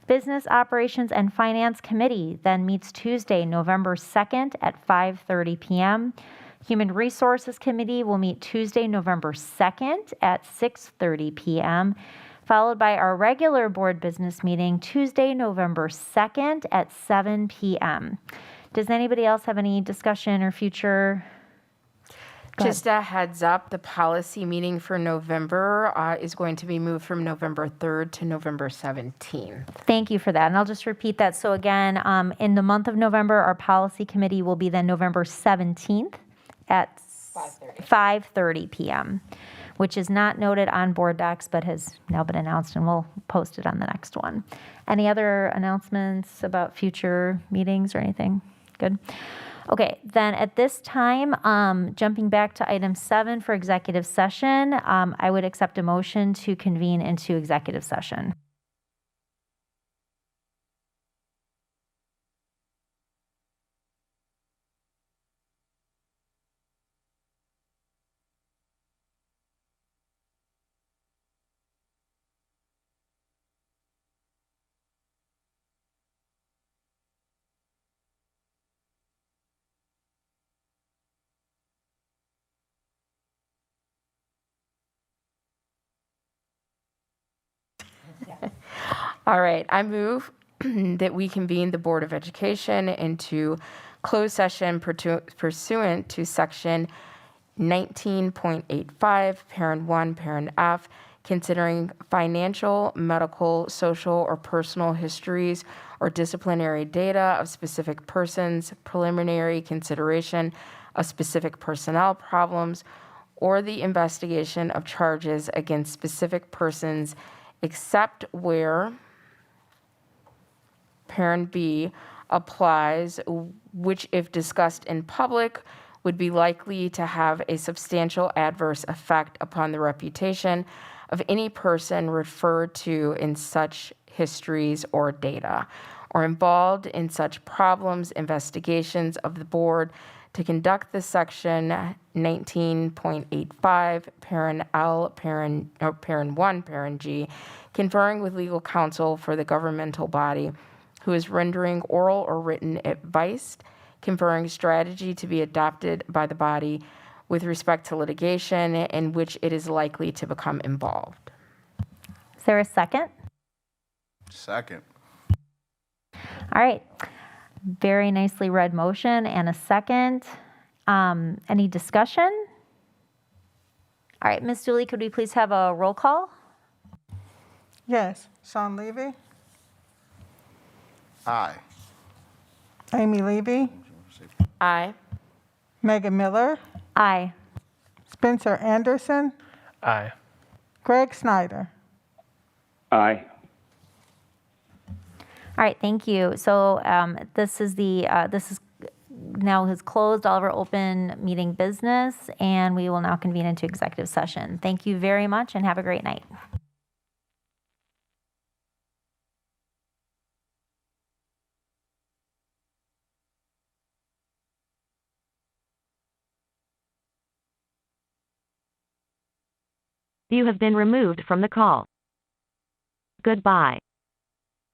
Business Operations and Finance Committee then meets Tuesday, November 2nd at 5:30 p.m. Human Resources Committee will meet Tuesday, November 2nd at 6:30 p.m., followed by our regular board business meeting Tuesday, November 2nd at 7 p.m. Does anybody else have any discussion or future? Go ahead. Just a heads up, the policy meeting for November is going to be moved from November 3rd to November 17th. Thank you for that. And I'll just repeat that. So again, in the month of November, our policy committee will be then November 17th at 5:30 p.m., which is not noted on board docs, but has now been announced, and we'll post it on the next one. Any other announcements about future meetings or anything? Good. Okay, then at this time, jumping back to item 7 for executive session, I would accept a motion to convene into executive session. All right, I move that we convene the Board of Education into closed session pursuant to Section 19.85, Parent 1, Parent F, considering financial, medical, social, or personal histories or disciplinary data of specific persons, preliminary consideration of specific personnel problems, or the investigation of charges against specific persons, except where Parent B applies, which, if discussed in public, would be likely to have a substantial adverse effect upon the reputation of any person referred to in such histories or data, or involved in such problems, investigations of the board to conduct the Section 19.85, Parent L, Parent 1, Parent G, conferring with legal counsel for the governmental body who is rendering oral or written advice, conferring strategy to be adopted by the body with respect to litigation in which it is likely to become involved. Is there a second? Second. All right. Very nicely read motion and a second. Any discussion? All right, Ms. Dooley, could we please have a roll call? Yes. Sean Levy, Aye. Amy Levy, Aye. Megan Miller, Aye. Spencer Anderson, Aye. Greg Snyder. Aye. All right, thank you. So this is now has closed all of our open meeting business, and we will now convene into executive session. Thank you very much, and have a great night. You have been removed from the call. Goodbye.